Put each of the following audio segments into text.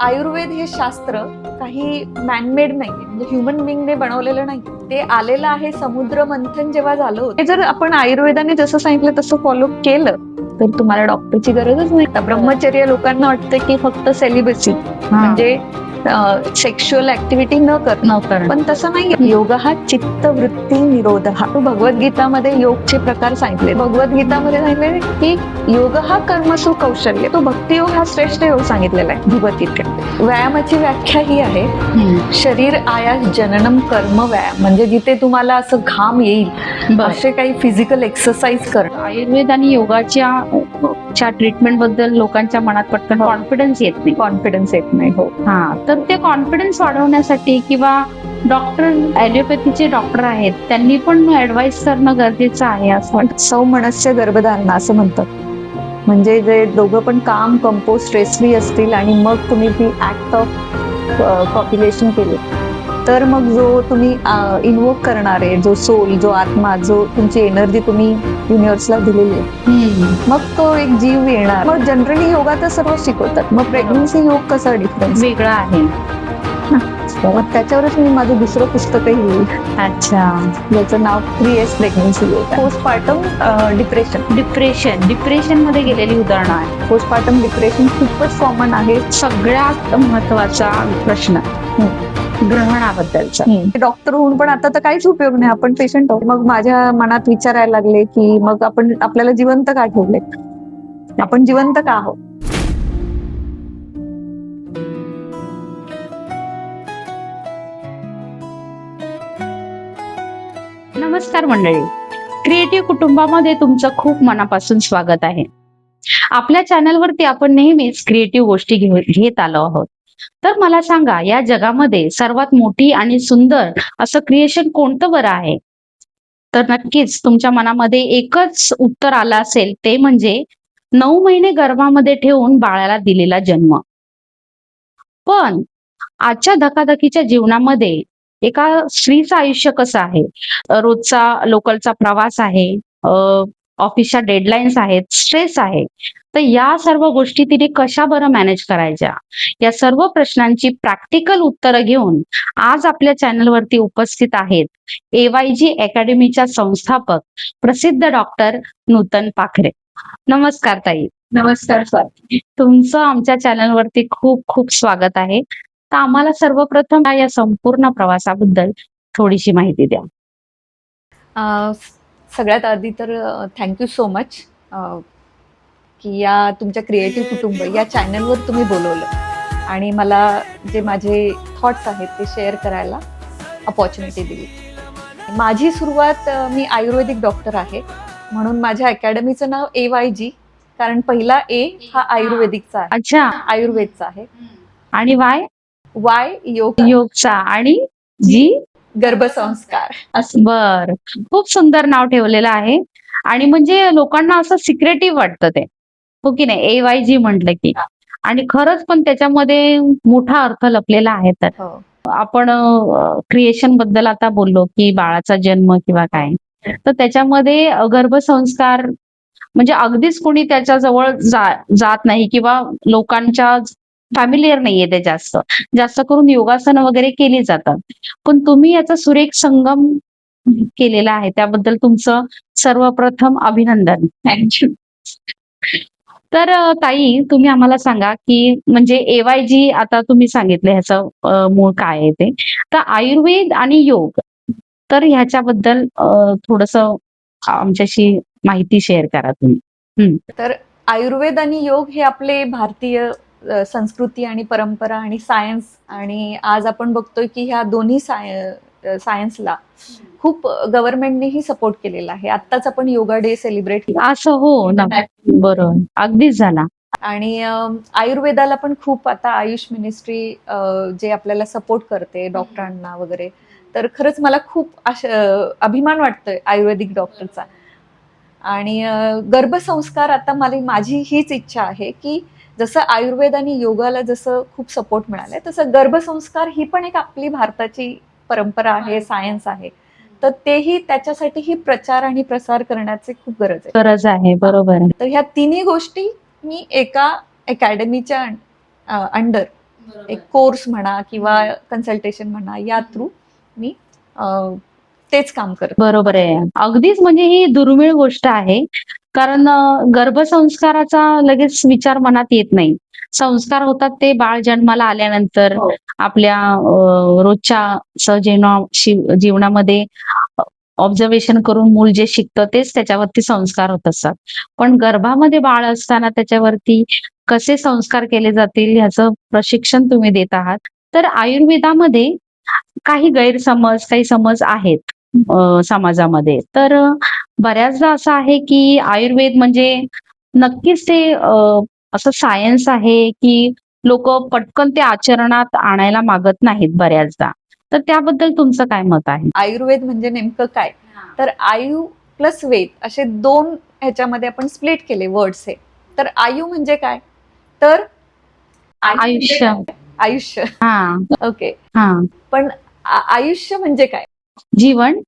आयुर्वेद हे शास्त्र काही मॅनमेड नाहीये, म्हणजे ह्युमन बिंगने बनवलेलं नाही. ते आलेलं आहे समुद्र मंथन जेव्हा झालं होतं. जर आपण आयुर्वेदाने जसं सांगितलं तसं फॉलो केलं तर तुम्हाला डॉक्टरची गरजच नाही. ब्रह्मचर्य लोकांना वाटतं की फक्त सेलिबसी म्हणजे सेक्शुअल ऍक्टिव्हिटी न करणं, पण तसं नाही. योग हा चित्तवृत्ती निरोध हा भगवद्गीतामध्ये योगचे प्रकार सांगितले. भगवद्गीतामध्ये सांगितले की योग हा कर्मसु कौशल्य, तो भक्तियोग हा श्रेष्ठ योग सांगितलेला आहे भगवद्गीतेत. व्यायामाची व्याख्या ही आहे, शरीर आयास जननम कर्म व्यायाम, म्हणजे जिथे तुम्हाला असं घाम येईल असे काही फिजिकल एक्सरसाइज करणं. आयुर्वेद आणि योगाच्या ट्रीटमेंट बद्दल लोकांच्या मनात पटकन कॉन्फिडन्स येत नाही. हो. तर ते कॉन्फिडन्स वाढवण्यासाठी किंवा डॉक्टर ॲलोपॅथीचे डॉक्टर आहेत त्यांनी पण ऍडवाइस करणं गरजेचं आहे असं वाटतं. सौमनस्य गर्भधारणा असं म्हणतात, म्हणजे जे दोघं पण काम कंपोज स्ट्रेस फ्री असतील आणि मग तुम्ही ती ऍक्ट ऑफ कॉप्युलेशन केली तर मग जो तुम्ही इन्व्होक करणारे जो सोल, जो आत्मा, जो तुमची एनर्जी तुम्ही युनिव्हर्सला दिलेली आहे, मग तो एक जीव येणार. मग जनरली योगात सर्व शिकवतात. मग प्रेग्नन्सी योग कसा डिफरन्स वेगळा आहे. मग त्याच्यावरच मी माझं दुसरं पुस्तकही लिहिलं. अच्छा, ज्याचं नाव 3S प्रेग्नन्सी योग, पोस्टपार्टम डिप्रेशन मध्ये गेलेली उदाहरणं आहे. पोस्टपार्टम डिप्रेशन खूपच कॉमन आहे. सगळ्यात महत्वाचा प्रश्न ग्रहणाबद्दलचा. डॉक्टर होऊन पण आता तर काहीच उपयोग नाही, आपण पेशंट आहोत. मग माझ्या मनात विचारायला लागले की मग आपल्याला जिवंत का ठेवले, आपण जिवंत का आहोत. नमस्कार मंडळी, क्रिएटिव्ह कुटुंबामध्ये तुमचं खूप मनापासून स्वागत आहे. आपल्या चॅनलवरती आपण नेहमीच क्रिएटिव्ह गोष्टी घेत आलो आहोत. तर मला सांगा, या जगामध्ये सर्वात मोठी आणि सुंदर असं क्रिएशन कोणतं बरं आहे? तर नक्कीच तुमच्या मनामध्ये एकच उत्तर आलं असेल, ते म्हणजे 9 महिने गर्भामध्ये ठेवून बाळाला दिलेला जन्म. पण आजच्या धकाधकीच्या जीवनामध्ये एका स्त्रीचं आयुष्य कसं आहे? रोजचा लोकलचा प्रवास आहे, ऑफिसच्या डेडलाईन्स आहेत, स्ट्रेस आहे. तर या सर्व गोष्टी तिने कशा बरं मॅनेज करायच्या? या सर्व प्रश्नांची प्रॅक्टिकल उत्तरं घेऊन आज आपल्या चॅनलवरती उपस्थित आहेत AYG अकॅडमीच्या संस्थापक प्रसिद्ध डॉक्टर नूतन पाखरे. नमस्कार ताई. नमस्कार सर. तुमचं आमच्या चॅनलवरती खूप खूप स्वागत आहे. तर आम्हाला सर्वप्रथम या संपूर्ण प्रवासाबद्दल थोडीशी माहिती द्या. सगळ्यात आधी तर थँक्यू सो मच की या तुमच्या क्रिएटिव्ह कुटुंब या चॅनलवर तुम्ही बोलवलं आणि मला जे माझे थॉट्स आहेत ते शेअर करायला अपॉर्च्युनिटी दिली. माझी सुरुवात, मी आयुर्वेदिक डॉक्टर आहे म्हणून माझ्या अकॅडमीचं नाव AYG, कारण पहिला A हा आयुर्वेदिकचा आहे. अच्छा, आयुर्वेदचा आहे. आणि वाय योगचा आणि जी गर्भसंस्कार. बर, खूप सुंदर नाव ठेवलेलं आहे. आणि म्हणजे लोकांना असं सिक्रेटिव्ह वाटतं ते, हो की नाही, AYG म्हटलं की. आणि खरंच पण त्याच्यामध्ये मोठा अर्थ लपलेला आहे. तर आपण क्रिएशन बद्दल आता बोललो की बाळाचा जन्म किंवा काय, तर त्याच्यामध्ये गर्भसंस्कार म्हणजे अगदीच कोणी त्याच्या जवळ जात नाही किंवा लोकांच्या फॅमिलियर नाहीये ते जास्त करून योगासनं वगैरे केली जातात. पण तुम्ही याचा सुरेख संगम केलेला आहे, त्याबद्दल तुमचं सर्वप्रथम अभिनंदन. थँक्यू. तर ताई, तुम्ही आम्हाला सांगा की म्हणजे AYG, आता तुम्ही सांगितलं ह्याचं मूळ काय आहे ते, तर आयुर्वेद आणि योग, तर ह्याच्याबद्दल थोडंसं आमच्याशी माहिती शेअर करा तुम्ही. तर आयुर्वेद आणि योग हे आपले भारतीय संस्कृती आणि परंपरा आणि सायन्स, आणि आज आपण बघतोय की ह्या दोन्ही सायन्सला खूप गव्हर्नमेंटनेही सपोर्ट केलेला आहे. आत्ताच आपण योगा डे सेलिब्रेट केला. असं, हो ना, बरोबर, अगदीच झाला. आणि आयुर्वेदाला पण खूप आता आयुष मिनिस्ट्री जे आपल्याला सपोर्ट करते डॉक्टरांना वगैरे, तर खरंच मला खूप अभिमान वाटतोय आयुर्वेदिक डॉक्टरचा. आणि गर्भसंस्कार, आता माझी हीच इच्छा आहे की जसं आयुर्वेद आणि योगाला जसं खूप सपोर्ट मिळालाय, तसं गर्भसंस्कार ही पण एक आपली भारताची परंपरा आहे, सायन्स आहे. तर तेही त्याच्यासाठीही प्रचार आणि प्रसार करण्याची खूप गरज आहे. बरोबर आहे. तर ह्या तिन्ही गोष्टी मी एका अकॅडमीच्या अंडर एक कोर्स म्हणा किंवा कन्सल्टेशन म्हणा, या थ्रू मी तेच काम करते. बरोबर आहे. अगदीच म्हणजे ही दुर्मिळ गोष्ट आहे. कारण गर्भसंस्काराचा लगेच विचार मनात येत नाही. संस्कार होतात ते बाळ जन्माला आल्यानंतर हो. आपल्या रोजच्या जीवनामध्ये ऑब्झर्वेशन करून मूल जे शिकतं तेच त्याच्यावरती संस्कार होत असतात. पण गर्भामध्ये बाळ असताना त्याच्यावरती कसे संस्कार केले जातील ह्याचं प्रशिक्षण तुम्ही देत आहात. तर आयुर्वेदामध्ये काही गैरसमज, काही समज आहेत समाजामध्ये. तर बऱ्याचदा असं आहे की आयुर्वेद म्हणजे नक्कीच ते असं सायन्स आहे की लोकं पटकन ते आचरणात आणायला मागत नाहीत बऱ्याचदा. तर त्याबद्दल तुमचं काय मत आहे? आयुर्वेद म्हणजे नेमकं काय? तर आयु प्लस वेद असे 2 ह्याच्यामध्ये आपण स्प्लिट केले वर्ड्स हे. तर आयु म्हणजे काय? तर आयुष्य. आयुष्य. हां, ओके. हां. पण आयुष्य म्हणजे काय? जीवन,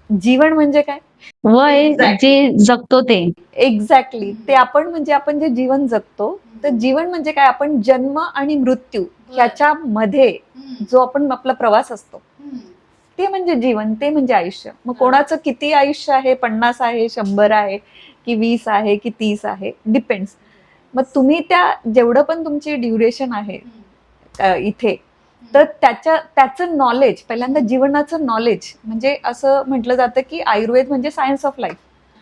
जीवन म्हणजे काय? वय जे जगतो ते. एक्झॅक्टली. ते आपण म्हणजे आपण जे जीवन जगतो, तर जीवन म्हणजे काय? आपण जन्म आणि मृत्यू ह्याच्यामध्ये जो आपण आपला प्रवास असतो, ते म्हणजे जीवन, ते म्हणजे आयुष्य. मग कोणाचं किती आयुष्य आहे? 50 आहे, 100 आहे, की 20 आहे, की 30 आहे, डिपेंड्स. मग तुम्ही त्या जेवढं पण तुमची ड्युरेशन आहे इथे, तर त्याचं नॉलेज, पहिल्यांदा जीवनाचं नॉलेज, म्हणजे असं म्हटलं जातं की आयुर्वेद म्हणजे सायन्स ऑफ लाईफ.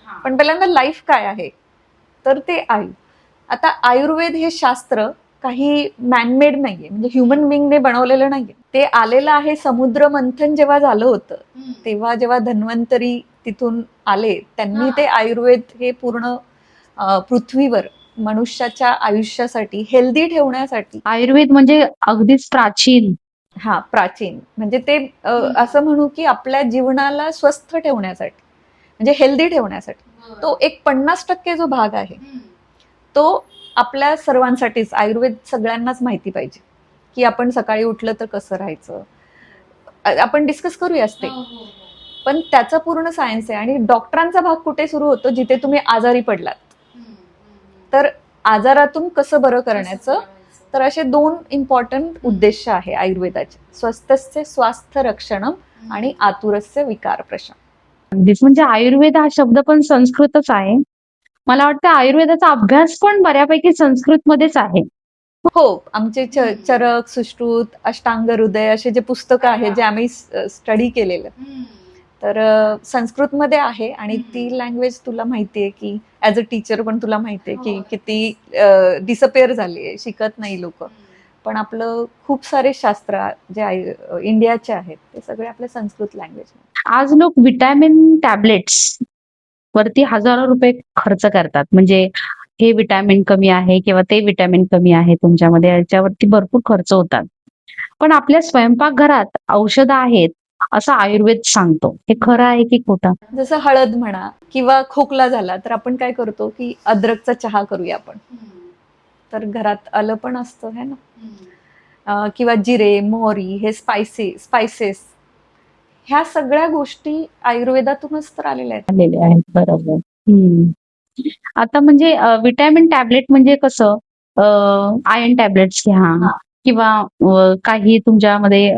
पण पहिल्यांदा लाईफ काय आहे? तर ते आयु. आता आयुर्वेद हे शास्त्र काही मॅनमेड नाहीये, म्हणजे ह्युमन बिंगने बनवलेलं नाहीये. ते आलेलं आहे समुद्र मंथन जेव्हा झालं होतं, तेव्हा जेव्हा धन्वंतरी तिथून आले, त्यांनी ते आयुर्वेद हे पूर्ण पृथ्वीवर मनुष्याच्या आयुष्यासाठी, हेल्दी ठेवण्यासाठी. आयुर्वेद म्हणजे अगदीच प्राचीन. हा, प्राचीन म्हणजे ते असं म्हणू की आपल्या जीवनाला स्वस्थ ठेवण्यासाठी, म्हणजे हेल्दी ठेवण्यासाठी तो एक 50% जो भाग आहे तो आपल्या सर्वांसाठीच. आयुर्वेद सगळ्यांनाच माहिती पाहिजे की आपण सकाळी उठलं तर कसं राहायचं, आपण डिस्कस करूयाच ते. पण त्याचं पूर्ण सायन्स आहे. आणि डॉक्टरांचा भाग कुठे सुरू होतो? जिथे तुम्ही आजारी पडलात, तर आजारातून कसं बरं करण्याचं. तर असे 2 इम्पॉर्टंट उद्देश आहे आयुर्वेदाचे: स्वस्थस्य स्वास्थ्य रक्षणम आणि आतुरस्य विकार प्रशमन. अगदीच म्हणजे आयुर्वेद हा शब्द पण संस्कृतच आहे. मला वाटतं आयुर्वेदाचा अभ्यास पण बऱ्यापैकी संस्कृतमध्येच आहे. हो, आमचे चरक, सुश्रुत, अष्टांग हृदय असे जे पुस्तकं आहेत, जे आम्ही स्टडी केलेलं, तर संस्कृतमध्ये आहे. आणि ती लँग्वेज तुला माहितीये की ऍज अ टीचर पण तुला माहितीये की किती डिसअपेअर झाली, शिकत नाही लोक. पण आपलं खूप सारे शास्त्र जे इंडियाचे आहेत ते सगळे आपल्या संस्कृत लँग्वेज. आज लोक विटॅमिन टॅबलेट्स वरती हजारो रुपये खर्च करतात. म्हणजे हे विटॅमिन कमी आहे किंवा ते विटॅमिन कमी आहे तुमच्यामध्ये, याच्यावरती भरपूर खर्च होतात. पण आपल्या स्वयंपाकघरात औषधं आहेत असं आयुर्वेद सांगतो. हे खरं आहे की खोटं? जसं हळद म्हणा किंवा खोकला झाला तर आपण काय करतो की अद्रकचा चहा करूया आपण. तर घरात आलं पण असतं है ना, किंवा जिरे, मोहरी, हे स्पायसेस, ह्या सगळ्या गोष्टी आयुर्वेदातूनच तर आलेल्या आहेत. आलेले आहेत. बरोबर. आता म्हणजे विटॅमिन टॅबलेट म्हणजे कसं, आयर्न टॅबलेट्स घ्या किंवा काही तुमच्यामध्ये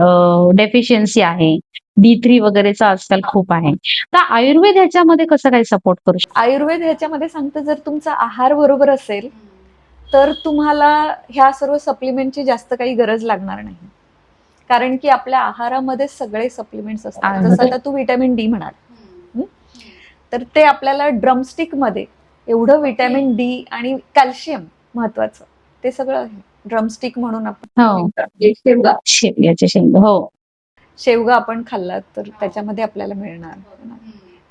डेफिशियन्सी आहे. D3 वगैरेचा आजकाल खूप आहे. तर आयुर्वेद ह्याच्यामध्ये कसं काही सपोर्ट करू शकतो? आयुर्वेद ह्याच्यामध्ये सांगतं, जर तुमचा आहार बरोबर असेल तर तुम्हाला ह्या सर्व सप्लिमेंटची जास्त काही गरज लागणार नाही. कारण की आपल्या आहारामध्ये सगळे सप्लिमेंट्स असतात. जसं आता तू व्हिटॅमिन डी म्हणाल, तर ते आपल्याला ड्रमस्टिक मध्ये एवढं व्हिटॅमिन डी आणि कॅल्शियम महत्वाचं, ते सगळं आहे ड्रमस्टिक म्हणून. आपण हो, शेवग्याचे शेंग. हो, शेवगा आपण खाल्ला तर त्याच्यामध्ये आपल्याला मिळणार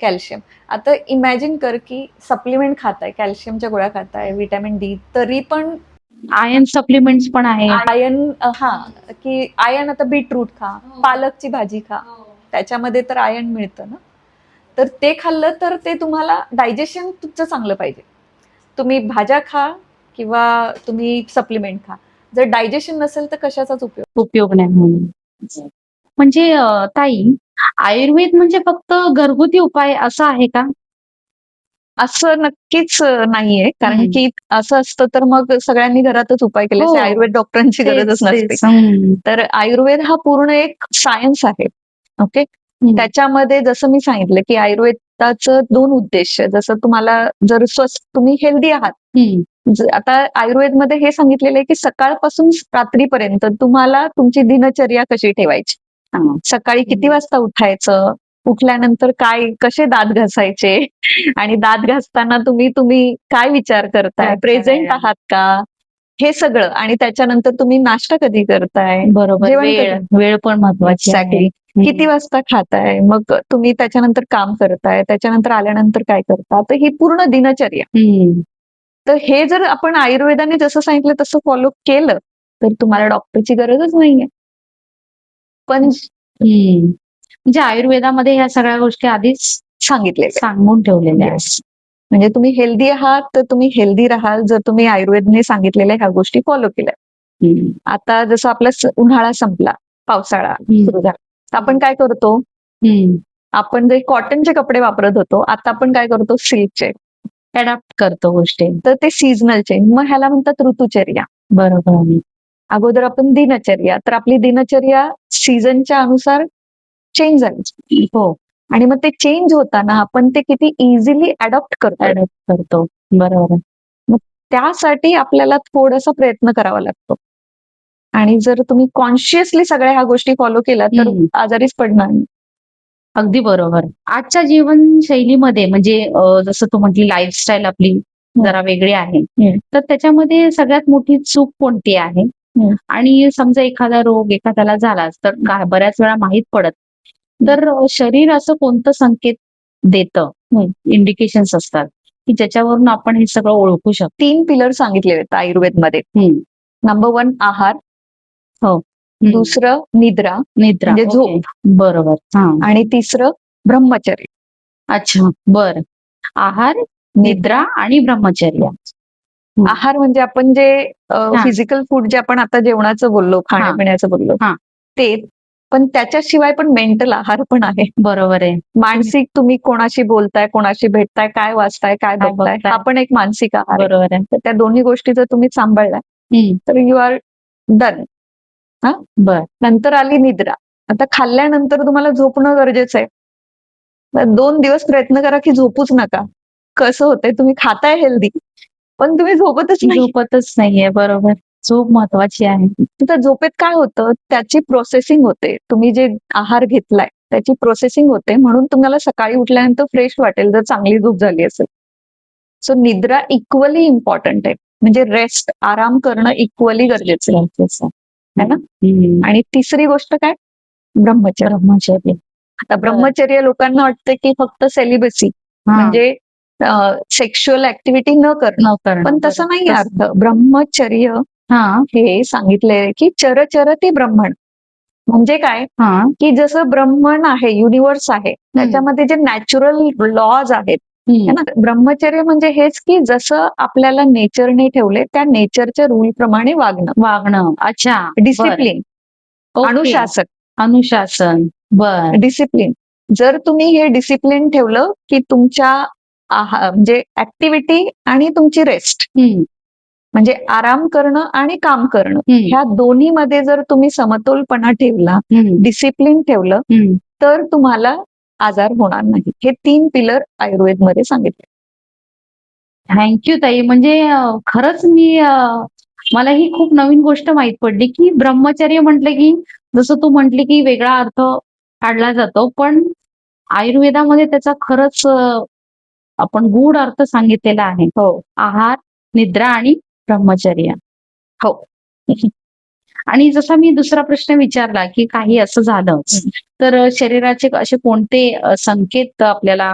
कॅल्शियम. आता इमॅजिन कर की सप्लिमेंट खाताय, कॅल्शियमच्या गोळ्या खाताय, व्हिटॅमिन डी, तरी पण आयर्न सप्लिमेंट्स पण आहे. आयर्न, की आयर्न, आता बीटरूट खा, पालकची भाजी खा, त्याच्यामध्ये तर आयर्न मिळतं ना. तर ते खाल्लं तर ते तुम्हाला डायजेशन तुमचं चांगलं पाहिजे. तुम्ही भाज्या खा किंवा तुम्ही सप्लिमेंट खा, जर डायजेशन नसेल तर कशाचाच उपयोग नाही म्हणून. म्हणजे ताई, आयुर्वेद म्हणजे फक्त घरगुती उपाय असं आहे का? असं नक्कीच नाहीये, कारण हम्म. की असं असतं तर मग सगळ्यांनी घरातच उपाय केले असते. हो. आयुर्वेद डॉक्टरांची गरजच नसते. तर आयुर्वेद हा पूर्ण एक सायन्स आहे. ओके. त्याच्यामध्ये जसं मी सांगितलं, की आयुर्वेदाचं 2 उद्देश आहे. जसं तुम्हाला जर तुम्ही हेल्दी आहात. आता आयुर्वेदमध्ये हे सांगितलेलं आहे, की सकाळपासून रात्रीपर्यंत तुम्हाला तुमची दिनचर्या कशी ठेवायची. सकाळी किती वाजता उठायचं, उठल्यानंतर कसे दात घासायचे आणि दात घासताना तुम्ही काय विचार करताय, काय प्रेझेंट करायला? आहात का? हे सगळं आणि त्याच्यानंतर तुम्ही नाश्ता कधी करताय, बरोबर. जेवण वेळ कधी वेळ पण महत्वाची आहे. एक्झॅक्टली किती वाजता खाताय, मग तुम्ही त्याच्यानंतर काम करताय, त्याच्यानंतर आल्यानंतर काय करता, तर ही पूर्ण दिनचर्या. तर हे जर आपण आयुर्वेदाने जसं सांगितलं तसं फॉलो केलं, तर तुम्हाला डॉक्टरची गरजच नाहीये. पण म्हणजे आयुर्वेदामध्ये ह्या सगळ्या गोष्टी आधीच सांगितले सांगून ठेवलेल्या आहेत. म्हणजे तुम्ही हेल्दी आहात तर तुम्ही हेल्दी राहाल जर तुम्ही आयुर्वेदने सांगितलेल्या ह्या गोष्टी फॉलो केल्या. आता जसं आपला उन्हाळा संपला, पावसाळा सुरू झाला, तर आपण काय करतो? आपण जे कॉटनचे कपडे वापरत होतो, आता आपण काय करतो? सिल्कचे. अडॅप्ट करतो गोष्टी. तर ते सीझनल चेंज, मग ह्याला म्हणतात ऋतुचर्या. बरोबर. अगोदर आपण दिनचर्या, तर आपली दिनचर्या सीझनच्या अनुसार चेंज झाली. हो. आणि मग ते चेंज होताना आपण ते किती इझिली अडॉप्ट करतो. बरोबर. मग त्यासाठी आपल्याला थोडासा प्रयत्न करावा लागतो. आणि जर तुम्ही कॉन्शियसली सगळ्या ह्या गोष्टी फॉलो केल्या तर आजारीच पडणार नाही. अगदी बरोबर. आजच्या जीवनशैलीमध्ये म्हणजे जसं तू म्हटली लाईफस्टाईल आपली जरा वेगळी आहे. तर त्याच्यामध्ये सगळ्यात मोठी चूक कोणती आहे? आणि समजा एखादा रोग एखाद्याला झालाच तर बऱ्याच वेळा माहीत पडत. तर शरीर असं कोणतं संकेत देतं, इंडिकेशन्स असतात, की ज्याच्यावरून आपण हे सगळं ओळखू शकतो? 3 पिलर सांगितले आहेत आयुर्वेदमध्ये. नंबर 1 आहार. हो. दुसरं निद्रा म्हणजे ओके. झोप. बरोबर. आणि तिसरं ब्रह्मचर्य. अच्छा. बरं. आहार, निद्रा आणि ब्रह्मचर्य. आहार म्हणजे आपण जे फिजिकल फूड जे आपण आता जेवणाचं बोललो, खाण्यापिण्याचं बोललो, ते. पण त्याच्याशिवाय पण मेंटल आहार पण आहे. बरोबर आहे. मानसिक तुम्ही कोणाशी बोलताय, कोणाशी भेटताय, काय वाचताय, काय बघताय, हा पण एक मानसिक आहार आहे. बरोबर आहे. तर त्या दोन्ही गोष्टी जर तुम्ही सांभाळल्या तर यू आर डन. नंतर आली निद्रा. आता खाल्ल्यानंतर तुम्हाला झोपणं गरजेचं आहे. 2 दिवस प्रयत्न करा की झोपूच नका. कसं होतंय, तुम्ही खाताय हेल्दी पण तुम्ही झोपतच नाहीये. बरोबर. झोप महत्वाची आहे. तर झोपेत काय होतं, त्याची प्रोसेसिंग होते. तुम्ही जे आहार घेतलाय त्याची प्रोसेसिंग होते, म्हणून तुम्हाला सकाळी उठल्यानंतर फ्रेश वाटेल जर चांगली झोप झाली असेल. सो निद्रा इक्वली इम्पॉर्टंट आहे. म्हणजे रेस्ट, आराम करणं इक्वली गरजेचं आहे ना. आणि तिसरी गोष्ट काय? ब्रह्मचर्य. आता ब्रह्मचर्य लोकांना वाटतं की फक्त सेलिबसी म्हणजे सेक्शुअल ऍक्टिव्हिटी न करणं, पण तसं नाही अर्थ. ब्रह्मचर्य हे सांगितलंय की चर ते ब्रह्मण. म्हणजे काय? की जसं ब्रह्मण आहे, युनिव्हर्स आहे, त्याच्यामध्ये जे नॅचरल लॉज आहेत ना, ब्रह्मचर्य म्हणजे हेच की जसं आपल्याला नेचरने ठेवले त्या नेचरच्या रूल प्रमाणे वागणं. अच्छा. डिसिप्लिन, अनुशासन. डिसिप्लिन. जर तुम्ही हे डिसिप्लिन ठेवलं की तुमच्या म्हणजे ऍक्टिव्हिटी आणि तुमची रेस्ट म्हणजे आराम करणं आणि काम करणं, ह्या दोन्ही मध्ये जर तुम्ही समतोलपणा ठेवला, डिसिप्लिन ठेवलं, तर तुम्हाला आजार होणार नाही. हे 3 पिलर आयुर्वेदमध्ये सांगितले. थँक्यू ताई. म्हणजे खरंच मला ही खूप नवीन गोष्ट माहित पडली की ब्रह्मचर्य म्हटलं की जसं तू म्हटली की वेगळा अर्थ काढला जातो, पण आयुर्वेदामध्ये त्याचा खरंच आपण गूढ अर्थ सांगितलेला आहे. हो. आहार, निद्रा आणि ब्रह्मचर्य. हो. आणि जसा मी दुसरा प्रश्न विचारला की काही असं झालं तर शरीराचे असे कोणते संकेत आपल्याला?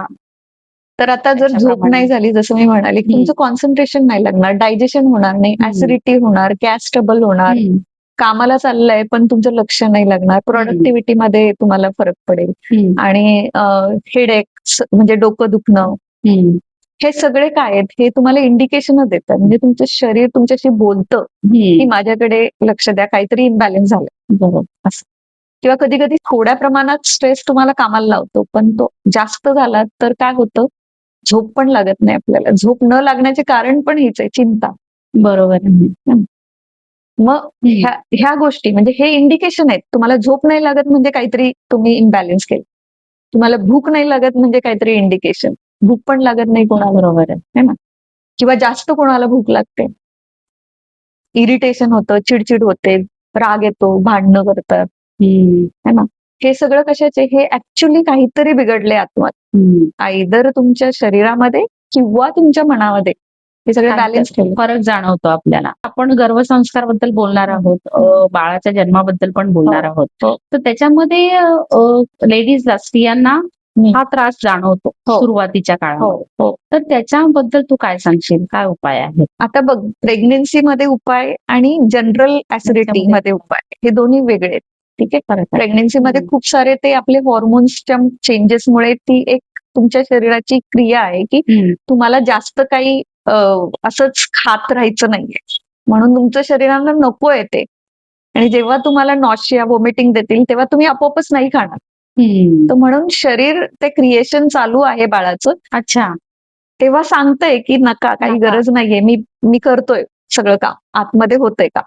तर आता जर झोप नाही झाली, जसं मी म्हणाले, की तुमचं कॉन्सन्ट्रेशन नाही लागणार, डायजेशन होणार नाही, ऍसिडिटी होणार, गॅस ट्रबल होणार, कामाला चाललंय पण तुमचं लक्ष नाही लागणार, प्रोडक्टिव्हिटी मध्ये तुम्हाला फरक पडेल आणि हेडेक म्हणजे डोकं दुखणं, हे सगळे काय आहेत? हे तुम्हाला इंडिकेशनच देतात. म्हणजे तुमचं शरीर तुमच्याशी बोलतं की माझ्याकडे लक्ष द्या, काहीतरी इम्बॅलन्स झालं. बरोबर. असं. किंवा कधी कधी थोड्या प्रमाणात स्ट्रेस तुम्हाला कामाला लावतो, पण तो जास्त झाला तर काय होतं झोप पण लागत नाही आपल्याला. झोप न लागण्याचे कारण पण हेच आहे, चिंता. बरोबर आहे. मग ह्या गोष्टी म्हणजे हे इंडिकेशन आहेत. तुम्हाला झोप नाही लागत म्हणजे काहीतरी तुम्ही इम्बॅलन्स केलं. तुम्हाला भूक नाही लागत म्हणजे काहीतरी इंडिकेशन. भूक पण लागत नाही कोणाला, बरोबर आहे. है ना? किंवा जास्त कोणाला भूक लागते, इरिटेशन होतं, चिडचिड होते, राग येतो, भांडणं करतात, है ना? हे सगळं कशाचे? हे ऍक्च्युली काहीतरी बिघडले आत्म्यात. आयदर तुमच्या शरीरामध्ये किंवा तुमच्या मनामध्ये. हे सगळे बॅलन्स ठेवले. फरक जाणवतो आपल्याला. आपण गर्भसंस्कार बद्दल बोलणार आहोत, बाळाच्या जन्माबद्दल पण बोलणार आहोत. तर त्याच्यामध्ये लेडीजला, स्त्रियांना हा त्रास जाणवतो सुरुवातीच्या काळात. तर त्याच्याबद्दल तू काय सांगशील? काय उपाय आहेत? आता बघ, प्रेग्नेन्सीमध्ये उपाय आणि जनरल ऍसिडिटी मध्ये उपाय हे दोन्ही वेगळे आहेत. ठीक आहे. प्रेग्नेन्सीमध्ये खूप सारे ते आपले हॉर्मोन्सच्या चेंजेसमुळे ती एक तुमच्या शरीराची क्रिया आहे की तुम्हाला जास्त काही असंच खात राहायचं नाहीये, म्हणून तुमच्या शरीराला नको येते. आणि जेव्हा तुम्हाला नॉशिया, व्हॉमिटिंग देतील तेव्हा तुम्ही आपोआपच नाही खाणार. तर म्हणून शरीर ते क्रिएशन चालू आहे बाळाचं. अच्छा. तेव्हा सांगतंय की नका, काही गरज नाहीये, मी करतोय सगळं काम, आतमध्ये होतंय का.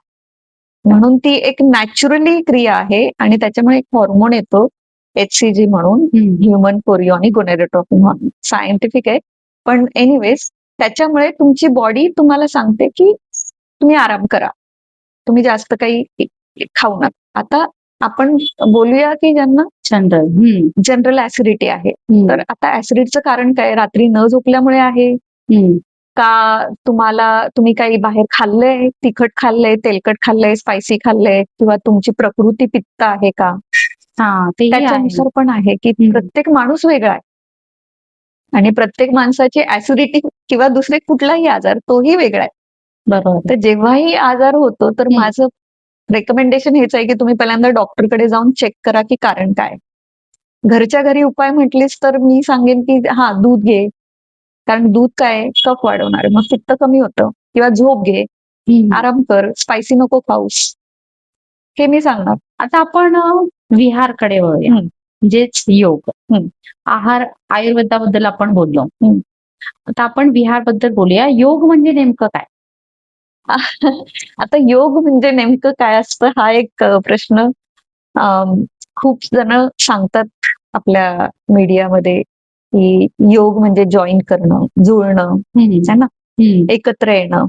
म्हणून ती एक नॅचरली क्रिया आहे आणि त्याच्यामुळे एक हॉर्मोन येतो HCG म्हणून, human chorionic gonadotropin hormone. Scientific आहे, पण एनिवेज त्याच्यामुळे तुमची बॉडी तुम्हाला सांगते की तुम्ही आराम करा, तुम्ही जास्त काही खाऊ नका. आता आपण बोलूया की ज्यांना जनरल ऍसिडिटी आहे, तर आता ऍसिडिटीचं कारण काय? रात्री न झोपल्यामुळे आहे का? तुम्ही काही बाहेर खाल्लंय, तिखट खाल्लंय, तेलकट खाल्लंय, स्पायसी खाल्लंय, किंवा तुमची प्रकृती पित्त आहे का? त्याच्यानुसार पण आहे की प्रत्येक माणूस वेगळा आहे आणि प्रत्येक माणसाची ऍसिडिटी किंवा दुसरे कुठलाही आजार तोही वेगळा आहे. बरोबर. तर जेव्हाही आजार होतो तर माझं रेकमेंडेशन हेच आहे की तुम्ही पहिल्यांदा डॉक्टरकडे जाऊन चेक करा की कारण काय. घरच्या घरी उपाय म्हटलीस तर मी सांगेन की दूध घे, कारण दूध काय कफ वाढवणार, मग पित्त कमी होतं. किंवा झोप घे, आराम कर, स्पायसी नको खाऊस, हे मी सांगणार. आता आपण विहारकडे वळूया, म्हणजेच योग. आहार, आयुर्वेदाबद्दल आपण बोललो. आता आपण विहारबद्दल बोलूया. योग म्हणजे नेमकं काय? आता योग म्हणजे नेमकं काय असतं हा एक प्रश्न खूप जण सांगतात आपल्या मीडियामध्ये की योग म्हणजे जॉईन करणं, जुळणं, है ना, एकत्र येणं.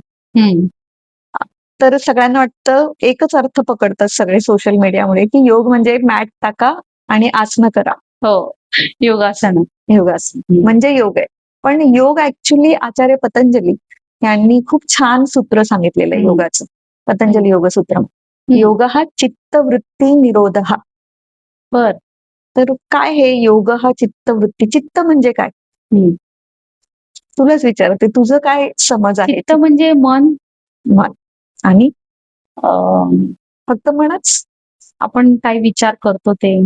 तर सगळ्यांना वाटतं, एकच अर्थ पकडतात सगळे सोशल मीडियामुळे की योग म्हणजे मॅट टाका आणि आसनं करा. योगासन म्हणजे योग आहे. पण योग ऍक्च्युली आचार्य पतंजली यांनी खूप छान सूत्र सांगितलेलं आहे योगाचं. पतंजली योगसूत्र. योग हा चित्तवृत्ती निरोध. तर काय हे योग हा चित्तवृत्ती? चित्त म्हणजे काय? तुलाच विचारते, तुझं काय समज आहे? चित्त म्हणजे मन. आणि फक्त मनच? आपण काय विचार करतो ते.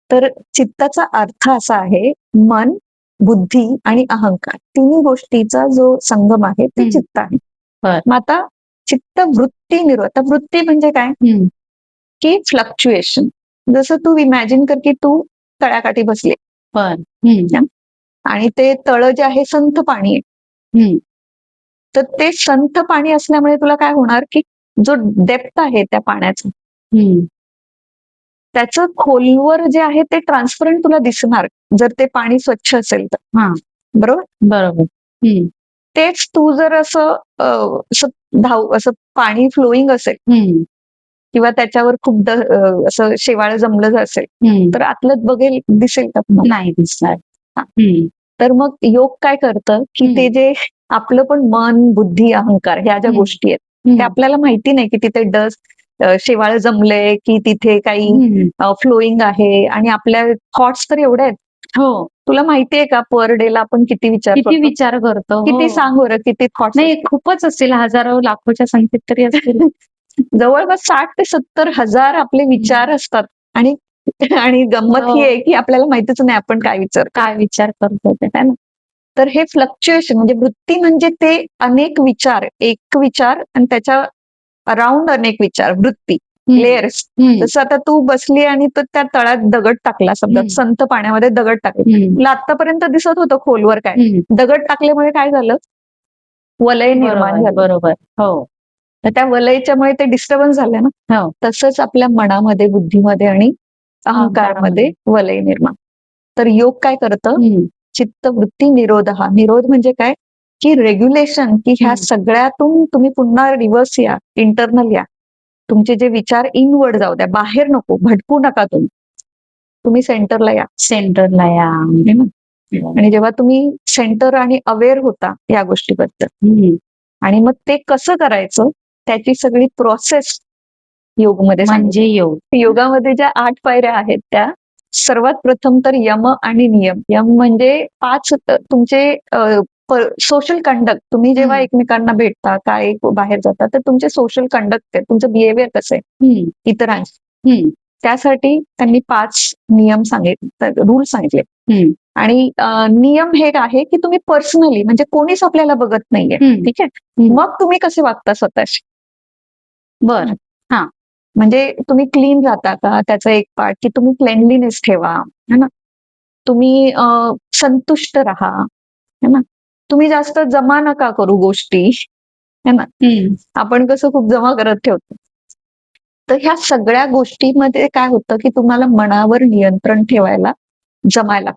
तर चित्ताचा अर्थ असा आहे, मन, बुद्धी आणि अहंकार तिन्ही गोष्टीचा जो संगम आहे ते चित्त आहे. मग आता चित्त वृत्ती निरोध. वृत्ती म्हणजे काय? की फ्लक्च्युएशन. जसं तू इमॅजिन कर की तू तळ्याकाठी बसले आणि ते तळ जे आहे संथ पाणी आहे. तर ते संथ पाणी असल्यामुळे तुला काय होणार की जो डेप्थ आहे त्या पाण्याचा, त्याचं खोलवर जे आहे ते ट्रान्सपरंट तुला दिसणार जर ते पाणी स्वच्छ असेल तर. बरोबर. तेच तू जर असं पाणी फ्लोईंग असेल किंवा त्याच्यावर खूप असं शेवाळ जमलं असेल तर आतलं बघेल, दिसेल का? नाही दिसणार. तर मग योग काय करतं की ते जे आपलं पण मन, बुद्धी, अहंकार ह्या ज्या गोष्टी आहेत, ते आपल्याला माहिती नाही की तिथे शेवाळ जमलंय की तिथे काही फ्लोईंग आहे. आणि आपल्या थॉट्स तर एवढे आहेत. तुला माहितीये का पर डे ला आपण किती विचार करतो? किती सांग बरं, किती थॉट्स? नाही, खूपच असतील, हजारो लाखोच्या संख्येत तरी असतील. जवळपास 60 ते 70,000 आपले विचार असतात. आणि गंमत ही आहे की आपल्याला माहितीच नाही आपण काय करतो ते, है ना. तर हे फ्लक्च्युएशन म्हणजे वृत्ती म्हणजे ते अनेक विचार, एक विचार आणि त्याच्या अराउंड अनेक विचार, वृत्ती. लेयर्स. जसं आता तू बसली आणि तो त्या तळात दगड टाकला, समजा संत पाण्यामध्ये दगड टाकले, तुला आतापर्यंत दिसत होतं खोलवर काय, दगड टाकल्यामुळे काय झालं, वलय निर्माण झालं. बरोबर. हो. तर त्या वलयच्यामुळे ते डिस्टर्बन्स झालं ना. हो. तसंच आपल्या मनामध्ये, बुद्धीमध्ये आणि अहंकारामध्ये वलय निर्माण. तर योग काय करतं, चित्तवृत्ती निरोध. निरोध म्हणजे काय, की रेग्युलेशन, की ह्या सगळ्यातून तुम्ही पुन्हा रिव्हर्स या, इंटरनल या. तुमचे जे विचार इनवर्ड जाऊ द्या, बाहेर नको, भटकू नका तुम्ही सेंटरला या. सेंटरला या. आणि जेव्हा तुम्ही सेंटर आणि अवेअर होता या गोष्टीबद्दल, आणि मग ते कसं करायचं त्याची सगळी प्रोसेस योगमध्ये म्हणजे योग. योगामध्ये ज्या 8 पायऱ्या आहेत त्या सर्वात प्रथम तर यम आणि नियम. यम म्हणजे 5 तुमचे सोशल कंडक्ट. तुम्ही जेव्हा एकमेकांना भेटता, काय बाहेर जाता, तर तुमचे सोशल कंडक्ट आहे, तुमचं बिहेवियर कसं आहे इतरांशी, त्यासाठी त्यांनी 5 नियम सांगितले, रूल सांगितले. आणि नियम हे आहे की तुम्ही पर्सनली, म्हणजे कोणीच आपल्याला बघत नाहीये, ठीक आहे, मग तुम्ही कसे वागता स्वतःशी. बरं. हा. म्हणजे तुम्ही क्लीन राहता का, त्याचा एक पार्ट, की तुम्ही क्लेनलीनेस ठेवा, है ना. तुम्ही संतुष्ट राहा, है ना. तुम्ही जास्त जमा नका करू गोष्टी, है ना. आपण कसं खूप जमा करत ठेवतो. तर ह्या सगळ्या गोष्टीमध्ये काय होतं, की तुम्हाला मनावर नियंत्रण ठेवायला जमायला.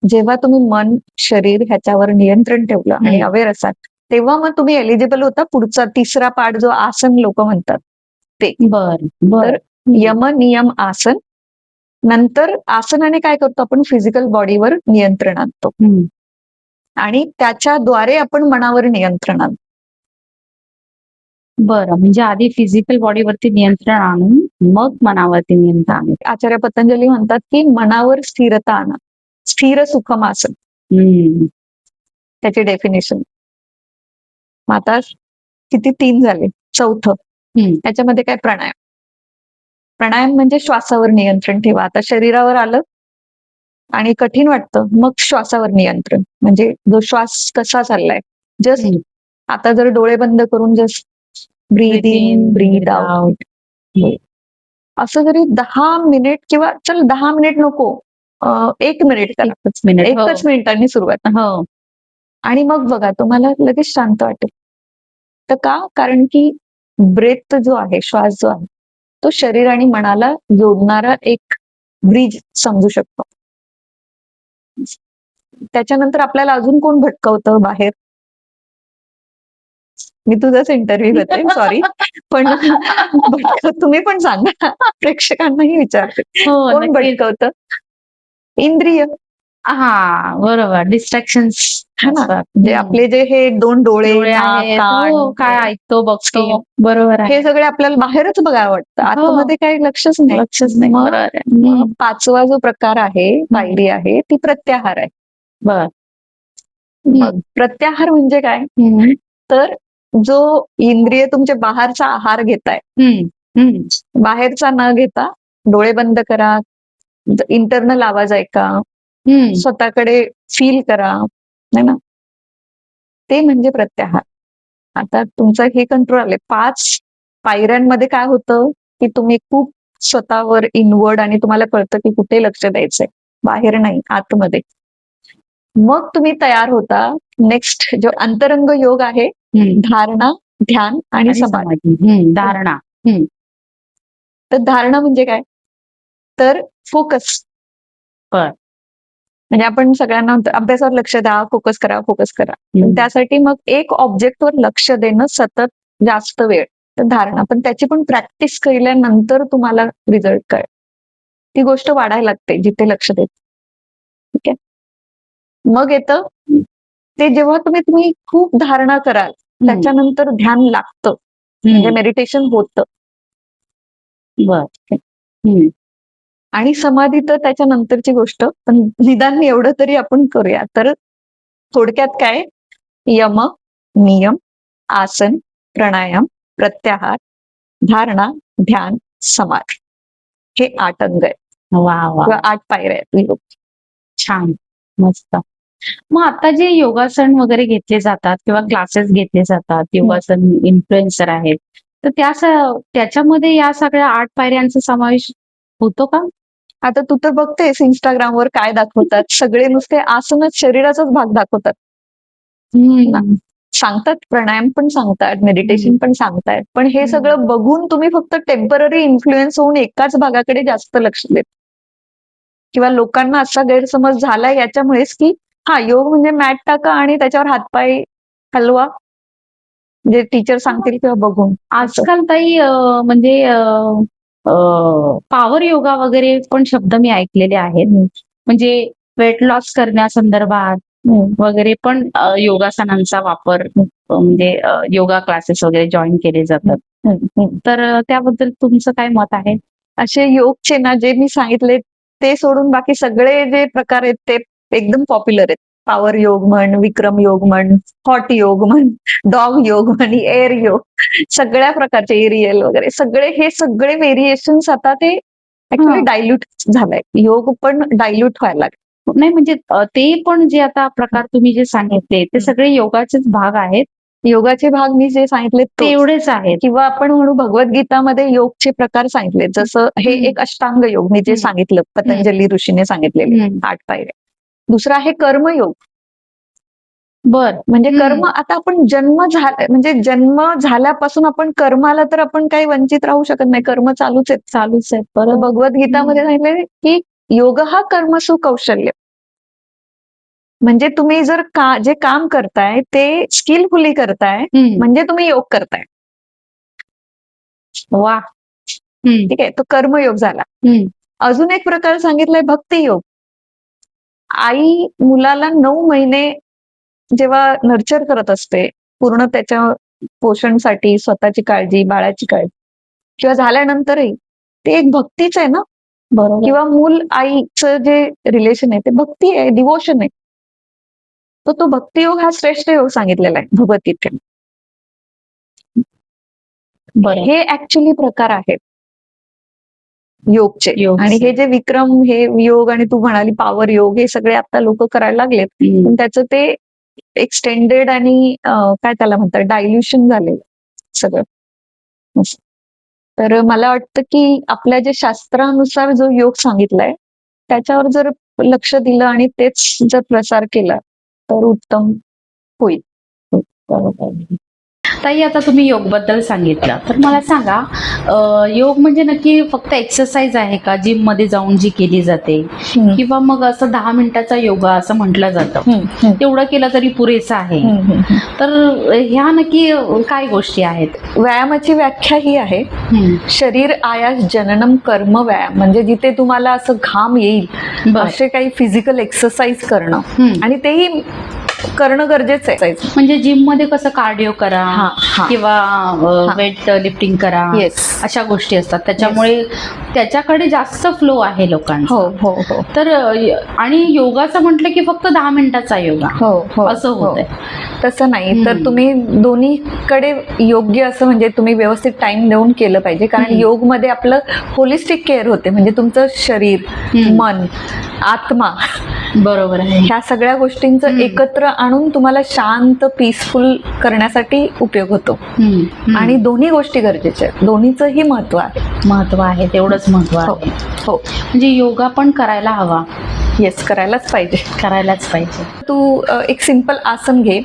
जेव्हा तुम्ही मन, शरीर ह्याच्यावर नियंत्रण ठेवलं आणि अवेअर असाल, तेव्हा मग तुम्ही एलिजिबल होता पुढचा तिसरा पार्ट, जो आसन लोक म्हणतात ते. तर यम, नियम, आसन. नंतर आसनाने काय करतो, आपण फिजिकल बॉडीवर नियंत्रण आणतो आणि त्याच्याद्वारे आपण मनावर नियंत्रण आणतो. बरं. म्हणजे आधी फिजिकल बॉडीवरती नियंत्रण आणून मग मनावरती नियंत्रण आणून. आचार्य पतंजली म्हणतात की मनावर स्थिरता आणा, स्थिर सुखम आसन. त्याची डेफिनेशन. आता किती 3 झाले, चौथं त्याच्यामध्ये काय, प्राणायाम. प्राणायाम म्हणजे श्वासावर नियंत्रण ठेवा. आता शरीरावर आलं आणि कठीण वाटतं, मग श्वासावर नियंत्रण, म्हणजे जो श्वास कसा चाललाय, जस्ट आता जर डोळे बंद करून just breathe in, breathe out, असं जरी 10 मिनिट, किंवा चल 10 मिनिट नको, 1 मिनिट करा, एकच मिनिटांनी सुरुवात. आणि मग बघा तुम्हाला लगेच शांत वाटेल. तर का, कारण की ब्रेथ जो आहे, श्वास जो आहे, तो शरीर आणि मनाला जोडणारा एक ब्रिज समजू शकतो. त्याच्यानंतर आपल्याला अजून कोण भटकवतं बाहेर, मी तुझाच इंटरव्ह्यू घेते, सॉरी, पण तुम्ही पण सांगा, प्रेक्षकांनाही विचारते, कोण भटकवतं, इंद्रिय. हा, बरोबर. डिस्ट्रॅक्शन्स, है ना. म्हणजे आपले जे हे 2 डोळे आहेत, काय ऐकतो, बघतो, बरोबर आहे, हे सगळे आपल्याला बाहेरच बघायला वाटतं, आतमध्ये काही लक्षच नाही. मग 5वा जो प्रकार आहे, पायरी आहे, ती प्रत्याहार आहे. मग प्रत्याहार म्हणजे काय, तर जो इंद्रिय तुमचे बाहेरचा आहार घेताय, बाहेरचा न घेता डोळे बंद करा, इंटरनल आवाज ऐका, स्वतःकडे फील करा, है ना, ते म्हणजे प्रत्याहार. आता तुमचं हे कंट्रोल आले. 5 पायऱ्यांमध्ये काय होतं, की तुम्ही खूप स्वतःवर इनवर्ड, आणि तुम्हाला कळतं की कुठे लक्ष द्यायचंय, बाहेर नाही, आतमध्ये. मग तुम्ही तयार होता नेक्स्ट जो अंतरंग योग आहे, धारणा, ध्यान आणि समाधी. धारणा. तर धारणा म्हणजे काय, तर फोकस. म्हणजे आपण सगळ्यांना अभ्यासावर लक्ष द्या, फोकस करा, फोकस करा. त्यासाठी मग एक ऑब्जेक्टवर लक्ष देणं सतत, जास्त वेळ, तर धारणा. पण त्याची पण प्रॅक्टिस केल्यानंतर तुम्हाला रिझल्ट कळेल. ती गोष्ट वाढायला लागते जिथे लक्ष देत. ठीक आहे. मग येतं ते जेव्हा तुम्ही खूप धारणा कराल, त्याच्यानंतर ध्यान लागतं, म्हणजे मेडिटेशन होतं. आणि समाधी तर त्याच्यानंतरची गोष्ट, पण निदान एवढं तरी आपण करूया. तर थोडक्यात काय, यम, नियम, आसन, प्राणायाम, प्रत्याहार, धारणा, ध्यान, समाधी, हे 8 अंग आहेत. किंवा 8 पायऱ्या आहेत. छान, मस्त. मग आता जे योगासन वगैरे घेतले जातात किंवा क्लासेस घेतले जातात, योगासन इन्फ्लुएन्सर आहेत, तर त्याच्यामध्ये या सगळ्या 8 पायऱ्यांचा समावेश होतो का? आता तू तर बघतेस इंस्टाग्रामवर काय दाखवतात, सगळे नुसते आसनच शरीराचाच भाग दाखवतात. सांगतात प्राणायाम पण सांगतात, मेडिटेशन पण सांगतायत, पण हे सगळं बघून तुम्ही फक्त टेम्पररी इन्फ्लुएन्स होऊन एकाच भागाकडे जास्त लक्ष देत किंवा लोकांना असा गैरसमज झालाय याच्यामुळेच की योग म्हणजे मॅट टाका आणि त्याच्यावर हातपाय हलवा, जे टीचर सांगतील किंवा बघून. आजकाल ताई म्हणजे पॉवर योगा वगैरे पण शब्द मी ऐकलेले आहेत. म्हणजे वेट लॉस करण्यासंदर्भात वगैरे पण योगासनांचा वापर म्हणजे योगा क्लासेस वगैरे जॉईन केले जातात. तर त्याबद्दल तुमचं काय मत आहे? असे योगचे ना जे मी सांगितले ते सोडून बाकी सगळे जे प्रकार आहेत ते एकदम पॉप्युलर आहेत. पॉवर योग म्हण, विक्रम योग म्हण, हॉट योग म्हण, डॉग योग म्हण, एअर योग, सगळ्या प्रकारचे एरियल वगैरे हे सगळे व्हेरिएशन्स आता ते ऍक्च्युली डायल्यूट झालंय. योग पण डायल्यूट व्हायला लागले. नाही म्हणजे ते पण जे आता प्रकार तुम्ही जे सांगितले ते सगळे योगाचेच भाग आहेत. योगाचे भाग मी जे सांगितले ते एवढेच आहेत. किंवा आपण म्हणू भगवद्गीतामध्ये योगचे प्रकार सांगितले, जसं हे एक अष्टांग योग मी जे सांगितलं पतंजली ऋषीने सांगितलेले 8 पायऱ्या. दुसरा आहे कर्मयोग. म्हणजे कर्म, आता आपण जन्म झाल्यापासून आपण कर्माला तर आपण काही वंचित राहू शकत नाही, कर्म चालूच आहेत. बरं, भगवद्गीतामध्ये सांगितले की योग हा कर्मसु कौशल्य. म्हणजे तुम्ही जर जे काम करताय ते स्किलफुली करताय म्हणजे तुम्ही योग करताय. वा, ठीक आहे, तो कर्मयोग झाला. अजून एक प्रकार सांगितलाय भक्तियोग. आई मुलाला 9 महिने जेव्हा नर्चर करत असते, पूर्ण त्याच्या पोषणसाठी स्वतःची काळजी, बाळाची काळजी, किंवा झाल्यानंतरही ते एक भक्तीच आहे ना. बरोबर. किंवा मूल आईचं जे रिलेशन आहे ते भक्ती आहे, डिवोशन आहे. तो भक्तियोग हा श्रेष्ठ योग सांगितलेला आहे भगवद्गीतेत. हे ऍक्च्युली प्रकार आहेत योगचे. आणि हे जे विक्रम, हे योग आणि तू म्हणाली पॉवर योग, हे सगळे आता लोक करायला लागलेत, पण त्याचं ते एक्सटेंडेड आणि काय त्याला म्हणतात डायल्युशन झालेलं सगळं. तर मला वाटतं की आपल्या जे शास्त्रानुसार जो योग सांगितलाय त्याच्यावर जर लक्ष दिलं आणि तेच जर प्रसार केला तर उत्तम होईल. ताई, आता तुम्ही योग बद्दल सांगितलं, तर मला सांगा योग म्हणजे नक्की फक्त एक्सरसाइज आहे का, जिम मध्ये जाऊन जी केली जाते, किंवा मग असं 10 मिनिटाचा योगा असं म्हटलं जातं, तेवढं केलं तरी पुरेसं आहे? तर ह्या नक्की काय गोष्टी आहेत? व्यायामाची व्याख्या ही आहे, शरीर आयास जननम कर्म व्यायाम. म्हणजे जिथे तुम्हाला असं घाम येईल असे काही फिजिकल एक्सरसाइज करणं, आणि तेही करणं गरजेचं आहे. म्हणजे जिम मध्ये कसं कार्डिओ करा किंवा वेट लिफ्टिंग करा, अशा गोष्टी असतात, त्याच्यामुळे त्याच्याकडे जास्त फ्लो आहे लोकांचा. हो. तर आणि योगाचं म्हटलं की फक्त 10 मिनिटाचा योगा असं होतंय. तसं नाही, तर तुम्ही दोन्हीकडे योग्य असं म्हणजे तुम्ही व्यवस्थित टाइम देऊन केलं पाहिजे. कारण योग मध्ये आपलं होलिस्टिक केअर होते, म्हणजे तुमचं शरीर, मन, आत्मा, बरोबर आहे, ह्या सगळ्या गोष्टींचं एकत्र आणून तुम्हाला शांत पीसफुल करण्यासाठी उपयोग होतो. आणि दोन्ही गोष्टी गरजेच्या आहेत, दोन्हीचंही महत्व आहे, तेवढंच महत्व आहे. हो, म्हणजे योगा पण करायला हवा. येस, करायलाच पाहिजे. तू एक सिंपल आसन घे,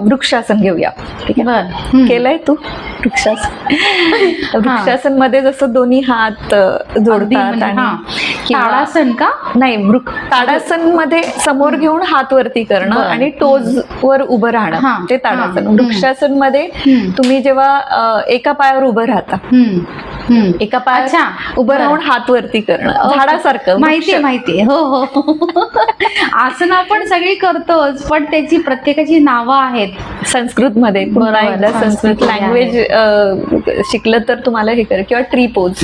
वृक्षासन घेऊया. ठीक आहे, केलंय तू वृक्षासन? वृक्षासन मध्ये जसं दोन्ही हात जोडतात, आणि ताडासन का नाही, ताडासन मध्ये समोर घेऊन हात वरती करणं आणि टोज वर उभं राहणं, ते ताडासन. वृक्षासन मध्ये तुम्ही जेव्हा एका पायावर उभं राहता, एका पायावर उभं राहून हात वरती करणं, झाडासारखं. माहितीये. हो. आसन आपण सगळी करतोच, पण त्याची प्रत्येकाची नावं आहेत संस्कृत मध्ये. संस्कृत लँग्वेज शिकलं तर तुम्हाला हे कर, किंवा ट्री पोज.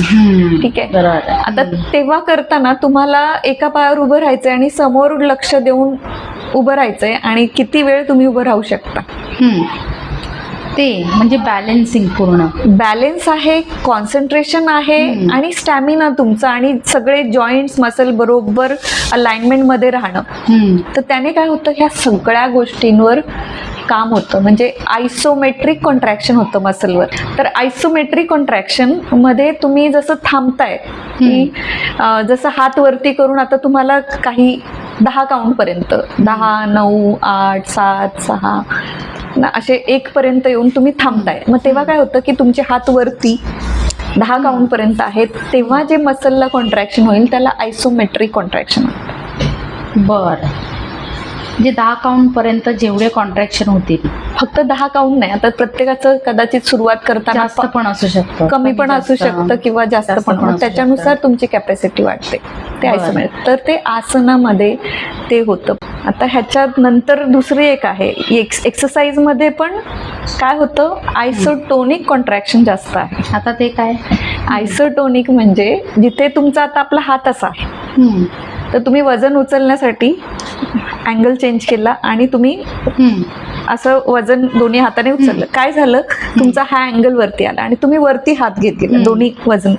ठीक आहे, आता तेव्हा करताना तुम्हाला एका पायावर उभं राहायचंय आणि समोर लक्ष देऊन उभं राहायचंय, आणि किती वेळ तुम्ही उभं राहू शकता. ते म्हणजे बॅलन्सिंग पूर्ण. बॅलेन्स आहे, कॉन्सन्ट्रेशन आहे आणि स्टॅमिना तुमचा आणि सगळे जॉईंट्स मसल बरोबर अलाइनमेंट मध्ये राहणं. तर त्याने काय होतं, ह्या सगळ्या गोष्टींवर काम होतं. म्हणजे आयसोमेट्रिक कॉन्ट्रॅक्शन होतं मसलवर. तर आयसोमेट्रिक कॉन्ट्रॅक्शन मध्ये तुम्ही जसं थांबताय की जसं हात वरती करून आता तुम्हाला काही 10 काउंट पर्यंत 10, 9, 8, 7, 6 असे 1 पर्यंत येऊन तुम्ही थांबताय. मग तेव्हा काय होतं की तुमचे हात वरती 10 काउंट पर्यंत आहेत, तेव्हा जे मसलला कॉन्ट्रॅक्शन होईल त्याला आयसोमेट्रिक कॉन्ट्रॅक्शन होतं. बर, म्हणजे 10 काउंट पर्यंत जेवढे कॉन्ट्रॅक्शन होतील. फक्त 10 काउंट नाही, आता प्रत्येकाचं कदाचित सुरुवात करताना जास्त पण असू शकतं, कमी पण असू शकतं किंवा जास्त पण. असू त्याच्यानुसार शकतं. तुमची कॅपॅसिटी वाढते ते बरं. आयसोमेट्रिक. तर ते आसनामध्ये ते होतं. आता ह्याच्यात नंतर दुसरी एक आहे, एक्सरसाइज मध्ये पण काय होतं, आयसोटोनिक कॉन्ट्रॅक्शन जास्त आहे. आता ते काय? आयसोटोनिक म्हणजे जिथे तुमचा आता आपला हात असा आहे, तर तुम्ही वजन उचलण्यासाठी अँगल चेंज केला आणि तुम्ही असं वजन दोन्ही हाताने उचललं. काय झालं, तुमचा हा अँगल वरती आला आणि तुम्ही वरती हात घेत गेला दोन्ही वजन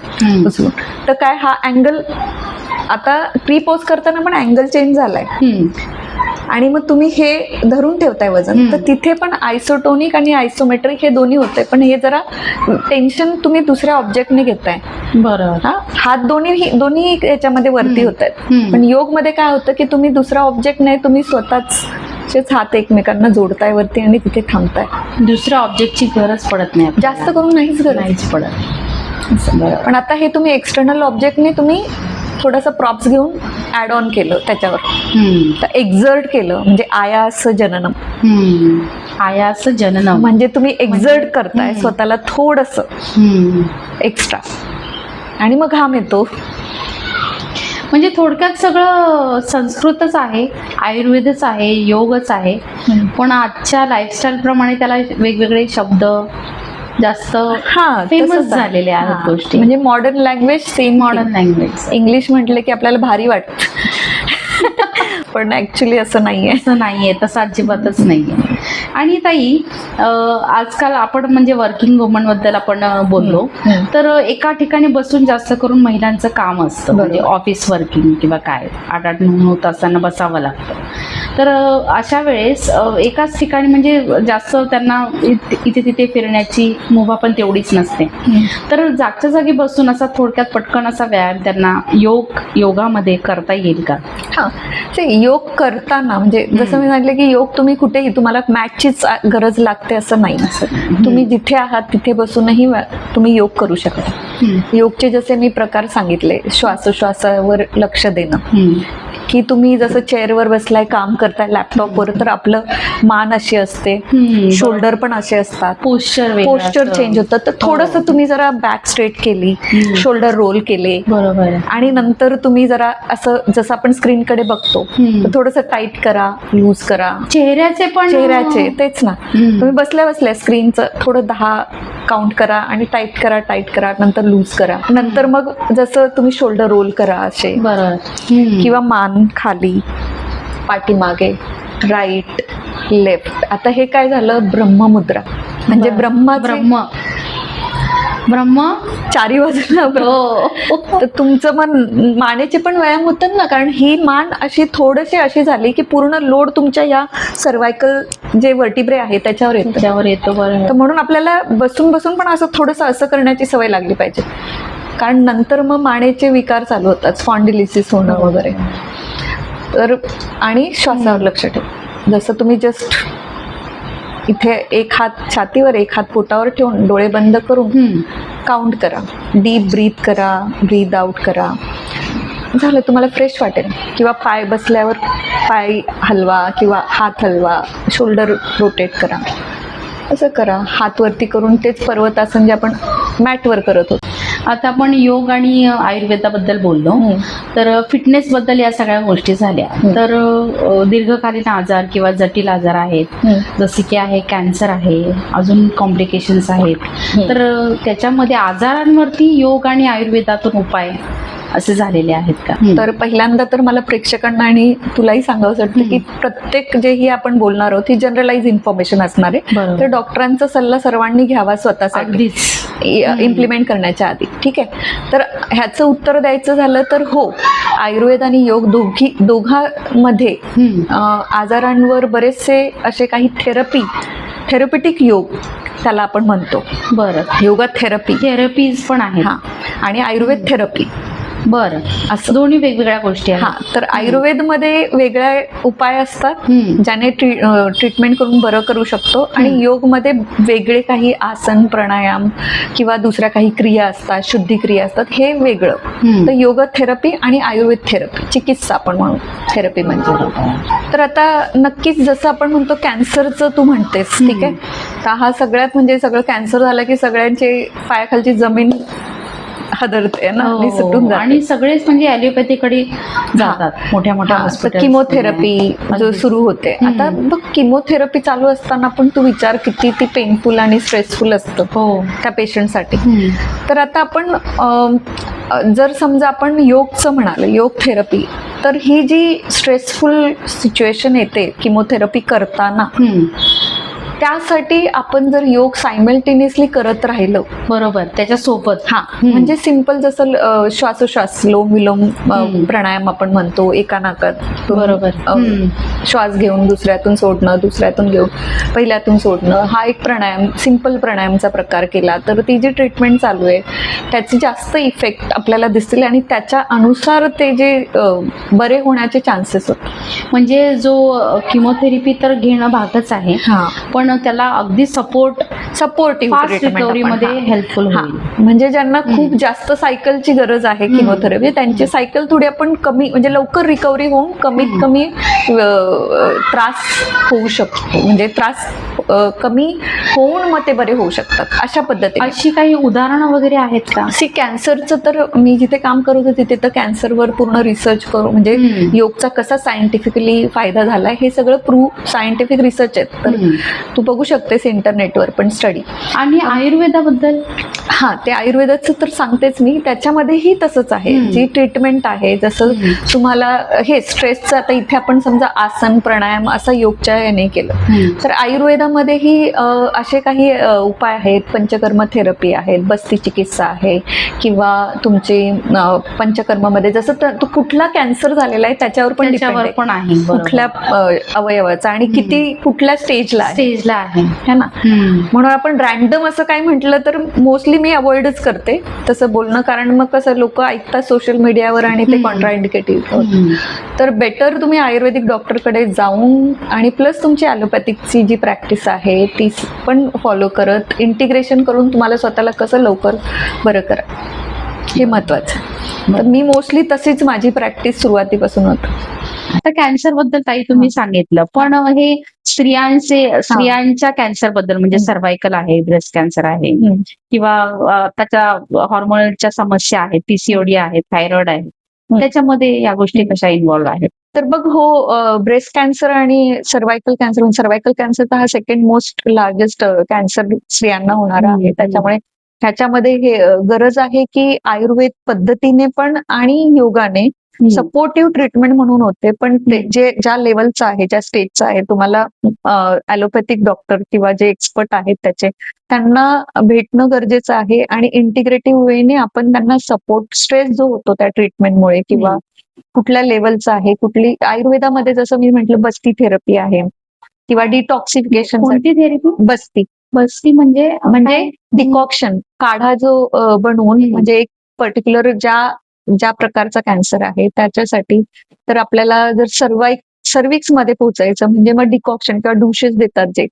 उचलून. तर काय, हा अँगल आता प्री पोज करताना पण अँगल चेंज झालाय आणि मग तुम्ही हे धरून ठेवताय वजन. तर तिथे पण आयसोटोनिक आणि आयसोमेट्रिक हे दोन्ही होतंय. पण हे जरा टेन्शन तुम्ही दुसऱ्या ऑब्जेक्टने घेताय. बरोबर. हा, हात दोन्ही याच्यामध्ये वरती होत आहेत. पण योग मध्ये काय होतं की तुम्ही दुसरा ऑब्जेक्ट नाही, तुम्ही स्वतःच हात एकमेकांना जोडताय वरती आणि तिथे थांबताय. दुसऱ्या ऑब्जेक्टची गरज पडत नाही आपल्याला. जास्त करून नाहीच पडत. पण आता हे तुम्ही एक्सटर्नल ऑब्जेक्टने तुम्ही थोडंसं प्रॉप्स घेऊन ऍड ऑन केलं त्याच्यावर, तर एक्झर्ट केलं म्हणजे आयास जननम. आयास जननम म्हणजे तुम्ही एक्झर्ट करताय स्वतःला थोडंसं एक्स्ट्रा आणि मग घाम येतो. म्हणजे थोडक्यात सगळं संस्कृतच आहे, आयुर्वेदच आहे, योगच आहे. पण आजच्या लाईफस्टाईल प्रमाणे त्याला वेगवेगळे शब्द जास्त फेमस झालेले आहेत गोष्टी. म्हणजे modern language same. Modern language English म्हटलं की आपल्याला भारी वाटतं, पण ऍक्च्युली असं नाहीये. असं नाहीये, तसं अजिबातच नाहीये. आणि ताई, आजकाल आपण म्हणजे वर्किंग वुमन बद्दल आपण बोललो, तर एका ठिकाणी बसून जास्त करून महिलांचं काम असतं. म्हणजे ऑफिस वर्किंग किंवा काय 8-9 तासांना बसावं लागतं. तर अशा वेळेस एकाच ठिकाणी म्हणजे जास्त त्यांना इथे तिथे फिरण्याची मुभा पण तेवढीच नसते. तर जागच्या जागी बसून असा थोडक्यात पटकन असा व्यायाम त्यांना योगामध्ये करता येईल का? हा, ते योग करताना म्हणजे जसं मी सांगितलं की योग तुम्ही कुठेही, तुम्हाला मॅचचीच गरज लागते असं नाही. तुम्ही जिथे आहात तिथे बसूनही तुम्ही योग करू शकता. योगचे जसे मी प्रकार सांगितले, श्वासोश्वासावर लक्ष देणं, की तुम्ही जसं चेअरवर बसलाय, काम करताय लॅपटॉपवर, तर आपलं मान अशी असते, शोल्डर पण असे असतात, पोस्चर चेंज होतं. तर थोडंसं तुम्ही जरा बॅक स्ट्रेट केली, शोल्डर रोल केले, बरोबर, आणि नंतर तुम्ही जरा असं जसं आपण स्क्रीनकडे बघतो तर थोडंसं टाईट करा, लूज करा. चेहऱ्याचे तेच ना, तुम्ही बसल्या बसल्या स्क्रीनचं थोडं 10 काउंट करा आणि टाईट करा, नंतर लूज करा. नंतर मग जसं तुम्ही शोल्डर रोल करा असे, किंवा मान खाली, पाठीमागे, राईट, लेफ्ट. आता हे काय झालं, ब्रह्ममुद्रा. म्हणजे ब्रह्म चारी बाजूला. तर तुमचं मानेचे पण व्यायाम होतात ना, कारण ही मान अशी थोडीशी अशी झाली की पूर्ण लोड तुमच्या या सर्वायकल जे वर्टिब्रे आहे त्याच्यावर येतो. तर म्हणून आपल्याला बसून पण असं थोडंसं असं करण्याची सवय लागली पाहिजे, कारण नंतर मग मानेचे विकार चालू होतात, स्पॉन्डिलिसिस होणं वगैरे. तर आणि श्वासावर लक्ष ठेव. जसं तुम्ही जस्ट इथे एक हात छातीवर, एक हात पोटावर ठेवून डोळे बंद करून काउंट करा, डीप ब्रीथ करा, ब्रीथ आउट करा. झालं, तुम्हाला फ्रेश वाटेल. किंवा पाय बसल्यावर पाय हलवा किंवा हात हलवा, शोल्डर रोटेट करा, असं करा. हात वरती करून तेच पर्वतासन जे आपण मॅटवर करत होतो. आता आपण योग आणि आयुर्वेदाबद्दल बोललो, तर फिटनेस बद्दल या सगळ्या गोष्टी झाल्या. तर दीर्घकालीन आजार किंवा जटिल आजार आहेत, जसे की आहे कॅन्सर आहे, अजून कॉम्प्लिकेशन्स आहेत. तर त्याच्यामध्ये आजारांवरती योग आणि आयुर्वेदातून उपाय असे झालेले आहेत का? तर पहिल्यांदा तर मला प्रेक्षकांना आणि तुलाही सांगावंसं वाटतं की प्रत्येक जे ही आपण बोलणार आहोत ही जनरलाइज इन्फॉर्मेशन असणार आहे. बरोबर. तर डॉक्टरांचा सल्ला सर्वांनी घ्यावा स्वतःसाठी अगदीच. इम्प्लिमेंट करण्याच्या आधी. ठीक आहे. तर ह्याचं उत्तर द्यायचं झालं तर हो, आयुर्वेद आणि योग दोघांमध्ये आजारांवर बरेचसे असे काही थेरपिटिक योग त्याला आपण म्हणतो. बरं. योगा थेरपीज पण आहेत. हा, आणि आयुर्वेद थेरपी. बरं. असं दोन्ही वेगवेगळ्या गोष्टी आहेत. हा, तर आयुर्वेदमध्ये वेगळे उपाय असतात ज्याने ट्रीटमेंट करून बरं करू शकतो, आणि योगमध्ये वेगळे काही आसन, प्राणायाम किंवा दुसऱ्या काही क्रिया असतात, शुद्धी क्रिया असतात, हे वेगळं. तर योग थेरपी आणि आयुर्वेद थेरपी, चिकित्सा आपण म्हणू थेरपी म्हणजे. तर आता नक्कीच जसं आपण म्हणतो कॅन्सरचं तू म्हणतेस, ठीक आहे. तर हा सगळ्यात म्हणजे सगळं कॅन्सर झालं की सगळ्यांचे पायाखालची जमीन हदरते ना, आणि सुटून जाते. आणि सगळेच म्हणजे ॲलोपॅथीकडे जातात मोठ्या मोठ्या हॉस्पिटल. किमोथेरपी जो सुरू होते आता बघ, किमोथेरपी चालू असताना पण तू विचार किती ती पेनफुल आणि स्ट्रेसफुल असतं त्या पेशंटसाठी. तर आता आपण जर समजा आपण योगचं म्हणाल, योग थेरपी, तर ही जी स्ट्रेसफुल सिच्युएशन येते किमोथेरपी करताना, त्यासाठी आपण जर योग सायमल्टेनियसली करत राहिलो, बरोबर, त्याच्यासोबत म्हणजे सिंपल जसं श्वासोश्वास, लोम विलोम प्राणायाम आपण म्हणतो, एका नाकात बरोबर श्वास घेऊन दुसऱ्यातून सोडणं, दुसऱ्यातून घेऊन पहिल्यातून सोडणं, हा एक प्राणायाम, सिंपल प्राणायामचा प्रकार केला तर ती जी ट्रीटमेंट चालू आहे त्याची जास्त इफेक्ट आपल्याला दिसतील, आणि त्याच्या अनुसार ते जे बरे होण्याचे चान्सेस होते. म्हणजे जो किमोथेरपी तर घेणं भागच आहे, पण त्याला अगदी सपोर्टिव्ह रिकव्हरी मध्ये हेल्पफुल होईल. म्हणजे ज्यांना खूप जास्त सायकलची गरज आहे किमोथेरपी, त्यांची सायकल थोडी आपण कमी, म्हणजे लवकर रिकव्हरी होऊन कमीत कमी त्रास होऊ शकतो, म्हणजे त्रास कमी होऊन मग ते बरे होऊ शकतात, अशा पद्धतीने. अशी काही उदाहरणं वगैरे आहेत का? कॅन्सरचं तर मी जिथे काम करत होते तिथे तर कॅन्सरवर पूर्ण रिसर्च करू, म्हणजे योगचा कसा सायंटिफिकली फायदा झालाय हे सगळं सायंटिफिक रिसर्च आहेत. तर तू बघू शकतेस इंटरनेटवर पण स्टडी. आणि आयुर्वेदाबद्दल? ते आयुर्वेदाचं तर सांगतेच मी, त्याच्यामध्येही तसंच आहे. जी ट्रीटमेंट आहे, जसं तुम्हाला हे स्ट्रेसचं, आता इथे आपण समजा आसन प्राणायाम असं योगच्या याने केलं, तर आयुर्वेदामध्येही असे काही उपाय आहेत, पंचकर्म थेरपी आहेत, बस्ती चिकित्सा आहे, किंवा तुमचे पंचकर्मामध्ये जसं तू कुठला कॅन्सर झालेला आहे त्याच्यावर पण डिपेंड आहे, कुठल्या अवयवाचा आणि किती कुठल्या स्टेजला आहे ना. म्हणून आपण रॅन्डम असं काय म्हटलं तर मोस्टली मी अवॉइडच करते तसं बोलणं, कारण मग कसं लोक ऐकतात सोशल मीडियावर आणि ते कॉन्ट्राइंडिकेटिव्ह. तर बेटर तुम्ही आयुर्वेदिक डॉक्टरकडे जाऊन, आणि प्लस तुमची ॲलोपॅथिकची जी प्रॅक्टिस आहे ती पण फॉलो करत, इंटिग्रेशन करून तुम्हाला स्वतःला कसं लवकर बरं करा, हे महत्वाचं. तर मी मोस्टली तशीच माझी प्रॅक्टिस सुरुवातीपासून होतं. आता कॅन्सर बद्दल ताई तुम्ही सांगितलं, पण हे स्त्रियांच्या कॅन्सर बद्दल, म्हणजे सर्व्हायकल आहे, ब्रेस्ट कॅन्सर आहे, किंवा त्याच्या हॉर्मोनच्या समस्या आहेत, पीसीओडी आहे, थायरॉइड आहे, त्याच्यामध्ये या गोष्टी कशा इन्व्हॉल्व्ह आहेत? तर बघ, ब्रेस्ट कॅन्सर आणि सर्व्हायकल कॅन्सर तर हा सेकंड मोस्ट लार्जेस्ट कॅन्सर स्त्रियांना होणार आहे. त्याच्यामुळे ह्याच्यामध्ये हे गरज आहे की आयुर्वेद पद्धतीने पण आणि योगाने सपोर्टिव्ह ट्रीटमेंट म्हणून होते, पण ते ज्या लेवलचं आहे, ज्या स्टेजचं आहे, तुम्हाला ॲलोपॅथिक डॉक्टर किंवा जे एक्सपर्ट आहेत त्यांना भेटणं गरजेचं आहे, आणि इंटिग्रेटिव्ह वेने आपण त्यांना सपोर्ट, स्ट्रेस जो होतो त्या ट्रीटमेंटमुळे किंवा कुठल्या लेवलचं आहे, कुठली आयुर्वेदामध्ये जसं मी म्हटलं बस्ती थेरपी आहे, किंवा डिटॉक्सिफिकेशन. कोणती थेरपी? बस्ती म्हणजे डिकॉक्शन, काढा जो बनवून, म्हणजे एक पर्टिक्युलर ज्या प्रकारचा कॅन्सर आहे त्याच्यासाठी. तर आपल्याला जर सर्विक्स मध्ये पोहोचायचं म्हणजे मग डिकॉक्शन किंवा डुशेस देतात जे,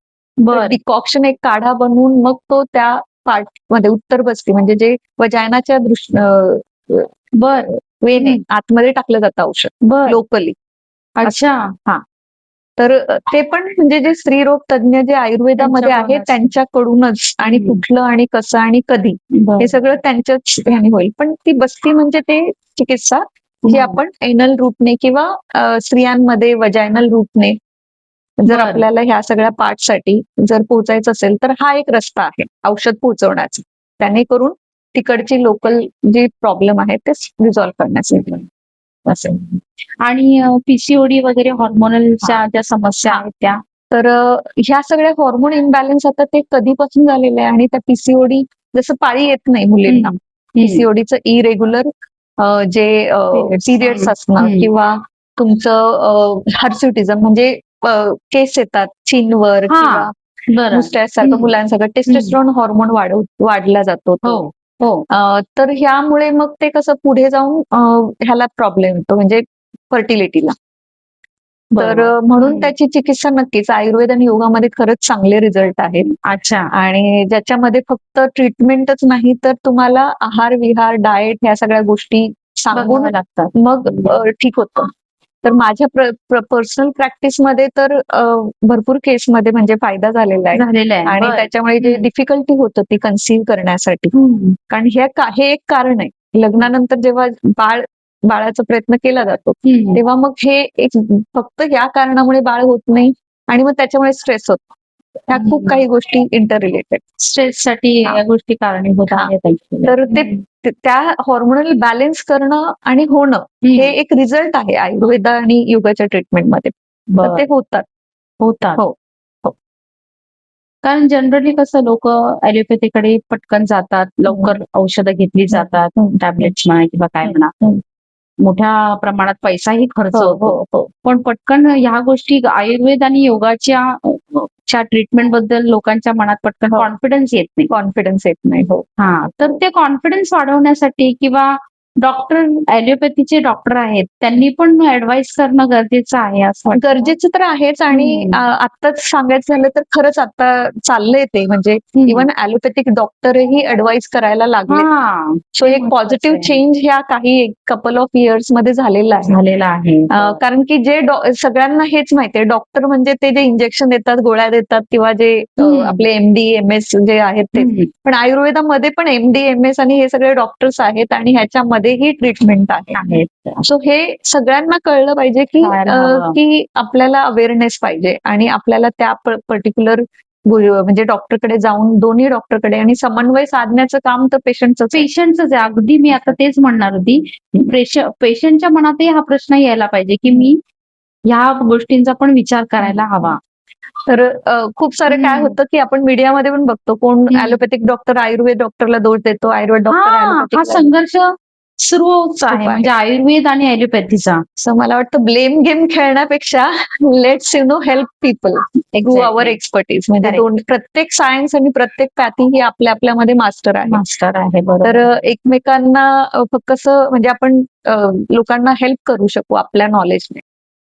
डिकॉक्शन एक काढा बनवून मग तो त्या पार्ट मध्ये उत्तर बस्ती, म्हणजे जे वजायनाच्या वेने आतमध्ये टाकलं जातं औषध लोकली. अच्छा. तर ते पण म्हणजे जे स्त्रीरोग तज्ञ जे आयुर्वेदामध्ये आहेत त्यांच्याकडूनच, आणि कुठलं आणि कसं आणि कधी, हे सगळं त्यांच्याच ह्याने होईल. पण ती बस्ती म्हणजे ते चिकित्सा जी आपण एनल रूटने किंवा स्त्रियांमध्ये वजायनल रूटने जर आपल्याला ह्या सगळ्या पार्टसाठी जर पोहोचायचं असेल तर हा एक रस्ता आहे औषध पोहोचवण्याचा. त्याने करून तिकडची लोकल जी प्रॉब्लेम आहे ते रिझॉल्व्ह करण्यासाठी असेल. आणि पीसीओडी वगैरे हॉर्मोनलच्या ज्या समस्या आहेत त्या तर ह्या सगळ्या हॉर्मोन इम्बॅलन्स आता ते कधीपासून झालेले आहे आणि त्या पीसीओडी जसं पाळी येत नाही मुलींना, पीसीओडीचं इरेग्युलर जे पिरियड्स असणं किंवा तुमचं हर्स्युटिझम म्हणजे केस येतात चीनवर किंवा बरं मुस्टॅचसारखं मुलांसारखं टेस्टोस्टेरॉन हॉर्मोन वाढला जातो तो. हो तर ह्यामुळे मग ते कसं पुढे जाऊन ह्याला प्रॉब्लेम येतो म्हणजे फर्टिलिटीला. तर म्हणून त्याची चिकित्सा नक्कीच आयुर्वेद आणि योगामध्ये खरंच चांगले रिझल्ट आहेत. अच्छा आणि ज्याच्यामध्ये फक्त ट्रीटमेंटच नाही तर तुम्हाला आहार विहार डाएट ह्या सगळ्या गोष्टी सांगून बघावं लागतात मग ठीक होतं. तर माझ्या पर्सनल प्रॅक्टिसमध्ये तर भरपूर केसमध्ये म्हणजे फायदा झालेला आहे आणि त्याच्यामुळे जे डिफिकल्टी होतं ती कन्सीव्ह करण्यासाठी, कारण हे एक कारण आहे. लग्नानंतर जेव्हा बाळाचा प्रयत्न केला जातो तेव्हा मग हे एक फक्त या कारणामुळे बाळ होत नाही आणि मग त्याच्यामुळे स्ट्रेस होतो. ह्या खूप काही गोष्टी इंटर रिलेटेड स्ट्रेससाठी या गोष्टी कारणीभूत आहेत. तर ते त्या हॉर्मोनल बॅलन्स करणं आणि होणं हे एक रिझल्ट आहे आयुर्वेद आणि योगाच्या ट्रीटमेंटमध्ये. तर ते होतात. हो. कारण जनरली कसं लोक ऍलोपॅथीकडे पटकन जातात, लवकर औषधं घेतली जातात, टॅबलेट्स म्हणा किंवा काय म्हणा, मोठ्या प्रमाणात पैसाही खर्च होतो. पण पटकन ह्या गोष्टी आयुर्वेद आणि योगाच्या ट्रीटमेंट बद्दल लोकांच्या मनात पटकन कॉन्फिडन्स येत नाही. हो. तर ते कॉन्फिडन्स वाढवण्यासाठी किंवा डॉक्टर ऍलोपॅथीचे डॉक्टर आहेत त्यांनी पण ऍडवाइस करणं गरजेचं आहे असं वाटतं. गरजेचं तर आहेच आणि आत्ताच सांगायचं झालं तर खरंच आता चाललंय ते म्हणजे इव्हन ऍलोपॅथिक डॉक्टरही ऍडवाइस करायला लागले. सो एक पॉझिटिव्ह चेंज ह्या काही कपल ऑफ इयर्स मध्ये झालेला आहे. कारण की जे सगळ्यांना हेच माहितीये डॉक्टर म्हणजे ते जे इंजेक्शन देतात, गोळ्या देतात किंवा जे आपले एमडी एमएस जे आहेत ते. पण आयुर्वेदामध्ये पण एमडी एमएस आणि हे सगळे डॉक्टर्स आहेत आणि ह्याच्यामध्येही ट्रीटमेंट आहे. सो हे सगळ्यांना कळलं पाहिजे की आपल्याला अवेअरनेस पाहिजे आणि आपल्याला त्या पर्टिक्युलर म्हणजे डॉक्टरकडे जाऊन दोन्ही डॉक्टरकडे आणि समन्वय साधण्याचं काम तर पेशंटच आहे. अगदी मी आता तेच म्हणणार होती. पेशंटच्या मनातही हा प्रश्न यायला पाहिजे की मी ह्या गोष्टींचा पण विचार करायला हवा. तर खूप सारे काय होतं की आपण मीडियामध्ये पण बघतो कोण ऍलोपॅथिक डॉक्टर आयुर्वेद डॉक्टरला दोष देतो, आयुर्वेद डॉक्टर हा संघर्ष सुरूच आहे म्हणजे आयुर्वेद आणि ऍलोपॅथीचा. सो मला वाटतं ब्लेम गेम खेळण्यापेक्षा let's help people through our expertise. म्हणजे प्रत्येक सायन्स आणि प्रत्येक पॅथी ही आपल्यामध्ये मास्टर आहे. तर एकमेकांना कसं म्हणजे आपण लोकांना हेल्प करू शकू आपल्या नॉलेजने,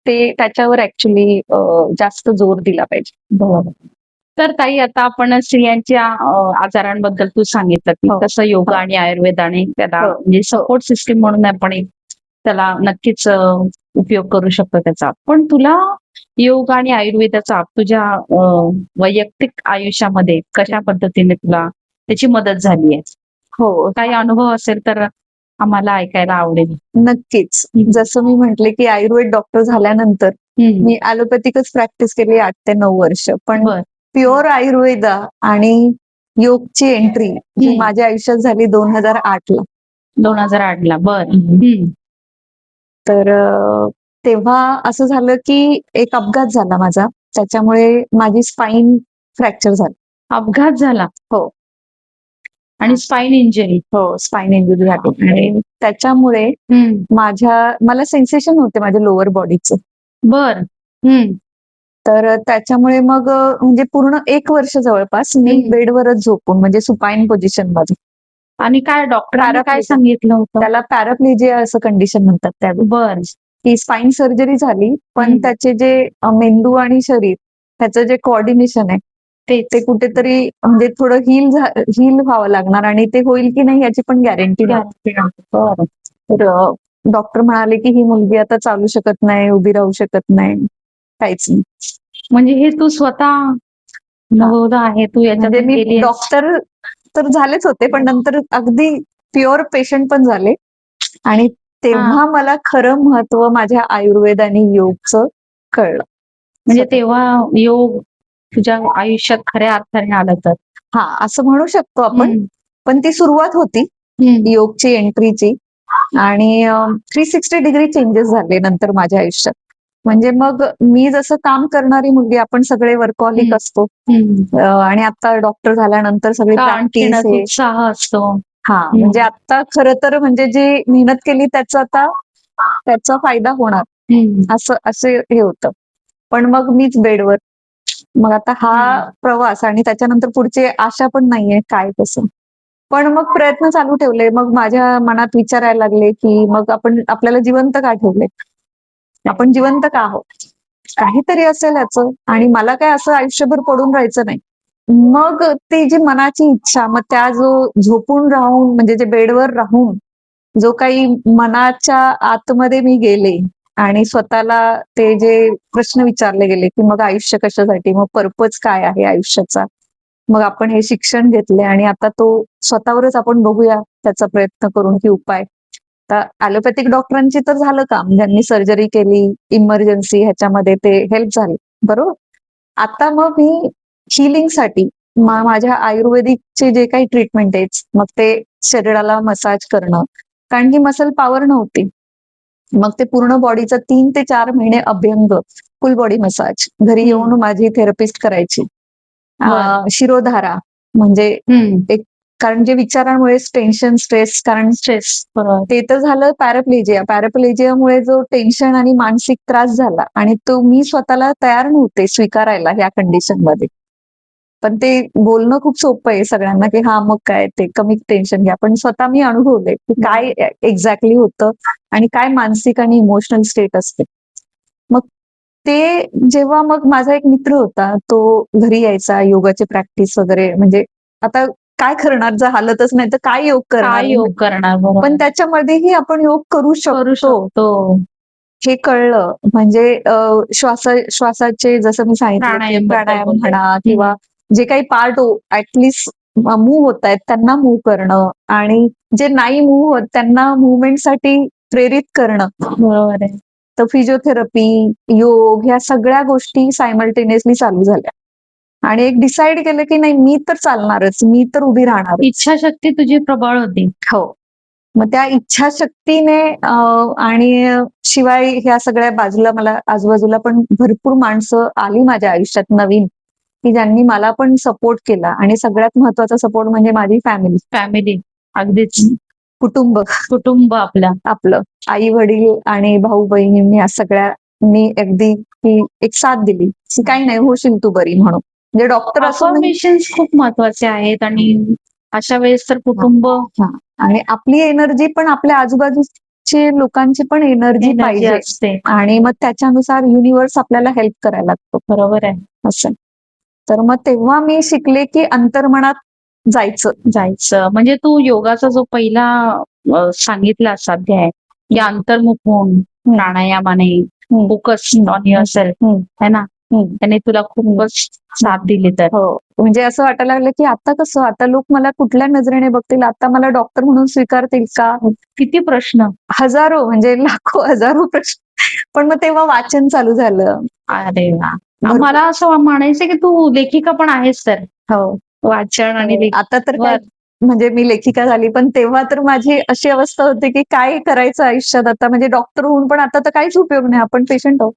ते त्याच्यावर ऍक्च्युली जास्त जोर दिला पाहिजे. तर ताई आता आपण स्त्रियांच्या आजारांबद्दल तू सांगितलं की कसं योगा आणि आयुर्वेदाने त्याला म्हणजे सपोर्ट सिस्टीम म्हणून आपण त्याला नक्कीच उपयोग करू शकतो त्याचा. पण तुला योग आणि आयुर्वेदाचा तुझ्या वैयक्तिक आयुष्यामध्ये कशा पद्धतीने तुला त्याची मदत झाली आहे? हो, काही अनुभव असेल तर आम्हाला ऐकायला आवडेल. नक्कीच. जसं मी म्हटले की आयुर्वेद डॉक्टर झाल्यानंतर मी ॲलोपॅथिकच प्रॅक्टिस केली 8 ते 9 वर्ष. पण प्युअर आयुर्वेद आणि योगची एंट्री जी माझ्या आयुष्यात झाली 2008 ला. 2008 ला तर तेव्हा असं झालं की एक अपघात झाला माझा, त्याच्यामुळे माझी स्पाईन फ्रॅक्चर झाली. अपघात झाला? हो. आणि स्पाईन इंजुरी? हो, स्पाईन इंजुरी झाली आणि त्याच्यामुळे मला सेन्सेशन होते माझ्या लोअर बॉडीचं. तर त्याच्यामुळे मग म्हणजे पूर्ण 1 वर्ष जवळपास मी बेडवरच झोपून म्हणजे सुपाईन पोझिशन मध्ये. आणि काय डॉक्टरांनी काय सांगितलं होतं? त्याला पॅराप्लेजिया असं कंडिशन म्हणतात त्यावेळी. ती स्पाईन सर्जरी झाली पण त्याचे जे मेंदू आणि शरीर त्याचं जे कोऑर्डिनेशन आहे ते कुठेतरी म्हणजे थोडं हील व्हावं लागणार आणि ते होईल की नाही याची पण गॅरंटी नव्हती. तर डॉक्टर म्हणाले की ही मुलगी आता चालू शकत नाही, उभी राहू शकत नाही, काहीच नाही. म्हणजे हे तू स्वतः अनुभवलं आहे? तू म्हणजे मी डॉक्टर तर झालेच होते पण नंतर अगदी प्युअर पेशंट पण झाले आणि तेव्हा मला खरं महत्व माझ्या आयुर्वेद आणि योगचं कळलं. म्हणजे तेव्हा योग तुझ्या आयुष्यात खऱ्या अर्थाने आलं तर? असं म्हणू शकतो आपण. पण ती सुरुवात होती योगची एंट्रीची. आणि 360 डिग्री चेंजेस झाले नंतर माझ्या आयुष्यात. म्हणजे मग मी जसं काम करणारी मुलगी, आपण सगळे वर्कहॉलिक असतो, आणि आता डॉक्टर झाल्यानंतर सगळी प्रॅक्टिस हे उत्साह असतो. म्हणजे आता खरं तर म्हणजे जी मेहनत केली त्याचा फायदा होणार असं असे हे होतं. पण मग मीच बेडवर. मग आता हा प्रवास आणि त्याच्यानंतर पुढची आशा पण नाहीये काय कसं. पण मग प्रयत्न चालू ठेवले. मग माझ्या मनात विचार यायला लागले की मग आपण आपल्याला जिवंत का ठेवले, आपण जिवंत का आहोत, काहीतरी असेल याचं. आणि मला काय असं आयुष्यभर पडून राहायचं नाही. मग ती जी मनाची इच्छा, मग त्या जो झोपून राहून म्हणजे जे बेडवर राहून जो काही मनाच्या आतमध्ये मी गेले आणि स्वतःला ते जे प्रश्न विचारले गेले की मग आयुष्य कशासाठी, मग पर्पज काय आहे आयुष्याचा. मग आपण हे शिक्षण घेतले आणि आता तो स्वतःवरच आपण बघूया त्याचा प्रयत्न करून की उपाय. आता ॲलोपॅथिक डॉक्टरांची तर झालं काम, ज्यांनी सर्जरी केली, इमर्जन्सी ह्याच्यामध्ये ते हेल्प झाले, बरोबर. आता मग मी हिलिंगसाठी माझ्या आयुर्वेदिकचे जे काही ट्रीटमेंट आहेत, मग ते शरीराला मसाज करणं, कारण की मसल पॉवर नव्हती. मग ते पूर्ण बॉडीचा 3 ते 4 महिने अभ्यंग फुल बॉडी मसाज घरी येऊन माझी थेरपिस्ट करायची. शिरोधारा म्हणजे एक, कारण जे विचारांमुळे टेन्शन, स्ट्रेस, कारण ते तर झालं पॅराप्लेजियामुळे जो टेन्शन आणि मानसिक त्रास झाला आणि तो मी स्वतःला तयार नव्हते स्वीकारायला ह्या कंडिशनमध्ये. पण ते बोलणं खूप सोपं आहे सगळ्यांना की हा मग काय ते कमी टेन्शन घ्या, पण स्वतः मी अनुभवले की काय एक्झॅक्टली होतं आणि काय मानसिक आणि इमोशनल स्टेट असते. मग ते जेव्हा मग माझा एक मित्र होता, तो घरी यायचा, योगाची प्रॅक्टिस वगैरे, म्हणजे आता काय करणार, जर हालतच नाही तर काय योग करणार. पण त्याच्यामध्येही आपण योग करू शकतो हे कळलं. म्हणजे श्वासाचे जसं मी सांगितलं प्राणायाम म्हणा किंवा जे काही पार्ट ऍटलिस्ट मूव्ह होत आहेत त्यांना मूव्ह करणं, आणि जे नाही मूव्ह होत त्यांना मुवमेंटसाठी प्रेरित करणं. बरोबर आहे. तर फिजिओथेरपी, योग ह्या सगळ्या गोष्टी सायमल्टेनियसली चालू झाल्या. आणि एक डिसाईड केलं की नाही, मी तर चालणारच, मी तर उभी राहणार. इच्छाशक्ती तुझी प्रबळ होती. हो. मग त्या इच्छाशक्तीने आणि शिवाय ह्या सगळ्या बाजूला मला आजूबाजूला पण भरपूर माणसं आली माझ्या आयुष्यात नवीन, की ज्यांनी मला पण सपोर्ट केला. आणि सगळ्यात महत्वाचा सपोर्ट म्हणजे माझी फॅमिली. अगदीच. कुटुंब आपलं आई वडील आणि भाऊ बहिणींनी या सगळ्यांनी अगदी की एक साथ दिली की काही नाही, होशील तू बरी म्हणून. म्हणजे डॉक्टर अफर्मेशन्स खूप महत्वाचे आहेत आणि अशा वेळेस तर कुटुंब आणि आपली एनर्जी पण आपल्या आजूबाजूचे लोकांची पण एनर्जी पाहिजे असते. आणि मग त्याच्यानुसार युनिव्हर्स आपल्याला हेल्प करायला लागतो. बरोबर आहे. असं. तर मग तेव्हा मी शिकले की अंतर्मनात जायचं. म्हणजे तू योगाचा जो पहिला सांगितला अध्याय की अंतर्मुख होऊन प्राणायामाने फोकस ऑन युअरसेल्फ है ना, त्याने तुला खूपच साथ दिली. तर हो, म्हणजे असं वाटायला लागलं की आता कसं, आता लोक मला कुठल्या नजरेने बघतील, आता मला डॉक्टर म्हणून स्वीकारतील का, किती प्रश्न, हजारो म्हणजे लाखो हजारो प्रश्न. पण मग तेव्हा वाचन चालू झालं. अरे वा, मला असं म्हणायचं की तू लेखिका पण आहेस. तर हो, वाचन आणि आता तर काय, म्हणजे मी लेखिका झाली, पण तेव्हा तर माझी अशी अवस्था होती की काय करायचं आयुष्यात आता, म्हणजे डॉक्टर होऊन पण आता तर काहीच उपयोग नाही, आपण पेशंट आहोत.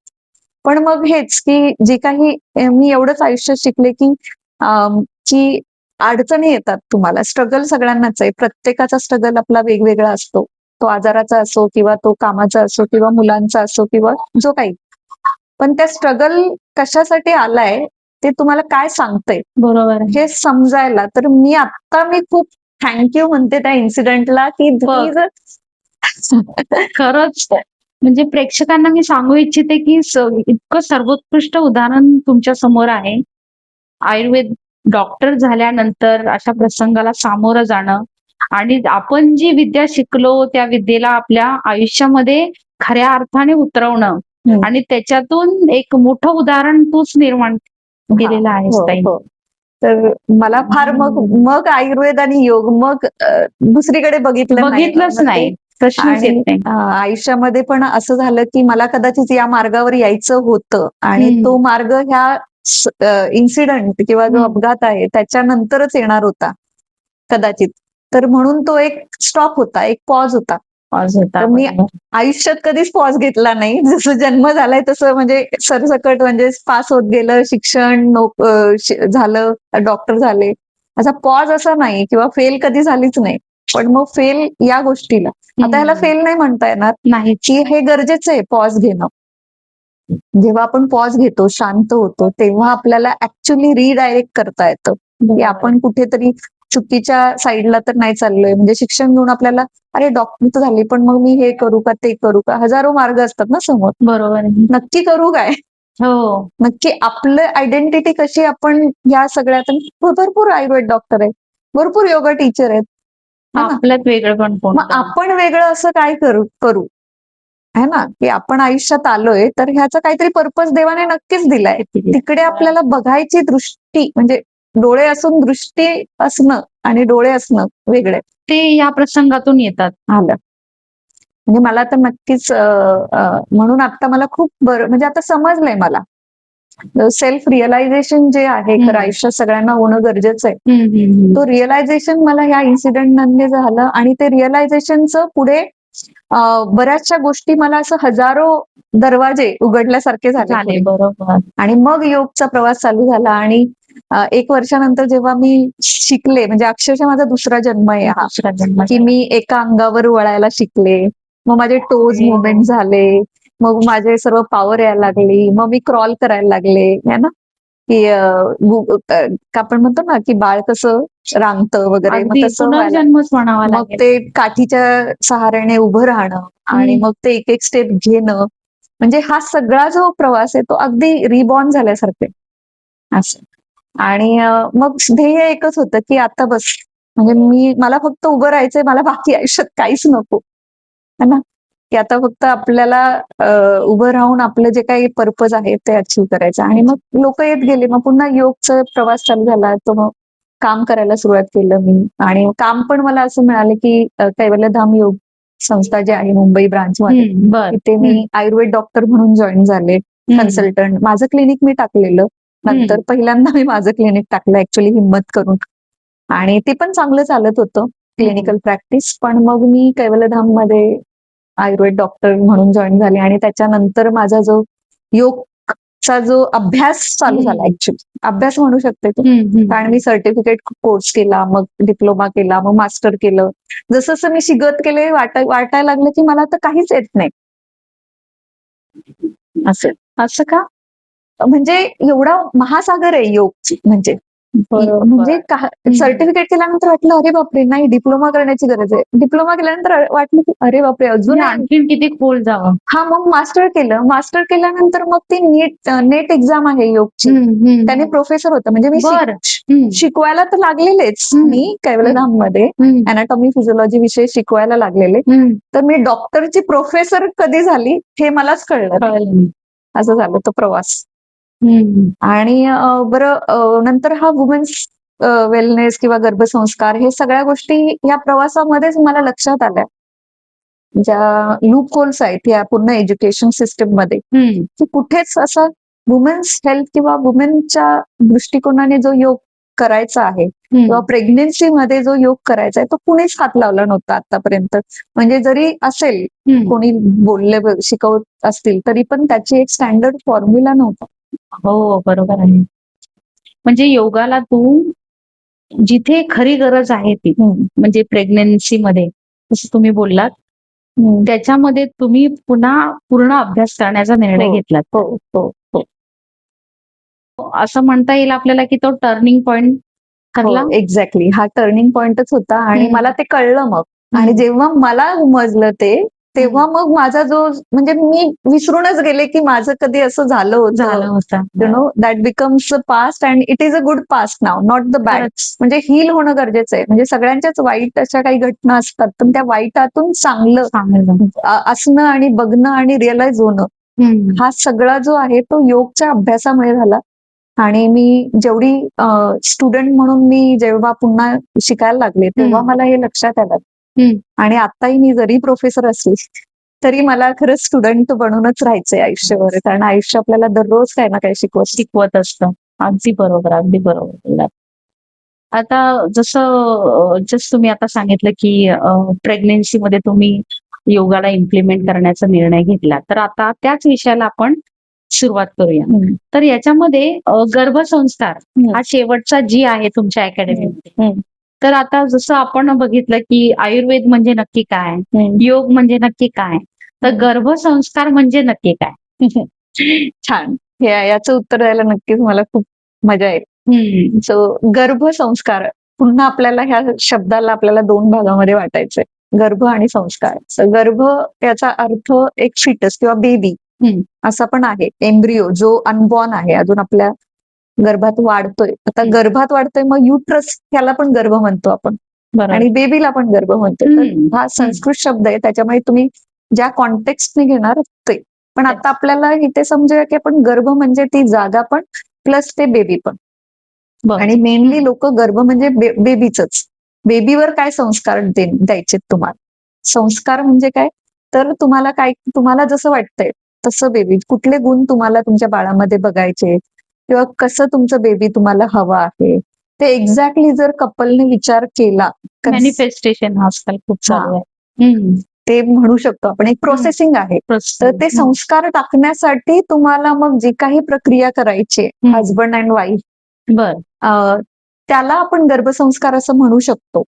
पण मग हेच की जे काही मी एवढंच आयुष्यात शिकले की अडचणी येतात तुम्हाला, स्ट्रगल सगळ्यांनाच आहे, प्रत्येकाचा स्ट्रगल आपला वेगवेगळा असतो. तो आजाराचा असो किंवा तो कामाचा असो किंवा मुलांचा असो किंवा जो काही. पण त्या स्ट्रगल कशासाठी आलाय ते तुम्हाला काय सांगतंय, बरोबर, हे समजायला. तर मी खूप थँक्यू म्हणते त्या इन्सिडेंटला की खरंच. म्हणजे प्रेक्षकांना मी सांगू इच्छिते की इतकं सर्वोत्कृष्ट उदाहरण तुमच्या समोर आहे. आयुर्वेद डॉक्टर झाल्यानंतर अशा प्रसंगाला सामोरं जाणं आणि आपण जी विद्या शिकलो त्या विद्येला आपल्या आयुष्यामध्ये खऱ्या अर्थाने उतरवणं आणि त्याच्यातून एक मोठं उदाहरण तूच निर्माण केलेलं आहेस ताई. तर मला फार मग आयुर्वेद आणि योग मग दुसरीकडे बघितलंच नाही. प्रश्नच येत नाही. आयुष्यामध्ये पण असं झालं की मला कदाचित या मार्गावर यायचं होतं आणि तो मार्ग ह्या इन्सिडेंट किंवा जो अपघात आहे त्याच्यानंतरच येणार होता कदाचित. तर म्हणून तो एक स्टॉप होता, एक पॉज होता. पॉज होता. तर मी बरोबर. आयुष्यात कधीच पॉज घेतला नाही. जसं जन्म झालाय तसं म्हणजे सरसकट म्हणजे पास होत गेलं, शिक्षण झालं, डॉक्टर झाले. असा पॉज असा नाही किंवा फेल कधी झालीच नाही. पण मग फेल या गोष्टीला आता ह्याला फेल नाही म्हणता येणार, नाही. की हे गरजेचं आहे पॉज घेणं. जेव्हा आपण पॉज घेतो, शांत होतो, तेव्हा आपल्याला ऍक्च्युली रिडायरेक्ट करता येतं, की आपण कुठेतरी चुकीच्या साईडला तर नाही चाललोय. म्हणजे शिक्षण घेऊन आपल्याला अरे डॉक्टर तर झाली, पण मग मी हे करू का, ते करू का, हजारो मार्ग असतात ना समोर. बरोबर आहे. नक्की करू काय? हो. नक्की आपलं आयडेंटिटी कशी आपण या सगळ्यात, भरपूर आयुर्वेद डॉक्टर आहेत, भरपूर योगा टीचर आहेत, है ना? आपल्यात वेगळं पण मग कोणतं? आपण वेगळं असं काय करू है ना, की आपण आयुष्यात आलोय तर ह्याचा काहीतरी पर्पज देवाने नक्कीच दिलाय. तिकडे आपल्याला बघायची दृष्टी, म्हणजे डोळे असून दृष्टी असणं आणि डोळे असणं वेगळे ते या प्रसंगातून येतात. आलं. म्हणजे मला तर नक्कीच म्हणून आता मला खूप बरं, म्हणजे आता समजलंय मला सेल्फ रिअलायझेशन जे आहे खरं आयुष्यात सगळ्यांना होणं गरजेचं आहे. तो रिअलायझेशन मला ह्या इन्सिडेंटने झालं आणि ते रिअलायझेशनचं पुढे बऱ्याचशा गोष्टी मला असं हजारो दरवाजे उघडल्यासारखे झाले झाले. पुढे. बरोबर. आणि मग योगचा प्रवास चालू झाला आणि 1 वर्षानंतर जेव्हा मी शिकले, म्हणजे अक्षरशः माझा दुसरा जन्म आहे हा, दुसरा जन्म की मी एका अंगावर वळायला शिकले. मग माझे टोज मुवमेंट झाले, मग माझे सर्व पॉवर यायला लागली, मग मी क्रॉल करायला लागले, है ना, की आपण म्हणतो ना की बाळ कसं रांगतं वगैरे, मग अगदी तसं व्हायला. पुनर्जन्मच म्हणावा मग लागेल. ते काठीच्या सहाऱ्याने उभं राहणं आणि मग ते एक एक स्टेप घेणं, म्हणजे हा सगळा जो प्रवास आहे तो अगदी रिबॉर्न झाल्यासारखे असं. आणि मग ध्येय एकच होतं की आता बस, म्हणजे मला फक्त उभं राहायचंय, मला बाकी आयुष्यात काहीच नको, है ना, की आता फक्त आपल्याला उभं राहून आपलं जे काही पर्पज आहे ते अचीव्ह करायचं. आणि मग लोक येत गेले, मग पुन्हा योगचा प्रवास चालू झाला. तो मग काम करायला सुरुवात केलं मी, आणि काम पण मला असं मिळालं की कैवल्यधाम योग संस्था जी आहे मुंबई ब्रांच मध्ये, तिथे मी आयुर्वेद डॉक्टर म्हणून जॉईन झाले, कन्सल्टंट. माझं क्लिनिक मी टाकलेलं नंतर, पहिल्यांदा मी माझं क्लिनिक टाकलं ऍक्च्युली हिंमत करून, आणि ते पण चांगलं चालत होतं क्लिनिकल प्रॅक्टिस. पण मग मी कैवल्यधाम मध्ये आयुर्वेद डॉक्टर म्हणून जॉईन झाले आणि त्याच्यानंतर माझा जो योगचा जो अभ्यास चालू झाला, ऍक्च्युली अभ्यास म्हणू शकते तो, कारण मी सर्टिफिकेट कोर्स केला, मग डिप्लोमा केला, मग मास्टर केलं. जसं जसं मी शिकत गेले वाटायला लागलं की मला तर काहीच येत नाही. असं का? म्हणजे एवढा महासागर आहे योग, म्हणजे सर्टिफिकेट केल्यानंतर वाटलं अरे बापरे, नाही डिप्लोमा करण्याची गरज आहे. डिप्लोमा केल्यानंतर वाटलं की अरे बापरे अजून आणखी किती खोल जावं. हा, मग मास्टर केलं. मास्टर केल्यानंतर मग ती नेट एक्झाम आहे योगची, त्याने प्रोफेसर होतं. म्हणजे मी शिकवायला तर लागलेलेच मी कैवल्यधाम मध्ये, अॅनाटॉमी फिजिओलॉजी विषय शिकवायला लागलेले. तर मी डॉक्टरची प्रोफेसर कधी झाली हे मलाच कळलं. असं झालं तो प्रवास. आणि बरं, नंतर हा वुमेन्स वेलनेस किंवा गर्भसंस्कार, हे सगळ्या गोष्टी या प्रवासामध्येच मला लक्षात आल्या, ज्या लूप होल्स आहेत या पूर्ण एज्युकेशन सिस्टीम मध्ये, की कुठेच असा वुमेन्स हेल्थ किंवा वुमेनच्या दृष्टिकोनाने जो योग करायचा आहे किंवा प्रेग्नेन्सी मध्ये जो योग करायचा आहे तो कुणीच हात लावला नव्हता आतापर्यंत. म्हणजे जरी असेल कोणी बोलले शिकवत असतील तरी पण त्याची एक स्टँडर्ड फॉर्म्युला नव्हता. हो, बरोबर आहे. म्हणजे योगाला तू जिथे खरी गरज आहे ती, म्हणजे प्रेग्नन्सी मध्ये जसं तुम्ही बोललात, त्याच्यामध्ये तुम्ही पुन्हा पूर्ण अभ्यास करण्याचा निर्णय घेतलात. असं म्हणता येईल आपल्याला की तो टर्निंग पॉइंट ठरला. एक्झॅक्टली, हा टर्निंग पॉइंटच होता. आणि मला ते कळलं मग, आणि जेव्हा मला उमजलं ते, तेव्हा मग माझा जो, म्हणजे मी विसरूनच गेले की माझं कधी असं झालं होतं. You know, that becomes a past and it is a good past now, not the bad. म्हणजे हील होणं गरजेचं आहे. म्हणजे सगळ्यांच्याच वाईट अशा काही घटना असतात, पण त्या वाईटातून चांगलं असणं आणि बघणं आणि रिअलाइज होणं, हा सगळा जो आहे तो योगच्या अभ्यासामुळे झाला. आणि मी जेवढी स्टुडंट म्हणून मी जेव्हा पुन्हा शिकायला लागले तेव्हा मला हे लक्षात आलं. आणि आताही मी जरी प्रोफेसर असली तरी मला खरंच स्टुडंट बनूनच राहायचंय आयुष्यभर, कारण आयुष्य आपल्याला दररोज काही ना काही शिकवत असतं. अगदी बरोबर, अगदी बरोबर. आता जसं तुम्ही आता सांगितलं की प्रेग्नेन्सीमध्ये तुम्ही योगाला इम्प्लिमेंट करण्याचा निर्णय घेतला, तर आता त्याच विषयाला आपण सुरुवात करूया. तर याच्यामध्ये गर्भसंस्कार हा शेवटचा जी आहे तुमच्या अकॅडमीमध्ये. तर आता जसं आपण बघितलं की आयुर्वेद म्हणजे नक्की काय, योग म्हणजे नक्की काय, तर गर्भसंस्कार म्हणजे नक्की काय? छान. याचं उत्तर द्यायला नक्कीच मला खूप मजा येईल. सो गर्भसंस्कार पुन्हा आपल्याला ह्या शब्दाला आपल्याला 2 भागामध्ये वाटायचंय, गर्भ आणि संस्कार. तर गर्भ याचा अर्थ एक फिटस किंवा बेबी असा पण आहे, एम्ब्रिओ जो अनबॉर्न आहे, अजून आपल्या गर्भात वाढतोय. आता गर्भात वाढतोय मग युट्रस ह्याला पण गर्भ म्हणतो आपण आणि बेबीला पण गर्भ म्हणतो. तर हा संस्कृत शब्द आहे, त्याच्यामुळे तुम्ही ज्या कॉन्टेक्स्टने घेणार ते. पण आता आपल्याला इथे समजूया की आपण गर्भ म्हणजे ती जागा पण प्लस ते बेबी पण. आणि मेनली लोक गर्भ म्हणजे बेबीच, बेबीवर काय संस्कार द्यायचे तुम्हाला. संस्कार म्हणजे काय, तर तुम्हाला जसं वाटतंय तसं बेबी, कुठले गुण तुम्हाला तुमच्या बाळामध्ये बघायचे किंवा कसं तुमचं बेबी तुम्हाला हवं आहे, ते एक्झॅक्टली जर कपलने विचार केला, मॅनिफेस्टेशन आजकाल खूप चालू आहे. ते म्हणू शकतो आपण, एक प्रोसेसिंग आहे. तर ते संस्कार टाकण्यासाठी तुम्हाला मग जी काही प्रक्रिया करायची हजबंड अँड वाईफ, त्याला आपण गर्भसंस्कार असं म्हणू शकतो.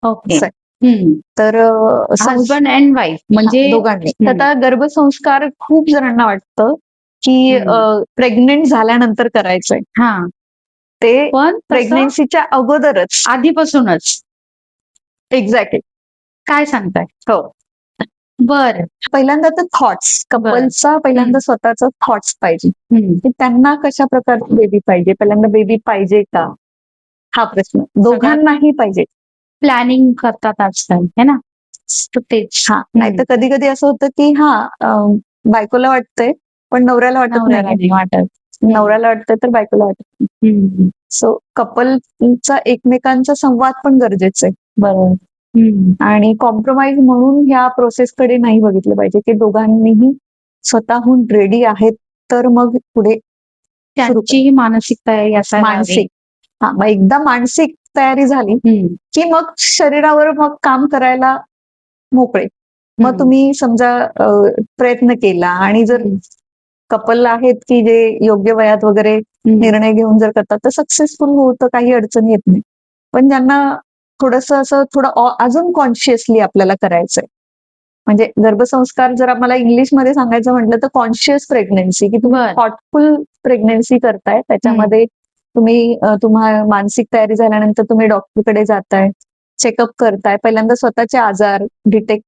ओके. तर हजबंड अँड वाईफ म्हणजे दोघांनी. आता गर्भसंस्कार खूप जणांना वाटतं की प्रेग्नेंट झाल्यानंतर करायचंय. ते पण प्रेग्नेन्सीच्या अगोदरच, आधीपासूनच. एक्झॅक्टली. काय सांगताय? हो. बरं. पहिल्यांदा तर थॉट्स, कपलचा पहिल्यांदा स्वतःचा थॉट्स पाहिजे की त्यांना कशा प्रकारची बेबी पाहिजे. पहिल्यांदा बेबी पाहिजे का हा प्रश्न दोघांनाही पाहिजे. प्लॅनिंग करतात आजकाल, है ना? तेच. नाहीतर कधी कधी असं होतं की बायकोला वाटतंय पण नवऱ्याला वाटत नाही, नवऱ्याला वाटतंय तर बायकोला वाटत नाही. सो कपलचा एकमेकांचा संवाद पण गरजेचा आहे. बरोबर. आणि कॉम्प्रोमाइज म्हणून ह्या प्रोसेसकडे नाही बघितलं पाहिजे की दोघांनीही स्वतःहून रेडी आहेत तर मग पुढे त्यांचीही मानसिक तयारी असायला हवी. मग एकदा मानसिक तयारी झाली की मग शरीरावर मग काम करायला मोकळे. मग तुम्ही समजा प्रयत्न केला आणि जर कपल आहेत की जे योग्य वयात वगैरे निर्णय घेऊन जर करतात तर सक्सेसफुल होतं, काही अडचण येत नाही. पण ज्यांना थोडं अजून कॉन्शियसली आपल्याला करायचंय, म्हणजे गर्भसंस्कार जर आम्हाला इंग्लिशमध्ये सांगायचं म्हटलं तर कॉन्शियस प्रेग्नन्सी, की तुम्ही थॉटफुल प्रेग्नन्सी करताय. त्याच्यामध्ये तुम्हाला मानसिक तयारी झाल्यानंतर तुम्ही डॉक्टरकडे जाताय, चेकअप करताय, पहिल्यांदा स्वतःचे आजार डिटेक्ट.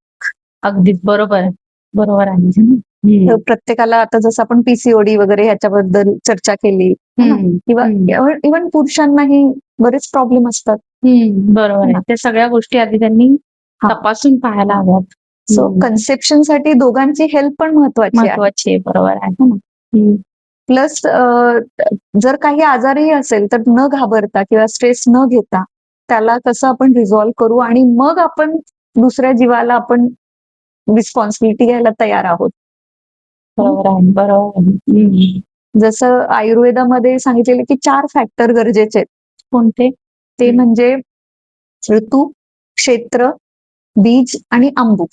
अगदी बरोबर आहे. प्रत्येकाला आता जसं आपण पीसीओडी वगैरे ह्याच्याबद्दल चर्चा केली किंवा इव्हन पुरुषांनाही बरेच प्रॉब्लेम असतात. बरोबर आहे. त्या सगळ्या गोष्टी आधी त्यांनी तपासून पाहायला हव्यात. सो कन्सेप्शन साठी दोघांची हेल्प पण महत्वाची आहे. बरोबर आहे. प्लस जर काही आजारही असेल तर न घाबरता किंवा स्ट्रेस न घेता त्याला कसं आपण रिझॉल्व्ह करू आणि मग आपण दुसऱ्या जीवाला आपण रिस्पॉन्सिबिलिटी घ्यायला तयार आहोत. बरोबर आहे. जसं आयुर्वेदामध्ये सांगितलेलं की 4 फॅक्टर गरजेचे आहेत. कोणते? ते म्हणजे ऋतू, क्षेत्र, बीज आणि अंबू.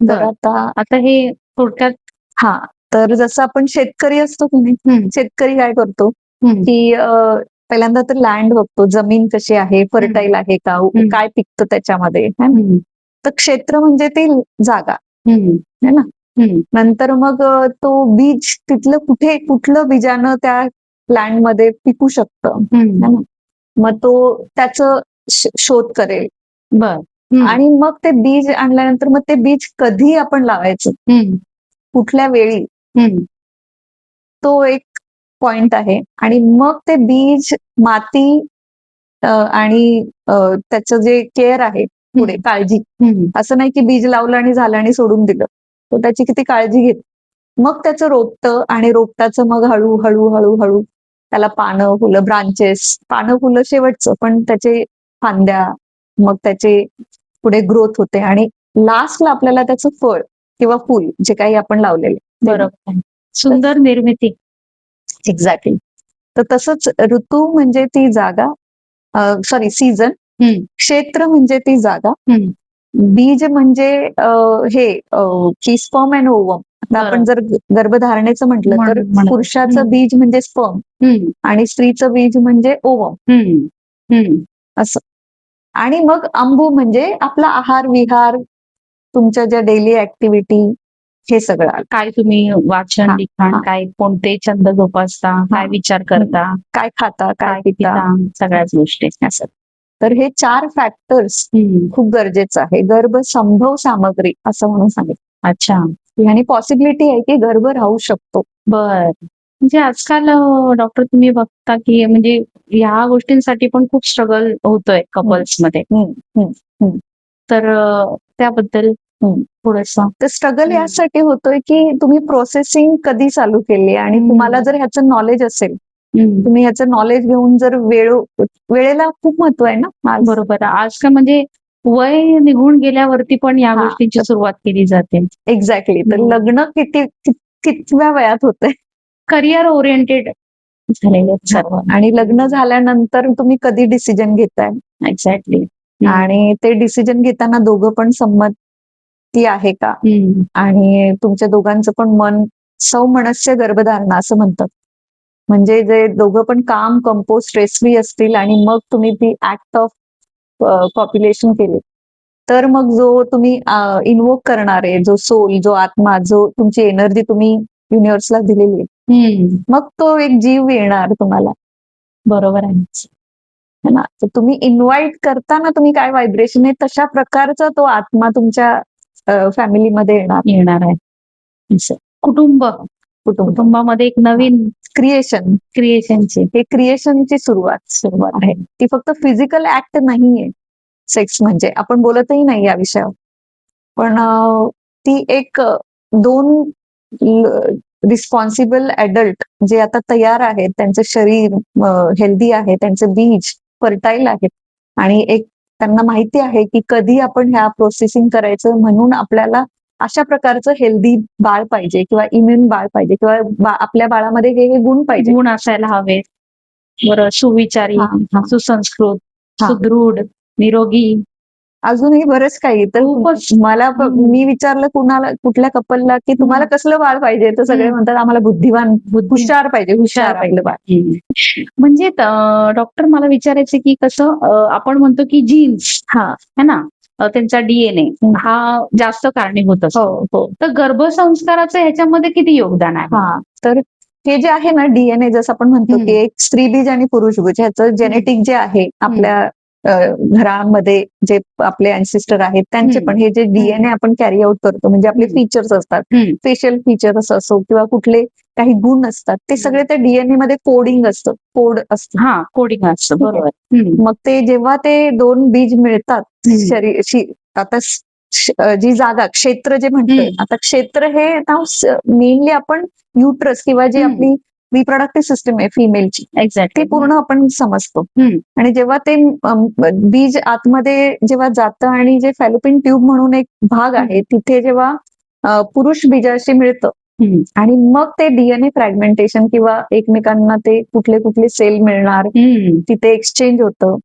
तर आता हे थोडक्यात तर जसं आपण शेतकरी असतो की नाही, शेतकरी काय करतो की पहिल्यांदा तर लँड बघतो, जमीन कशी आहे, फर्टाईल आहे का, काय पिकतं त्याच्यामध्ये. तर क्षेत्र म्हणजे ती जागा है ना. नंतर मग तो बीज, तिथलं कुठलं बीजानं त्या लँडमध्ये पिकू शकतं, मग तो त्याचं शोध करेल. आणि मग ते बीज आणल्यानंतर मग ते बीज कधी आपण लावायचं, कुठल्या वेळी, तो एक पॉइंट आहे. आणि मग ते बीज, माती आणि त्याचं जे केअर आहे पुढे काळजी, असं नाही की बीज लावलं आणि झालं आणि सोडून दिलं, तो त्याची किती काळजी घेत. मग त्याचं रोपतं आणि रोपटाचं मग हळूहळू हळूहळू त्याला पानं, फुलं, ब्रांचेस, पानं फुलं शेवटचं, पण त्याचे फांद्या, मग त्याचे पुढे ग्रोथ होते आणि लास्टला आपल्याला त्याचं फळ किंवा फूल जे काही आपण लावलेले. बरोबर. सुंदर निर्मिती. एक्झॅक्टली. तर तसंच ऋतू म्हणजे ती जागा, सॉरी सीझन, हम्म, क्षेत्र म्हणजे ती जागा, हम्म. बीज म्हणजे हे की स्पर्म अँड ओवम. आता आपण जर गर्भधारणेचं म्हटलं तर म्हणत. पुरुषाचं हम्म. बीज म्हणजे स्पर्म हम्म, आणि स्त्रीचं बीज म्हणजे ओवम, हम्म, हम्म. असं. आणि मग अंबू म्हणजे आपला आहार विहार, तुमच्या ज्या डेली ऍक्टिव्हिटी, हे सगळं आलं. काय तुम्ही वाचन हा, लिखाण, हा. काय कोणते छंद जोपासता, काय विचार करता, काय खाता, काय काय पिता, पिता, सगळ्याच गोष्टी. असं. तर हे 4 फॅक्टर्स हम्म. खूप गरजेचं आहे. गर्भ संभव सामग्री असं म्हणून सांगितलं. अच्छा, आणि पॉसिबिलिटी आहे की गर्भ राहू शकतो. बर. म्हणजे आजकाल डॉक्टर तुम्ही बघता की म्हणजे ह्या गोष्टींसाठी पण खूप स्ट्रगल होतोय कपल्स मध्ये. हम्म, हम्म. तर त्याबद्दल थोडस. तर स्ट्रगल यासाठी होतोय की तुम्ही प्रोसेसिंग कधी चालू केली, आणि तुम्हाला जर ह्याचं नॉलेज असेल, तुम्ही ह्याचं नॉलेज घेऊन जर वेळेला खूप महत्व आहे ना आज. बरोबर. आजकाल म्हणजे वय निघून गेल्यावरती पण या हा. गोष्टींची सुरुवात केली जाते. एक्झॅक्टली. तर लग्न कितव्या वयात होतंय? करिअर ओरिएंटेड झालेले आहेत सर्व. आणि लग्न झाल्यानंतर तुम्ही कधी डिसिजन घेताय? एक्झॅक्टली. आणि ते डिसिजन घेताना दोघं पण संमती आहे का? आणि तुमच्या दोघांचं पण मन सौमनस्य गर्भधारणा असं म्हणतात. म्हणजे जे दोघं पण काम, कंपोज, स्ट्रेस फ्री असतील आणि मग तुम्ही ती ऍक्ट ऑफ पॉप्युलेशन केली, तर मग जो तुम्ही इन्व्होक करणारे, जो सोल, जो आत्मा, जो तुमची एनर्जी तुम्ही युनिव्हर्सला दिलेली आहे, मग तो एक जीव येणार तुम्हाला. बरोबर आहे. है ना? तर तुम्ही इन्व्हाइट करताना तुम्ही काय व्हायब्रेशन आहे, तशा प्रकारचा तो आत्मा तुमच्या फॅमिलीमध्ये येणार आहे. कुटुंब, कुटुंबामध्ये एक नवीन क्रिएशनची हे क्रिएशनची सुरुवात आहे. ती फक्त फिजिकल ऍक्ट नाहीये सेक्स म्हणजे, आपण बोलतही नाही या विषयावर, पण ती एक 2 रिस्पॉन्सिबल ऍडल्ट जे आता तयार आहेत, त्यांचं शरीर हेल्दी आहे, त्यांचं बीज फर्टाईल आहेत, आणि एक त्यांना माहिती आहे की कधी आपण ह्या प्रोसेसिंग करायचं, म्हणून आपल्याला अशा प्रकारचं हेल्दी बाळ पाहिजे किंवा इम्युन बाळ पाहिजे किंवा आपल्या बाळामध्ये हे गुण पाहिजे, गुण असायला हवे. बरं, सुविचारी, सुसंस्कृत, सुदृढ, निरोगी, अजूनही बरंच काही. तर मला मी विचारलं कुठल्या कपलला की तुम्हाला कसलं बाळ पाहिजे, तर सगळे म्हणतात आम्हाला बुद्धिवान, हुशार पाहिजे, हुशार आपलं बाळ. म्हणजे डॉक्टर मला विचारायचं की कसं आपण म्हणतो की जीन्स है ना, त्यांचा डीएनए हा जास्त कारणीभूत असतो. तर गर्भसंस्काराचं ह्याच्यामध्ये किती योगदान आहे? तर हे जे आहे ना डीएनए, जसं आपण म्हणतो की एक स्त्री बीज आणि पुरुष बीज, ह्याचं जेनेटिक जे आहे आपल्या घरामध्ये, जे आपले अँसेस्टर आहेत त्यांचे पण हे जे डीएनए आपण कॅरी आउट करतो, म्हणजे आपले फीचर्स असतात, फेशियल फीचर्स असो किंवा कुठले काही गुण असतात, ते सगळे त्या डीएनए मध्ये कोडिंग असतं, कोड असतं. कोडिंग असतं, बरोबर. मग ते जेव्हा ते 2 बीज मिळतात शरीर, आता जी जागा, क्षेत्र जे म्हणतोय, आता क्षेत्र हे नाव मेनली आपण युट्रस किंवा जी आपली रिप्रोडक्टिव्ह सिस्टम आहे फिमेलची, एक्झॅक्टली, ते पूर्ण आपण समजतो. आणि जेव्हा ते बीज आतमध्ये जेव्हा जातं आणि जे फॅलोपियन ट्यूब म्हणून एक भाग आहे, तिथे जेव्हा पुरुष बीजाशी मिळतं आणि मग ते डीएनए फ्रॅगमेंटेशन किंवा एकमेकांना ते कुठले कुठले सेल मिळणार, तिथे एक्सचेंज होतं.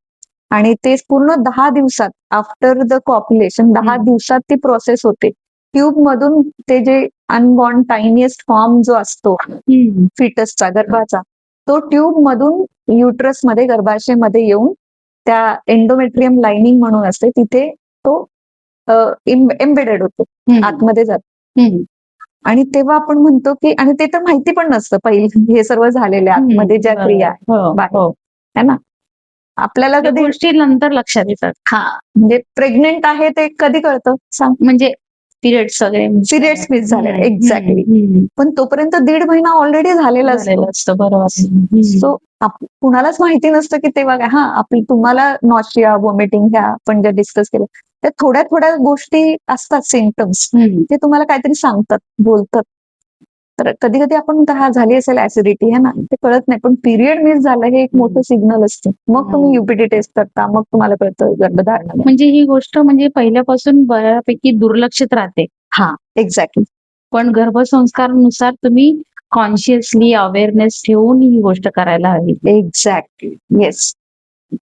आणि ते पूर्ण 10 दिवसात, आफ्टर द कॉप्युलेशन 10 दिवसात ती प्रोसेस होते. ट्यूब मधून ते जे अनबॉर्न टायनिएस्ट फॉर्म जो असतो फिटसचा, गर्भाचा, तो ट्यूब मधून युट्रस मध्ये, गर्भाशयामध्ये येऊन त्या एंडोमेट्रियम लाइनिंग म्हणून असते, तिथे तो एम्बेडेड होतो, आतमध्ये जातो. आणि तेव्हा आपण म्हणतो की, आणि ते तर माहिती पण नसतं पहिलं हे सर्व झालेले आतमध्ये ज्या क्रिया आहे ना, आपल्याला कधी गोष्टी नंतर लक्षात येतात. म्हणजे प्रेग्नेंट आहे ते कधी कळतं सांग? म्हणजे पिरियड्स मिस झाले, एक्झॅक्टली. पण तोपर्यंत 1.5 महिना ऑलरेडी झालेला असतो. बरोबर. सो कुणालाच माहिती नसतं की तेव्हा काय. तुम्हाला नॉशिया, वॉमिटिंग, ह्या आपण ज्या डिस्कस केलं, त्या थोड्या थोड्या गोष्टी असतात, सिम्पटम्स, ते तुम्हाला काहीतरी सांगतात, बोलतात. तर कधी कधी आपण झाली असेल ऍसिडिटी, है ना, ते कळत नाही, पण पिरियड मिस झालं हे एक मोठं सिग्नल असतं. मग तुम्ही युपीटी टेस्ट करता, मग तुम्हाला कळतं गर्भधारणा. म्हणजे ही गोष्ट म्हणजे पहिल्यापासून बऱ्यापैकी दुर्लक्षित राहते. एक्झॅक्टली. पण गर्भसंस्कारानुसार तुम्ही कॉन्शियसली अवेअरनेस ठेवून ही गोष्ट करायला हवी. Exactly, yes.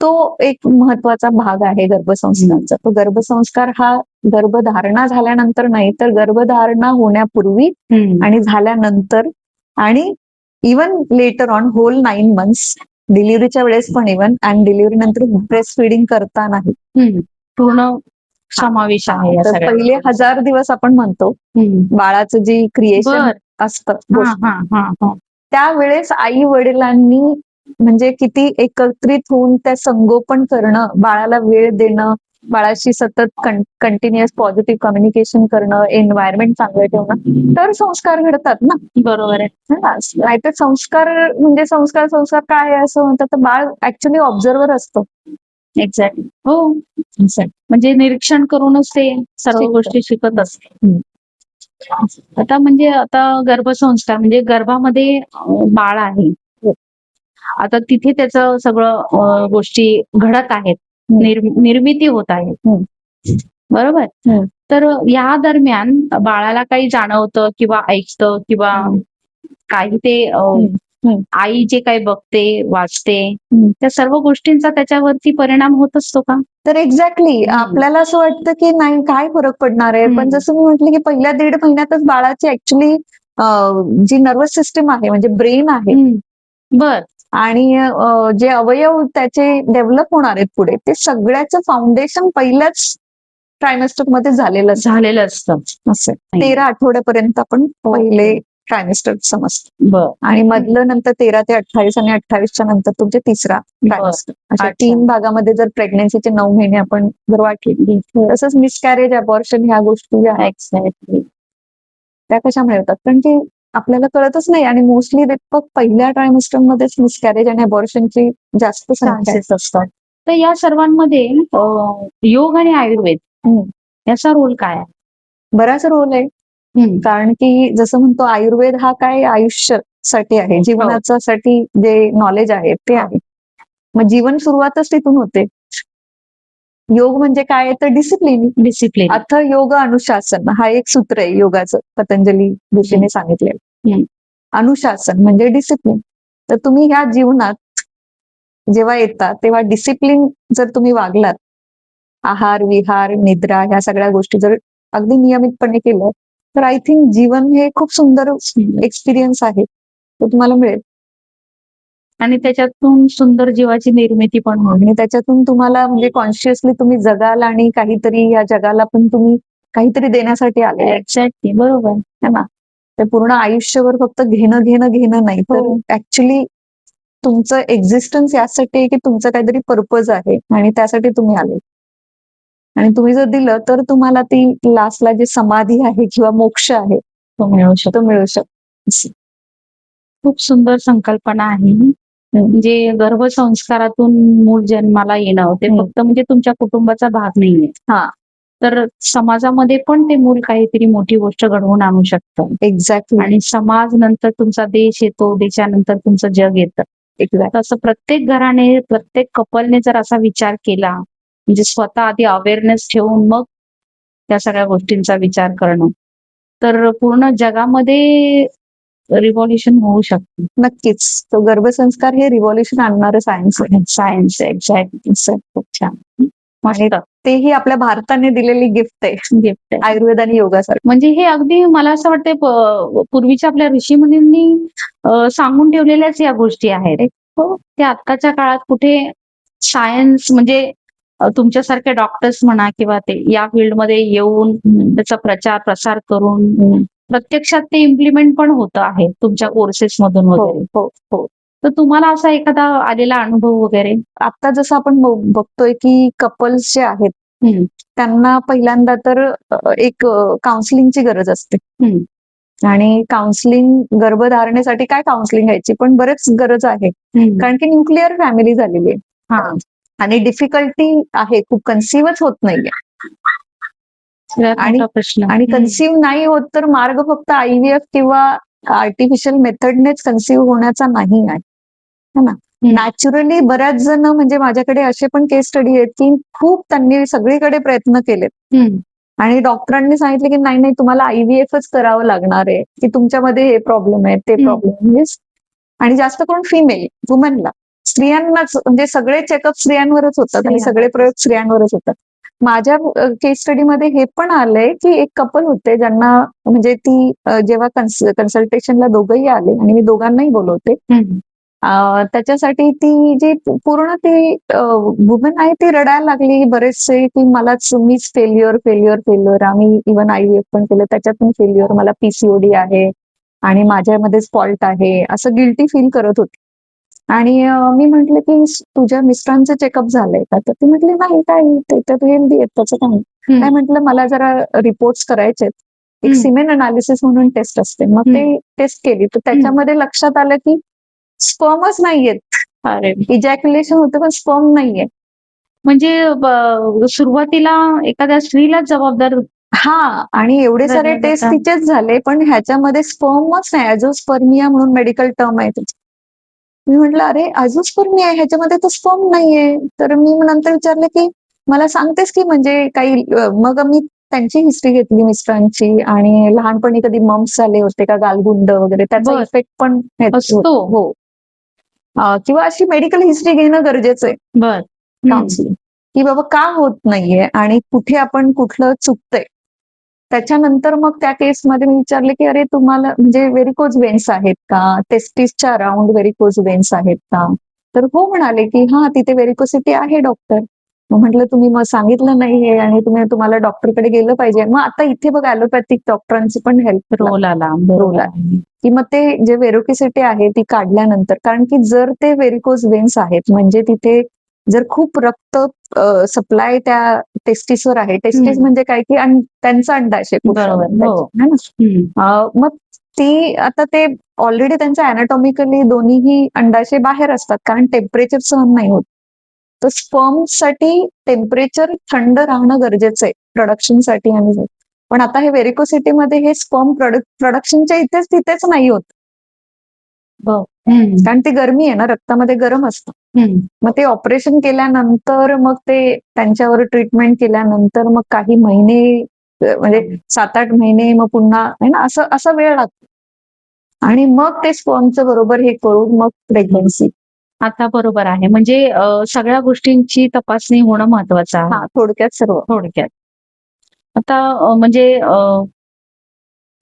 तो एक महत्वाचा भाग आहे गर्भसंस्काराचा. तो गर्भसंस्कार हा गर्भधारणा झाल्यानंतर नाही, तर गर्भधारणा होण्यापूर्वी आणि झाल्यानंतर आणि even later on whole 9 months, डिलिव्हरीच्या वेळेस पण इवन, आणि डिलिव्हरी नंतर ब्रेस्ट फिडिंग करतानाही पूर्ण समावेश आहे या तर सगळ्या. पहिले 1000 दिवस आपण म्हणतो बाळाचं जी क्रिएशन असतं गोष्ट, त्यावेळेस आई वडिलांनी म्हणजे किती एकत्रित होऊन त्या संगोपन करणं, बाळाला वेळ देणं, बाळाशी सतत कंटिन्युअस पॉझिटिव्ह कम्युनिकेशन करणं, एन्व्हायरमेंट चांगलं ठेवणं, तर संस्कार घडतात ना. बरोबर आहे. नाहीतर संस्कार म्हणजे संस्कार संस्कार काय आहे असं म्हणतात, तर बाळ ऍक्च्युली ऑब्झर्वर असतं. एक्झॅक्टली. हो, म्हणजे निरीक्षण करूनच ते सर्व गोष्टी शिकत असते. आता म्हणजे आता गर्भसंस्कार म्हणजे गर्भामध्ये बाळ आहे, आता तिथे त्याचं सगळं गोष्टी घडत आहेत, निर्मिती होत आहे, बरोबर. तर या दरम्यान बाळाला काही जाणवतं किंवा ऐकतं किंवा काही ते आई जे काही बघते वाचते त्या सर्व गोष्टींचा त्याच्यावरती परिणाम होत असतो का? तर एक्झॅक्टली आपल्याला असं वाटतं की नाही काय फरक पडणार आहे, पण जसं मी म्हटलं की पहिल्या 1.5 महिन्यातच बाळाची ऍक्च्युली जी नर्वस सिस्टीम आहे म्हणजे ब्रेन आहे, बर, आणि जे अवयव त्याचे डेव्हलप होणार आहेत पुढे, ते सगळ्याचं फाउंडेशन पहिल्याच ट्रायमेस्टर मध्ये झालेलं असतं. असं 13 आठवड्यापर्यंत आपण पहिले ट्रायमेस्टर समजतो, आणि मधलं नंतर 13 ते 28 आणि 28च्या नंतर तुमचे तिसरा ट्रायमेस्टर. अशा 3 भागामध्ये जर प्रेग्नन्सीचे 9 महिने आपण जर वाटले, तसंच मिसकॅरेज, अबॉर्शन ह्या गोष्टी ज्या आहेत त्या कशामुळे होतात, कारण की आपल्याला कळतच नाही, आणि मोस्टली पहिल्या ट्रायमेस्टर मध्येच मिसकॅरेज आणि अबॉर्शनची जास्त चान्सेस असतात. तर या सर्वांमध्ये योग आणि आयुर्वेद याचा रोल काय आहे? बराच रोल आहे, कारण की जसं म्हणतो आयुर्वेद हा काय आयुष्यासाठी आहे, जीवनासाठी जे नॉलेज आहे ते आहे. मग जीवन सुरुवातच तिथून होते. योग म्हणजे काय तर डिसिप्लिन. अथ योग अनुशासन हा एक सूत्र आहे योगाचं, पतंजली ऋषीने सांगितलेलं. अनुशासन म्हणजे डिसिप्लिन. तर तुम्ही ह्या जीवनात जेव्हा येता तेव्हा डिसिप्लिन जर तुम्ही वागलात, आहार विहार निद्रा ह्या सगळ्या गोष्टी जर अगदी नियमितपणे केलं, तर आय थिंक जीवन हे खूप सुंदर एक्सपिरियन्स आहे, तो तुम्हाला मिळेल. आणि त्याच्यातून सुंदर जीवाची निर्मिती पण होईल, आणि त्याच्यातून तुम्हाला म्हणजे कॉन्शियसली तुम्ही जगाल, आणि काहीतरी या जगाला पण तुम्ही काहीतरी देण्यासाठी आले. एक्झॅक्टली, बरोबर है ना. ते पूर्ण आयुष्यभर फक्त घेणं नाही, तर ऍक्च्युली तुमचं एक्झिस्टन्स यासाठी आहे की तुमचं काहीतरी पर्पज आहे आणि त्यासाठी तुम्ही आले, आणि तुम्ही जर दिलं तर तुम्हाला ती लास्टला जी समाधी आहे किंवा मोक्ष आहे तो मिळू शकतो. खूप सुंदर संकल्पना आहे. म्हणजे गर्भसंस्कारातून मूल जन्माला येणं ते फक्त म्हणजे तुमच्या कुटुंबाचा भाग नाहीये, तर समाजामध्ये पण ते मूल काहीतरी मोठी गोष्ट घडवून आणू शकतं. एक्झॅक्टली. आणि समाज नंतर तुमचा देश येतो, देशानंतर तुमचं जग येतं. तसं प्रत्येक घराने प्रत्येक कपलने जर असा विचार केला, म्हणजे स्वतः आधी अवेअरनेस ठेवून मग त्या सगळ्या गोष्टींचा विचार करणं, तर पूर्ण जगामध्ये रिव्हॉल्युशन होऊ शकते. नक्कीच. तो गर्भसंस्कार हे रिव्हॉल्युशन आणणारं सायन्स एक्झॅक्टली. खूप छान. आणि तेही आपल्या भारताने दिलेली गिफ्ट आहे आयुर्वेद आणि योगासाठी. म्हणजे हे अगदी मला असं वाटतं पूर्वीच्या आपल्या ऋषीमुनींनी सांगून ठेवलेल्याच या गोष्टी आहेत. ते आत्ताच्या काळात कुठे सायन्स म्हणजे तुमच्यासारखे डॉक्टर्स म्हणा किंवा ते या फील्डमध्ये येऊन त्याचा प्रचार प्रसार करून प्रत्यक्षात ते इम्प्लिमेंट पण होतं आहे तुमच्या कोर्सेस मधून वगैरे. तर तुम्हाला असा एखादा आलेला अनुभव वगैरे? आता जसं आपण बघतोय की कपल्स जे आहेत त्यांना पहिल्यांदा तर एक काउन्सिलिंगची गरज असते, आणि काउन्सिलिंग गर्भधारणेसाठी काय काउन्सिलिंग घ्यायची पण बरेच गरज आहे, कारण की न्यूक्लिअर फॅमिली झालेली आहे आणि डिफिकल्टी आहे, खूप कन्सिव्हच होत नाहीये. आणि कन्सिव्ह नाही होत तर मार्ग फक्त IVF किंवा आर्टिफिशियल मेथडनेच कन्सिव्ह होण्याचा नाही आहे ना. नॅचरली बऱ्याच जण म्हणजे माझ्याकडे असे पण केस स्टडी आहेत की खूप त्यांनी सगळीकडे प्रयत्न केलेत, आणि डॉक्टरांनी सांगितलं की नाही तुम्हाला IVFच करावं लागणार आहे, की तुमच्यामध्ये हे प्रॉब्लेम आहे, ते प्रॉब्लेम म्हणजे. आणि जास्त करून फिमेल वुमनला, स्त्रियांनाच म्हणजे सगळे चेकअप स्त्रियांवरच होतात आणि सगळे प्रयोग स्त्रियांवरच होतात. माझ्या केस स्टडीमध्ये हे पण आलंय की एक कपल होते ज्यांना म्हणजे ती जेव्हा कन्सल्टेशनला दोघंही आले आणि मी दोघांनाही बोलवते, त्याच्यासाठी ती जी पूर्ण ती वुमन आहे ती रडायला लागली बरेचसे की मीच फेल्युअर फेल्युअर फेल्युअर. आम्ही इव्हन IVF पण केलं त्याच्यातून फेल्युअर, मला PCOD आहे आणि माझ्यामध्येच फॉल्ट आहे असं गिल्टी फील करत होती. आणि मी म्हंटल की तुझ्या मिस्टरांचं चेकअप झालंय का? तर ती म्हटली नाही काय ते तर हेल्दी आहेत त्याचं काय. काय म्हटलं मला जरा रिपोर्ट्स करायचे, एक सिमेन अनालिसिस म्हणून टेस्ट असते, मग ते टेस्ट केली तर त्याच्यामध्ये लक्षात आलं की स्पर्मच नाहीयेत. अरे इजॅक्युलेशन होतं पण स्पर्म नाहीये. म्हणजे सुरुवातीला एखाद्या स्त्रीला जबाबदार. हा, आणि एवढे सारे टेस्ट तिचेच झाले पण ह्याच्यामध्ये स्पर्मच नाही. अझोस्पर्मिया म्हणून मेडिकल टर्म आहे त्याची. मी म्हटलं अरे अझोस्पर्मिया आहे ह्याच्यामध्ये तर स्पर्म नाहीये. तर मी नंतर विचारलं की मला सांगतेस की म्हणजे काही, मग मी त्यांची हिस्ट्री घेतली मिस्टरांची आणि लहानपणी कधी मम्स झाले होते का गालगुंड वगैरे त्याचा इफेक्ट पण असतो. हो, किंवा अशी मेडिकल हिस्ट्री घेणं गरजेचं आहे काउन्सिलिंग, की बाबा का होत नाहीये आणि कुठे आपण कुठलं चुकतंय. त्याच्यानंतर मग त्या केसमध्ये मी विचारले की अरे तुम्हाला म्हणजे व्हेरिकोज वेन्स आहेत का, टेस्टिसच्या अराउंड व्हेरिकोज वेन्स आहेत का? तर हो म्हणाले की हा तिथे व्हेरिकोसिटी आहे डॉक्टर. मग म्हटलं तुम्ही मग सांगितलं नाहीये आणि तुम्हाला डॉक्टरकडे गेलं पाहिजे. मग आता इथे बघ ॲलोपॅथिक डॉक्टरांची पण हेल्प रोल आला की मग ते जे व्हेरिकोसिटी आहे ती काढल्यानंतर, कारण की जर ते व्हेरिकोज वेन्स आहेत म्हणजे तिथे जर खूप रक्त सप्लाय त्या टेस्टिसवर आहे. टेस्टिस म्हणजे काय की त्यांचा अंडाशय मग ती आता ते ऑलरेडी त्यांच्या अॅनाटॉमिकली दोन्हीही अंडाशय बाहेर असतात कारण टेम्परेचर सहन नाही होत. तर स्पर्मसाठी टेम्परेचर थंड राहणं गरजेचं आहे प्रोडक्शनसाठी. आणि पण आता हे व्हेरिकोसिटीमध्ये हे स्पर्म प्रोडक्शनच्या तिथेच नाही होत. कारण ती गरमी आहे ना, रक्तामध्ये गरम असतं. मग ते ऑपरेशन केल्यानंतर मग ते त्यांच्यावर ट्रीटमेंट केल्यानंतर मग काही महिने म्हणजे 7-8 महिने मग पुन्हा आहे ना असा वेळ लागतो. आणि मग ते स्पर्मचं बरोबर हे करून मग प्रेग्नन्सी. आता बरोबर आहे. म्हणजे सगळ्या गोष्टींची तपासणी होणं महत्वाचं आहे. थोडक्यात सर्व. आता म्हणजे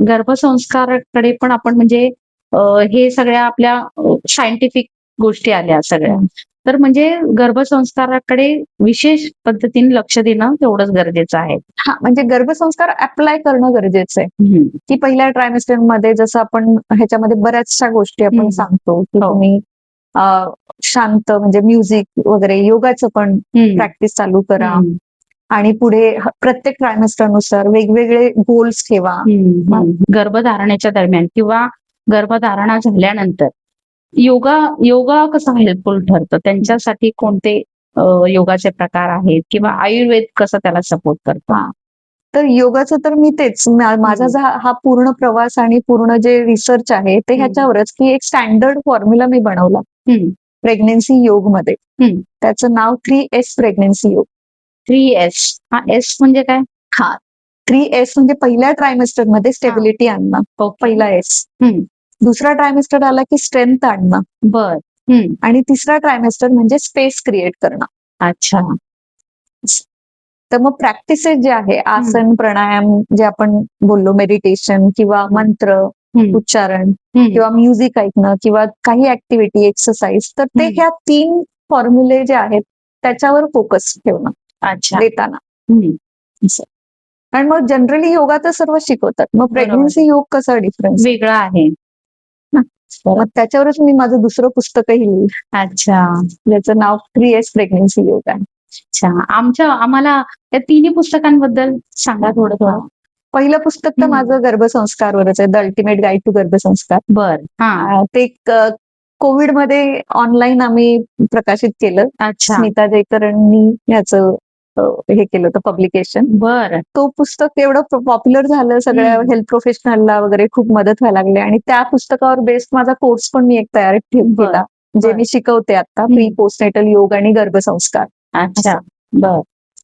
गर्भसंस्काराकडे पण आपण म्हणजे हे सगळ्या आपल्या सायंटिफिक गोष्टी आल्या सगळ्या. तर म्हणजे गर्भसंस्काराकडे विशेष पद्धतीने लक्ष देणं तेवढंच गरजेचं आहे. हा, म्हणजे गर्भसंस्कार अप्लाय करणं गरजेचं आहे. की पहिल्या ट्रायमेस्टर मध्ये जसं आपण ह्याच्यामध्ये बऱ्याचशा गोष्टी आपण सांगतो की तुम्ही शांत म्हणजे म्युझिक वगैरे, योगाचं पण प्रॅक्टिस चालू करा. आणि पुढे प्रत्येक ट्रायमेस्टरनुसार वेगवेगळे गोल्स ठेवा. गर्भधारणेच्या दरम्यान किंवा गर्भधारणा झाल्यानंतर योगा कसा हेल्पफुल ठरतं, त्यांच्यासाठी कोणते योगाचे प्रकार आहेत किंवा आयुर्वेद कसं त्याला सपोर्ट करतं? तर योगाचं तर मी तेच माझा हा पूर्ण प्रवास आणि पूर्ण जे रिसर्च आहे ते ह्याच्यावरच की एक स्टँडर्ड फॉर्म्युला मी बनवला प्रेग्नेन्सी योग मध्ये. त्याचं नाव 3S प्रेग्नेन्सी योग. 3S, हा S म्हणजे काय? 3S म्हणजे पहिल्या ट्रायमेस्टर मध्ये स्टेबिलिटी आणणं, पहिला S. दुसरा ट्रायमेस्टर आला की स्ट्रेंथ आणणं. आणि तिसरा ट्रायमेस्टर म्हणजे स्पेस क्रिएट करणं. अच्छा. तर मग प्रॅक्टिसेस जे आहे, आसन, प्राणायाम जे आपण बोललो, मेडिटेशन किंवा मंत्र उच्चारण किंवा म्युझिक ऐकणं किंवा काही ऍक्टिव्हिटी, एक्सरसाइज, तर ते ह्या 3 फॉर्म्युले जे आहेत त्याच्यावर फोकस ठेवणं देताना. आणि मग जनरली योगा तर सर्व शिकवतात, मग प्रेग्नन्सी योग कसा डिफरन्स वेगळा आहे. मग त्याच्यावरच मी माझं दुसरं पुस्तकही लिहिलं. अच्छा. ज्याचं नाव 3S प्रेग्नन्सी योग आहे. अच्छा. आम्हाला त्या तिन्ही पुस्तकांबद्दल सांगा थोडं. पहिलं पुस्तक तर माझं गर्भसंस्कारवरच आहे, द अल्टिमेट गाईड टू गर्भसंस्कार. ते कोविडमध्ये ऑनलाईन आम्ही प्रकाशित केलं. स्मिता जयकरांनी याचं हे केलं होतं पब्लिकेशन. तो पुस्तक एवढं पॉप्युलर झालं, सगळ्या हेल्थ प्रोफेशनलला वगैरे खूप मदत व्हायला लागली. आणि त्या पुस्तकावर बेस्ड माझा कोर्स पण मी एक तयार केला, जे मी शिकवते आता, प्री पोस्टनेटल योग आणि गर्भसंस्कार. अच्छा.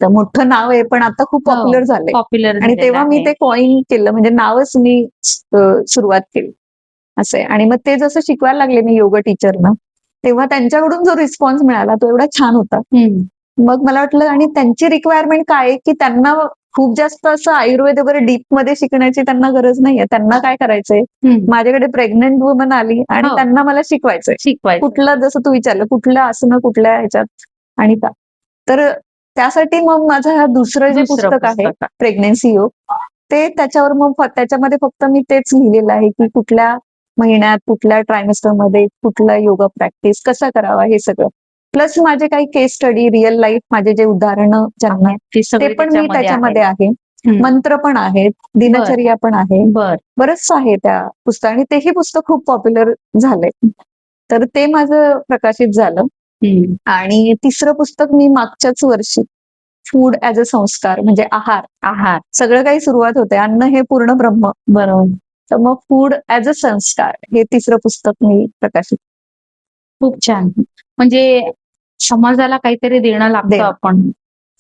तर मोठं नाव आहे पण आता खूप पॉप्युलर झालंय. पॉप्युलर आणि तेव्हा मी ते कॉइन केलं, म्हणजे नावच मी सुरुवात केली असं आहे. आणि मग ते जसं शिकवायला लागले मी योगा टीचरना, तेव्हा त्यांच्याकडून जो रिस्पॉन्स मिळाला तो एवढा छान होता. मग मला वाटलं, आणि त्यांची रिक्वायरमेंट काय आहे, की त्यांना खूप जास्त असं आयुर्वेद वगैरे डीप मध्ये शिकण्याची त्यांना गरज नाहीये. त्यांना काय करायचंय, माझ्याकडे प्रेग्नंट वुमन आली आणि त्यांना मला शिकवायचंय कुठलं, जसं तू विचारलं कुठल्या आसनं कुठल्या ह्याच्यात आणि का. तर त्यासाठी मग माझं हा दुसरं जे पुस्तक आहे प्रेग्नेन्सी योग, ते त्याच्यावर मग त्याच्यामध्ये फक्त मी तेच लिहिलेलं आहे की कुठल्या महिन्यात कुठल्या ट्रायमेस्टर मध्ये कुठला योगा प्रॅक्टिस कसा करावा हे सगळं. प्लस माझे काही केस स्टडी, रिअल लाईफ माझे जे उदाहरणं ज्यांना ते पण मी त्याच्यामध्ये आहे. मंत्र पण आहेत, दिनचर्या पण आहे, बरंच आहे त्या पुस्तक. आणि तेही पुस्तक खूप पॉप्युलर झालंय. तर ते माझं प्रकाशित झालं. आणि तिसरं पुस्तक मी मागच्याच वर्षी, फूड ऍज अ संस्कार, म्हणजे आहार सगळं काही सुरुवात होते, अन्न हे पूर्ण ब्रह्म. बरोबर. तर मग फूड ऍज अ संस्कार हे तिसरं पुस्तक मी प्रकाशित. खूप छान. म्हणजे समाजाला काहीतरी देणं लागतं आपण.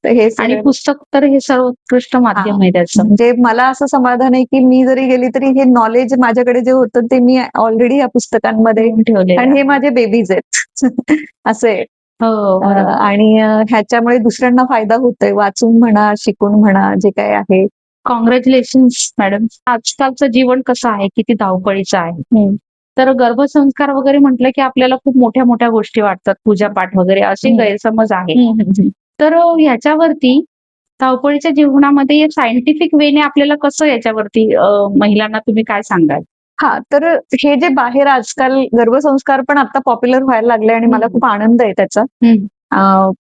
आणि पुस्तक तर हे सर्वोत्कृष्ट माध्यम आहे त्याचं. म्हणजे मला असं समाधान आहे की मी जरी गेली तरी हे नॉलेज माझ्याकडे जे होतं ते मी ऑलरेडी या पुस्तकांमध्ये ठेवले, आणि हे माझे बेबीज आहेत असे. आणि ह्याच्यामुळे दुसऱ्यांना फायदा होतोय, वाचून म्हणा, शिकून म्हणा, जे काय आहे. Congratulations madam. आजकालचं जीवन कसं आहे, किती धावपळीचं आहे. तर गर्भसंस्कार वगैरे म्हटलं की आपल्याला खूप मोठ्या मोठ्या गोष्टी वाटतात, पूजापाठ वगैरे असे गैरसमज आहे. तर याच्यावरती धावपळीच्या जीवनामध्ये सायंटिफिक वेने आपल्याला कसं याच्यावरती महिलांना तुम्ही काय सांगाल? तर हे जे बाहेर आजकाल गर्भसंस्कार पण आता पॉप्युलर व्हायला लागले आणि मला खूप आनंद आहे त्याचा.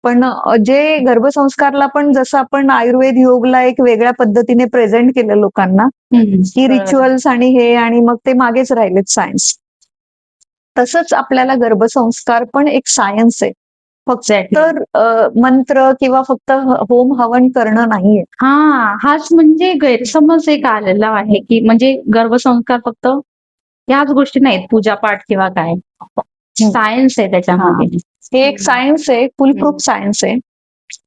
पण जे गर्भसंस्कारला पण जसं आपण आयुर्वेद योगला एक वेगळ्या पद्धतीने प्रेझेंट केलं लोकांना, की रिच्युअल्स आणि हे, आणि मग ते मागेच राहिलेत सायन्स. तसंच आपल्याला गर्भसंस्कार पण एक सायन्स आहे. फक्त मंत्र किंवा फक्त होम हवन करणं नाहीये. हाच म्हणजे गैरसमज एक आलेला आहे, की म्हणजे गर्भसंस्कार फक्त ह्याच गोष्टी नाहीत, पूजापाठ किंवा काय. सायन्स आहे त्याच्यामध्ये. हे एक सायन्स आहे, फुल प्रूफ सायन्स आहे.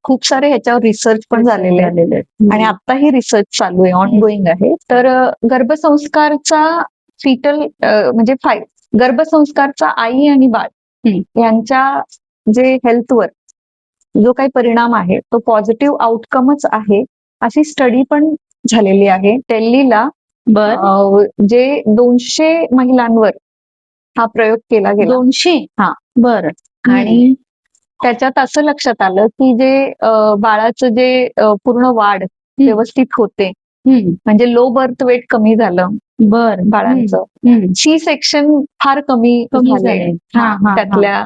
खूप सारे ह्याच्यावर रिसर्च पण झालेले आहेत आणि आताही रिसर्च चालू आहे, ऑन गोईंग आहे. तर गर्भसंस्कारचा फिटल म्हणजे गर्भसंस्कारचा आई आणि बाळ यांच्या जे हेल्थवर जो काही परिणाम आहे तो पॉझिटिव्ह आउटकमच आहे, अशी स्टडी पण झालेली आहे. दिल्लीला जे 200 महिलांवर हा प्रयोग केला गेला. 200? बरं. आणि त्याच्यात असं लक्षात आलं की जे बाळाचं जे पूर्ण वाढ व्यवस्थित होते, म्हणजे लो बर्थ वेट कमी झालं बाळांचं. सी सेक्शन फार कमी झाले त्यातल्या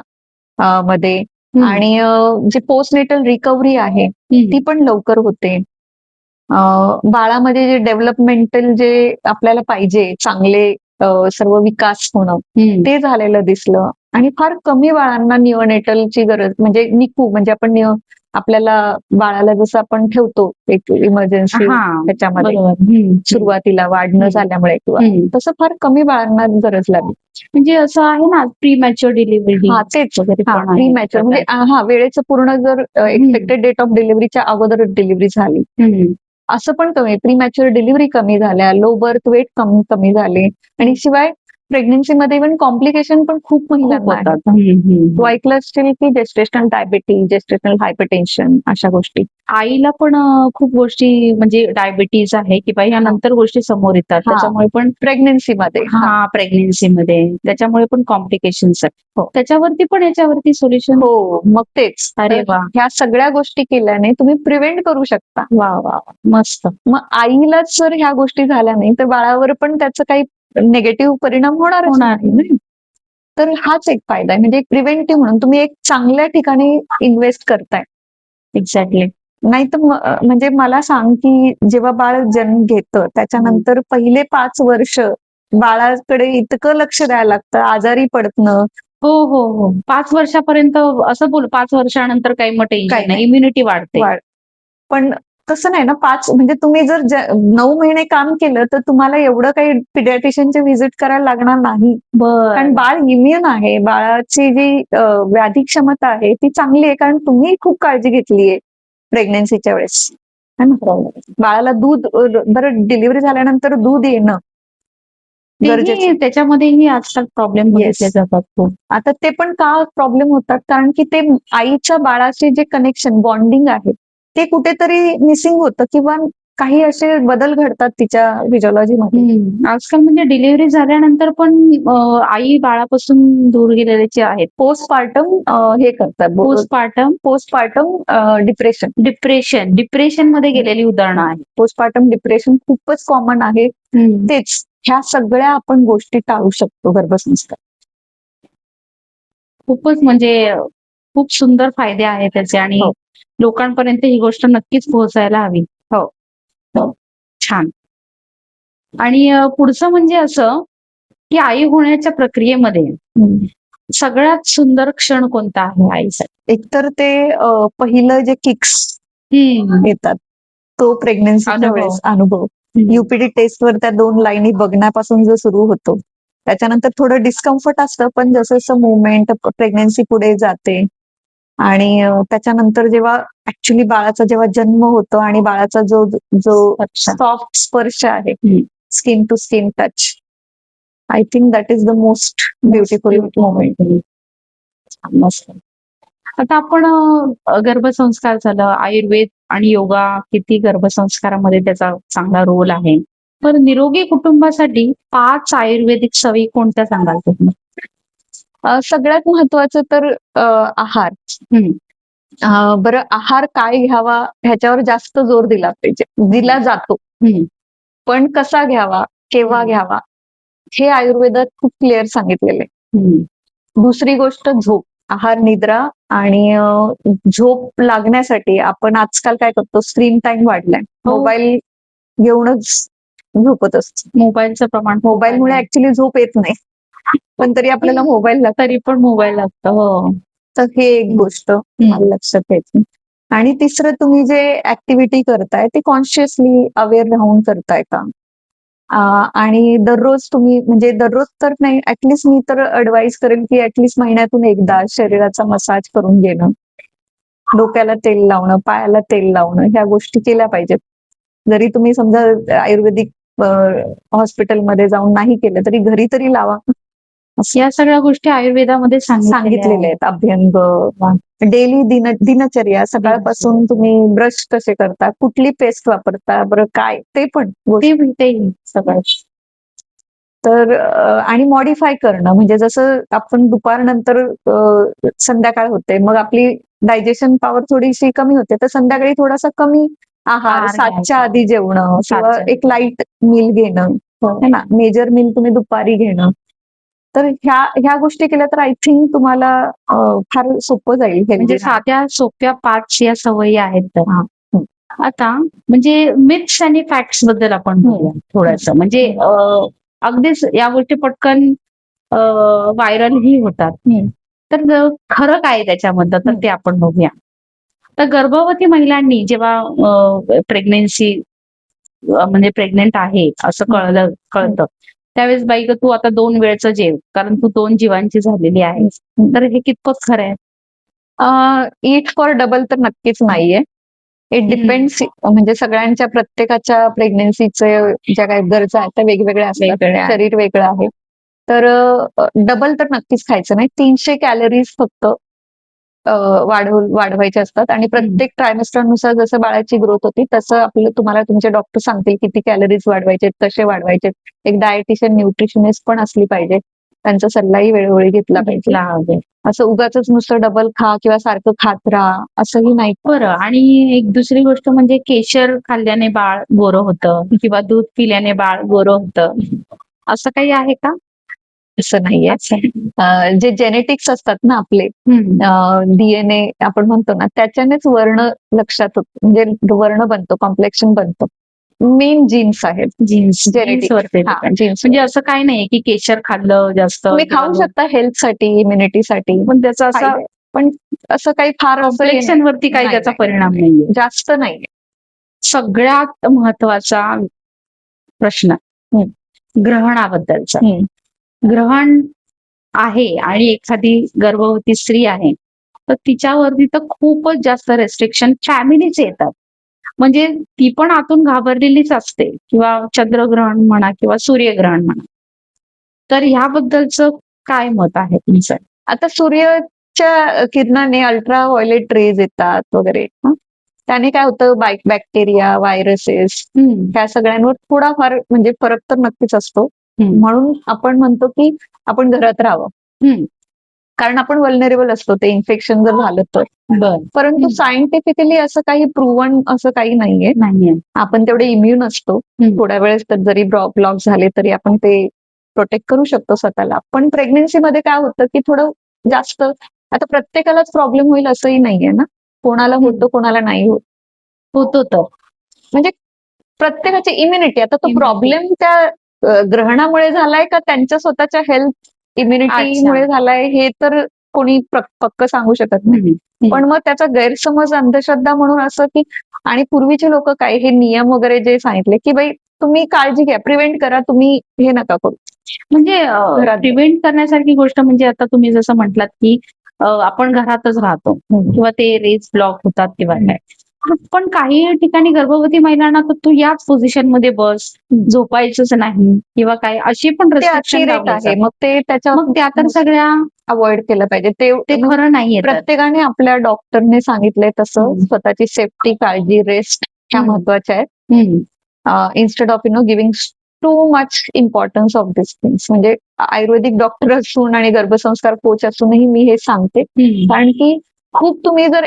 मध्ये. आणि जे पोस्टनेटल रिकव्हरी आहे ती पण लवकर होते. बाळामध्ये जे डेव्हलपमेंटल जे आपल्याला पाहिजे चांगले सर्व विकास होणं ते झालेलं दिसलं. आणि फार कमी बाळांना निओनेटलची गरज, म्हणजे निकू, म्हणजे आपण आपल्याला बाळाला जसं आपण ठेवतो एक इमर्जन्सी त्याच्यामध्ये सुरुवातीला वाढ न झाल्यामुळे किंवा तसं फार कमी बाळांना गरज लागली. म्हणजे असं आहे ना प्रीमॅच्युअर डिलिव्हरी. तेच प्रीमॅच्युअर म्हणजे वेळेचं पूर्ण जर एक्सपेक्टेड डेट ऑफ डिलिव्हरीच्या अगोदर डिलिव्हरी झाली असं पण कमी. प्रीमॅच्युअर डिलिव्हरी कमी झाल्या, लो बर्थ वेट कमी झाले. आणि शिवाय प्रेग्नन्सीमध्ये इव्हन कॉम्प्लिकेशन पण खूप महिलांना आहेत. तू ऐकलं असेल की जेस्टेशनल डायबिटीज, जेस्टेशनल हायपरटेन्शन, अशा गोष्टी. आईला पण खूप गोष्टी म्हणजे डायबिटीज आहे किंवा ह्या नंतर गोष्टी समोर येतात, त्याच्यामुळे पण प्रेग्नन्सीमध्ये प्रेग्नन्सीमध्ये त्याच्यामुळे पण कॉम्प्लिकेशन्स आहेत. त्याच्यावरती पण याच्यावरती सोल्युशन. मग तेच. अरे वा. ह्या सगळ्या गोष्टी केल्याने तुम्ही प्रिव्हेंट करू शकता. वा मस्त. मग आईलाच जर ह्या गोष्टी झाल्या नाही तर बाळावर पण त्याचं काही निगेटिव्ह परिणाम होणारच नाही. तर हाच एक फायदा आहे, म्हणजे एक प्रिव्हेंटिव्ह म्हणून तुम्ही एक चांगल्या ठिकाणी इन्व्हेस्ट करताय. एक्झॅक्टली. नाही तर म्हणजे मला सांग की जेव्हा बाळ जन्म घेतं त्याच्यानंतर पहिले 5 वर्ष बाळाकडे इतकं लक्ष द्यायला लागतं, आजारी पडणं. हो 5 वर्षापर्यंत असं बोल, 5 वर्षानंतर काही मग टेन्शन नाही, इम्युनिटी वाढते. पण तसं नाही ना. 5 म्हणजे तुम्ही जर 9 महिने काम केलं तर तुम्हाला एवढं काही पिडियाट्रिशियनचे व्हिजिट करायला लागणार नाही. कारण बाळ इम्युन आहे, बाळाची जी व्याधी क्षमता आहे ती चांगली आहे, कारण तुम्ही खूप काळजी घेतलीये. प्रेग्नन्सीच्या वेळेस, है ना. बाळाला दूध बरं डिलिव्हरी झाल्यानंतर दूध येणं गरजेचं तेही त्याच्यामध्येही आजकाल प्रॉब्लेम बघितले Yes. जातात खूप. आता ते पण का प्रॉब्लेम होतात, कारण की ते आईच्या बाळाचे जे कनेक्शन बॉन्डिंग आहे ते कुठेतरी मिसिंग होतं, किंवा काही असे बदल घडतात तिच्या फिजिओलॉजीमध्ये. आजकाल म्हणजे डिलिव्हरी झाल्यानंतर पण आई बाळापासून दूर गेलेले आहेत. पोस्टपार्टम हे करतात, पोस्टपार्टम डिप्रेशन. डिप्रेशन मध्ये गेलेली उदाहरणं आहेत. पोस्टपार्टम डिप्रेशन खूपच कॉमन आहे. तेच ह्या सगळ्या आपण गोष्टी टाळू शकतो गर्भसंस्कार. खूपच म्हणजे खूप सुंदर फायदे आहेत त्याचे आणि हो. लोकांपर्यंत ही गोष्ट नक्कीच पोहोचायला हवी. हो. छान. आणि पुढचं म्हणजे असं की आई होण्याच्या प्रक्रियेमध्ये सगळ्यात सुंदर क्षण कोणता आहे आईसाठी? एकतर ते पहिलं जे किक्स येतात तो प्रेग्नन्सीच्या अनुभव. वेळेस अनुभव. युपीडी टेस्टवर त्या 2 लाईनी बघण्यापासून जो सुरू होतो, त्याच्यानंतर थोडं डिस्कम्फर्ट असतं, पण जसं जसं मुवमेंट प्रेग्नन्सी पुढे जाते आणि त्याच्यानंतर जेव्हा ऍक्च्युली बाळाचा जेव्हा जन्म होतो आणि बाळाचा जो जो सॉफ्ट स्पर्श आहे, skin to skin touch, I think that is the most beautiful moment. मस्त. आता आपण गर्भसंस्कार झालं, आयुर्वेद आणि योगा किती गर्भसंस्कारामध्ये त्याचा चांगला रोल आहे. तर निरोगी कुटुंबासाठी 5 आयुर्वेदिक सवयी कोणत्या सांगाल तुम्ही? सगळ्यात महत्वाचं तर आहार. बरं, आहार काय घ्यावा ह्याच्यावर जास्त जोर दिला जातो. पण कसा घ्यावा, केव्हा घ्यावा, हे आयुर्वेदात खूप क्लिअर सांगितलेलं आहे. दुसरी गोष्ट झोप. आहार, निद्रा आणि झोप लागण्यासाठी आपण आजकाल काय करतो, स्क्रीन टाइम वाढलाय. मोबाईल घेऊनच झोपत असतो. मोबाईलचं प्रमाण मोबाईलमुळे ऍक्च्युली झोप येत नाही, पण तरी आपल्याला मोबाईल लागतो. तरी पण मोबाईल लागतो. हो. तर हे एक गोष्ट लक्षात घ्यायची. आणि तिसरं, तुम्ही जे ऍक्टिव्हिटी करताय ते कॉन्शियसली अवेअर राहून करताय का, आणि दररोज तुम्ही, म्हणजे दररोज तर नाही, ऍटलिस्ट मी तर ऍडवाइस करेन की ऍटलिस्ट महिन्यातून एकदा शरीराचा मसाज करून घेणं, डोक्याला तेल लावणं, पायाला तेल लावणं, ह्या गोष्टी केल्या पाहिजेत. जरी तुम्ही समजा आयुर्वेदिक हॉस्पिटलमध्ये जाऊन नाही केलं तरी घरी तरी लावा. या सगळ्या गोष्टी आयुर्वेदामध्ये सांगितलेल्या आहेत. अभ्यंग, डेली दिनचर्या, सकाळपासून तुम्ही ब्रश कसे करता, कुठली पेस्ट वापरता, बरं काय, ते पण सगळं. तर आणि मॉडिफाय करणं, म्हणजे जसं आपण दुपारनंतर संध्याकाळ होते, मग आपली डायजेशन पॉवर थोडीशी कमी होते, तर संध्याकाळी थोडासा कमी आहार, 7च्या आधी जेवणं किंवा एक लाईट मील घेणं, है ना. मेजर मील तुम्ही दुपारी घेणं. तर ह्या गोष्टी केल्या तर आय थिंक तुम्हाला फार सोपं जाईल. म्हणजे साध्या सोप्या 5 या सवयी आहेत तर. आता म्हणजे मिथ्स आणि फॅक्ट्स बद्दल आपण बोलूया थोडंसं. म्हणजे अगदीच या गोष्टी पटकन व्हायरलही होतात. तर खरं काय त्याच्यामधलं तर ते आपण बघूया. तर गर्भवती महिलांनी जेव्हा प्रेग्नेन्सी म्हणजे प्रेग्नेंट आहे असं कळतं, त्यावेळेस बाई तू आता 2 वेळचं जेव, कारण तू 2 जीवांची झालेली आहेस. तर हे कितपत खरं आहे? ईट फॉर डबल तर नक्कीच नाहीये. इट डिपेंड्स, म्हणजे सगळ्यांच्या प्रत्येकाच्या प्रेग्नन्सीचे ज्या काही गरजा आहेत त्या वेगवेगळ्या असतात, शरीर वेगळं आहे. तर डबल तर नक्कीच खायचं नाही. 300 कॅलरीज फक्त वाढवायचे असतात आणि प्रत्येक ट्रायमेस्टरनुसार जसं बाळाची ग्रोथ होती तसं तुम्हाला तुमचे डॉक्टर सांगतील किती कॅलरीज वाढवायचे, कसे वाढवायचे. एक डायटिशियन, न्यूट्रिशनिस्ट पण असली पाहिजे, त्यांचा सल्लाही वेळोवेळी घेतला पाहिजे. असं उगाच नुसतं डबल खा किंवा सारखं खात राहा असंही नाही. बरं. आणि एक दुसरी गोष्ट म्हणजे केशर खाल्ल्याने बाळ गोरं होतं किंवा दूध पिल्याने बाळ गोरं होतं, असं काही आहे का? असं नाहीये. जे जेनेटिक्स असतात ना आपले, डीएनए आपण म्हणतो ना, त्याच्यानेच वर्ण लक्षात होतो, म्हणजे वर्ण बनतो, कॉम्प्लेक्शन बनतो. मेन जीन्स आहेत, जीन्स म्हणजे असं काही नाही की केशर खाल्लं जास्त तुम्ही खाऊ शकता हेल्थसाठी, इम्युनिटीसाठी, पण त्याचा असा पण असं काही फार कॉम्प्लेक्शन वरती काही त्याचा परिणाम नाहीये, जास्त नाहीये. सगळ्यात महत्वाचा प्रश्न ग्रहणाबद्दलचा. ग्रहण आहे आणि एखादी गर्भवती स्त्री आहे तर तिच्यावरती तर खूपच जास्त रेस्ट्रिक्शन फॅमिलीच येतात. म्हणजे ती पण आतून घाबरलेलीच असते, किंवा चंद्रग्रहण म्हणा किंवा सूर्यग्रहण म्हणा. तर ह्याबद्दलचं काय मत आहे तुमचं? आता सूर्याच्या किरणाने अल्ट्रा व्हायोलेट रेज येतात वगैरे. त्याने काय होतं, बॅक्टेरिया, व्हायरसेस ह्या सगळ्यांवर थोडाफार म्हणजे फरक तर नक्कीच असतो. म्हणून आपण म्हणतो की आपण घरात राहावं. कारण आपण वल्नरेबल असतो ते इन्फेक्शन जर झालं तर. परंतु सायंटिफिकली असं काही प्रूव्हन असं काही नाहीये. आपण तेवढे इम्युन असतो. थोड्या वेळेस तर जरी ब्लॉक झाले तरी आपण ते प्रोटेक्ट करू शकतो स्वतःला. पण प्रेग्नन्सीमध्ये काय होतं की थोडं जास्त, आता प्रत्येकालाच प्रॉब्लेम होईल असंही नाहीये ना. कोणाला होतं, कोणाला नाही होत. होतो तर म्हणजे प्रत्येकाची इम्युनिटी, आता तो Immunity. प्रॉब्लेम त्या ग्रहणामुळे झालाय का त्यांच्या स्वतःच्या हेल्थ इम्युनिटीमुळे झालाय हे तर कोणी पक्क सांगू शकत नाही. पण मग त्याचा गैरसमज, अंधश्रद्धा म्हणून असं की, आणि पूर्वीचे लोक काय हे नियम वगैरे जे सांगितले की बाई तुम्ही काळजी घ्या, प्रिव्हेंट करा, तुम्ही हे नका करू. म्हणजे घरात प्रिव्हेंट करण्यासारखी गोष्ट म्हणजे आता तुम्ही जसं म्हटलात की आपण घरातच राहतो किंवा ते रेज ब्लॉक होतात किंवा काय. पण काही ठिकाणी गर्भवती महिलांना तर तू याच पोझिशन मध्ये बस, झोपायचंच नाही किंवा काय, अशी पण ते रेस्ट्रिक्शन अतिरेक लावले आहे. जातात. मग ते त्याच्या मग त्या तर सगळ्या अवॉइड केलं पाहिजे. ते खरं नाहीये तर. प्रत्येकाने आपल्या डॉक्टरने सांगितलंय तसं स्वतःची सेफ्टी, काळजी, रेस्ट ह्या महत्वाच्या आहेत. Instead of giving too much importance of this things. म्हणजे आयुर्वेदिक डॉक्टर असून आणि गर्भसंस्कार कोच असूनही मी हे सांगते, कारण की खूप तुम्ही जर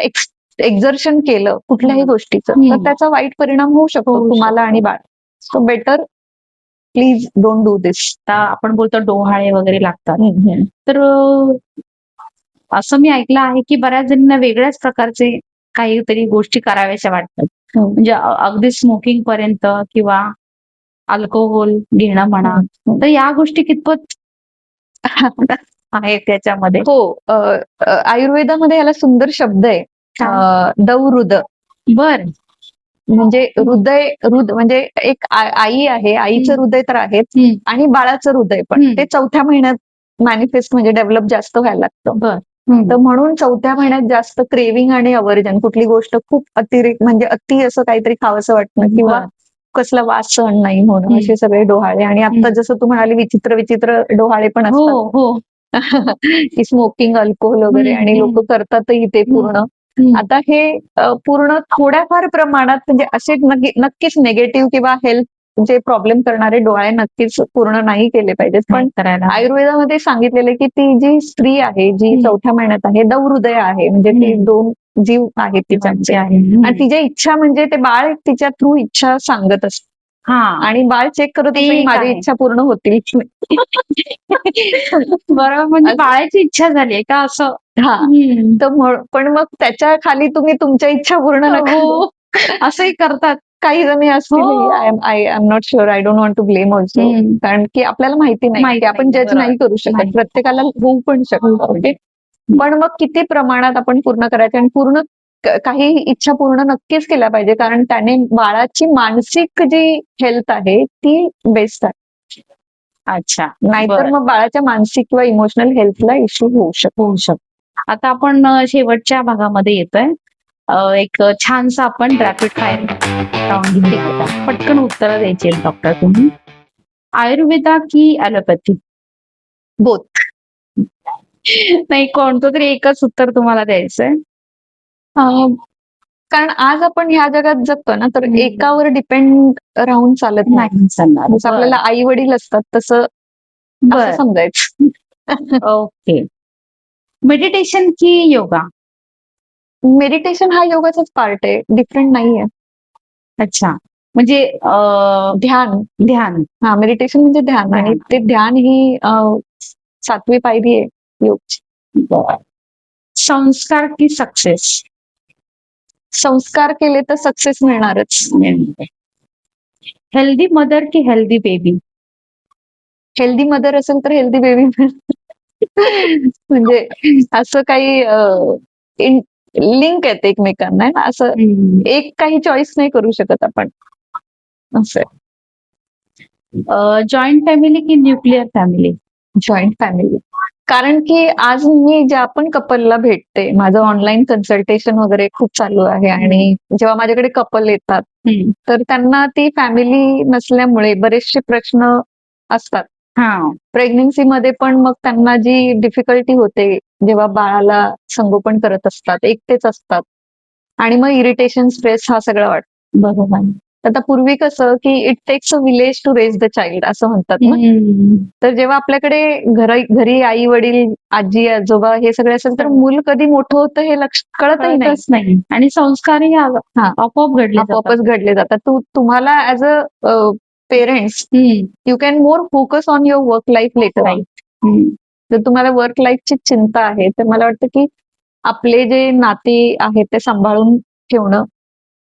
एक्झर्शन केलं कुठल्याही गोष्टीचं तर त्याचा वाईट परिणाम होऊ शकतो तुम्हाला आणि बाळ. So better please don't do this. आता आपण बोलतो डोहाळे वगैरे लागतात, तर असं मी ऐकलं आहे की बऱ्याच जणांना वेगळ्याच प्रकारचे काहीतरी गोष्टी कराव्याशा वाटतात. म्हणजे अगदी स्मोकिंग पर्यंत किंवा अल्कोहोल घेणं म्हणा. तर या गोष्टी कितपत आहेत त्याच्यामध्ये? हो, आयुर्वेदामध्ये याला सुंदर शब्द आहे, दौहृद. बर. म्हणजे हृदय म्हणजे एक आई आहे, आईचं हृदय तर आहेच आणि बाळाचं हृदय पण. ते 4थ्या महिन्यात मॅनिफेस्ट म्हणजे डेव्हलप जास्त व्हायला लागतं. तर म्हणून 4थ्या महिन्यात जास्त क्रेविंग आणि अवर्जन, कुठली गोष्ट खूप अतिरेक म्हणजे अति असं काहीतरी खावंसं वाटणं किंवा कसला वास सहन नाही होणं, असे सगळे डोहाळे. आणि आता जसं तू म्हणाली विचित्र विचित्र डोहाळे पण असतात की स्मोकिंग, अल्कोहोल वगैरे, आणि लोक करतातही ते पूर्ण. आता हे पूर्ण थोड्याफार प्रमाणात म्हणजे असे नक्कीच निगेटिव्ह किंवा हेल्थ जे प्रॉब्लेम करणारे डोळे नक्कीच पूर्ण नाही केले पाहिजेत. पण आयुर्वेदामध्ये सांगितलेलं की ती जी स्त्री आहे जी 4थ्या महिन्यात आहे, दौहृदय आहे, म्हणजे ती 2 जीव आहेत तिच्यामध्ये, आणि तिच्या इच्छा म्हणजे ते बाळ तिच्या थ्रू इच्छा सांगत असते. आणि बाळ चेक करत असते की माझी इच्छा पूर्ण होतील. बरोबर, म्हणजे बाळाची इच्छा झाली का असं? तर पण मग त्याच्या खाली तुम्ही तुमच्या इच्छा पूर्ण नका असंही करतात काही जणी असतील. I am not sure, I don't want to blame also, कारण की आपल्याला माहिती नाही की आपण जज नाही करू शकत, प्रत्येकाला होऊ पण शकतं. ओके, पण मग किती प्रमाणात आपण पूर्ण करायचं, आणि पूर्ण काही इच्छा पूर्ण नक्कीच केल्या पाहिजे, कारण त्याने बाळाची मानसिक जी हेल्थ आहे ती बेस्ट आहे. अच्छा, नाहीतर मग बाळाच्या मानसिक किंवा इमोशनल हेल्थला इश्यू होऊ शकतो. आता आपण शेवटच्या भागामध्ये येतोय. एक छानसा आपण रॅपिड फायर राऊंड घेऊया. पटकन उत्तर द्यायची डॉक्टर तुम्ही. आयुर्वेदा की ॲलोपॅथी? बोथ. नाही, कोणतं तरी एकच उत्तर तुम्हाला द्यायचंय. कारण आज आपण ह्या जगात जगतो ना, तर एकावर डिपेंड राहून चालत नाही. जसं आपल्याला आई वडील असतात तसं समजायचं. ओके. मेडिटेशन की योगा? मेडिटेशन हा योगाचाच पार्ट आहे, डिफरंट नाहीये. अच्छा, म्हणजे ध्यान. मेडिटेशन म्हणजे ध्यान, आणि ते ध्यान ही 7वी पायरी आहे योगची. संस्कार की सक्सेस? संस्कार केले तर सक्सेस मिळणारच. हेल्दी मदर की हेल्दी बेबी? हेल्दी मदर असेल तर हेल्दी बेबी. म्हणजे असं काही लिंक आहेत एकमेकांना, असं एक काही चॉईस नाही करू शकत आपण. असं जॉईंट फॅमिली की न्यूक्लिअर फॅमिली? Joint family. कारण की आज मी ज्या पण कपलला भेटते, माझं ऑनलाईन कन्सल्टेशन वगैरे खूप चालू आहे आणि जेव्हा माझ्याकडे कपल येतात, तर त्यांना ती फॅमिली नसल्यामुळे बरेचसे प्रश्न असतात. हा प्रेग्नन्सीमध्ये पण मग त्यांना जी डिफिकल्टी होते, जेव्हा बाळाला संगोपन करत असतात, एकटेच असतात आणि मग इरिटेशन, स्ट्रेस हा सगळा वाटतो. बरोबर. आता पूर्वी कसं की it takes a village to raise the child असं म्हणतात ना. तर जेव्हा आपल्याकडे घरी आई वडील आजी आजोबा हे सगळे असेल तर मूल कधी मोठं होतं हे कळतही नाही. कळतच नाही आणि संस्कारही हा. आपोआप घडले आपोआपच घडले जातात. तुम्हाला ऍज अ पेरेंट्स जातात. You can more focus on your work life later. जर तुम्हाला वर्क लाईफची चिंता आहे तर मला वाटतं की आपले जे नाते आहेत ते सांभाळून ठेवणं.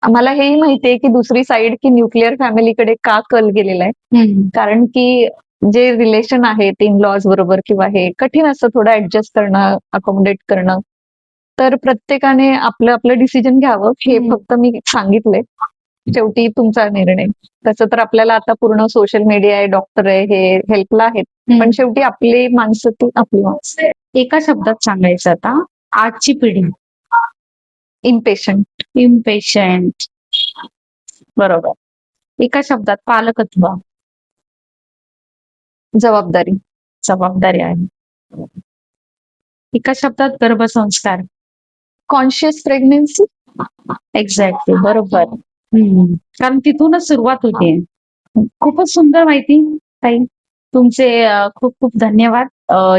आम्हाला हेही माहितीये की दुसरी साईड की न्यूक्लिअर फॅमिलीकडे का कल गेलेला आहे. कारण की जे रिलेशन आहेत इन लॉज बरोबर किंवा हे कठीण असतं थोडं ऍडजस्ट करणं, अकोमोडेट करणं. तर प्रत्येकाने आपलं आपलं डिसिजन घ्यावं हे फक्त मी सांगितलंय. शेवटी तुमचा निर्णय. तसं तर आपल्याला आता पूर्ण सोशल मीडिया आहे, डॉक्टर आहे, हे हेल्पला आहेत. पण शेवटी आपली माणसं ती आपली माणसं. एका शब्दात सांगायचं आता, आजची पिढी इम्पेशंट. बरोबर. एका शब्दात पालकत्व जबाबदारी आहे. एका शब्दात गर्भसंस्कार कॉन्शियस प्रेग्नन्सी. एक्झॅक्टली बरोबर. कारण तिथूनच सुरुवात होते. खूपच सुंदर माहिती ताई. तुमचे खूप खूप धन्यवाद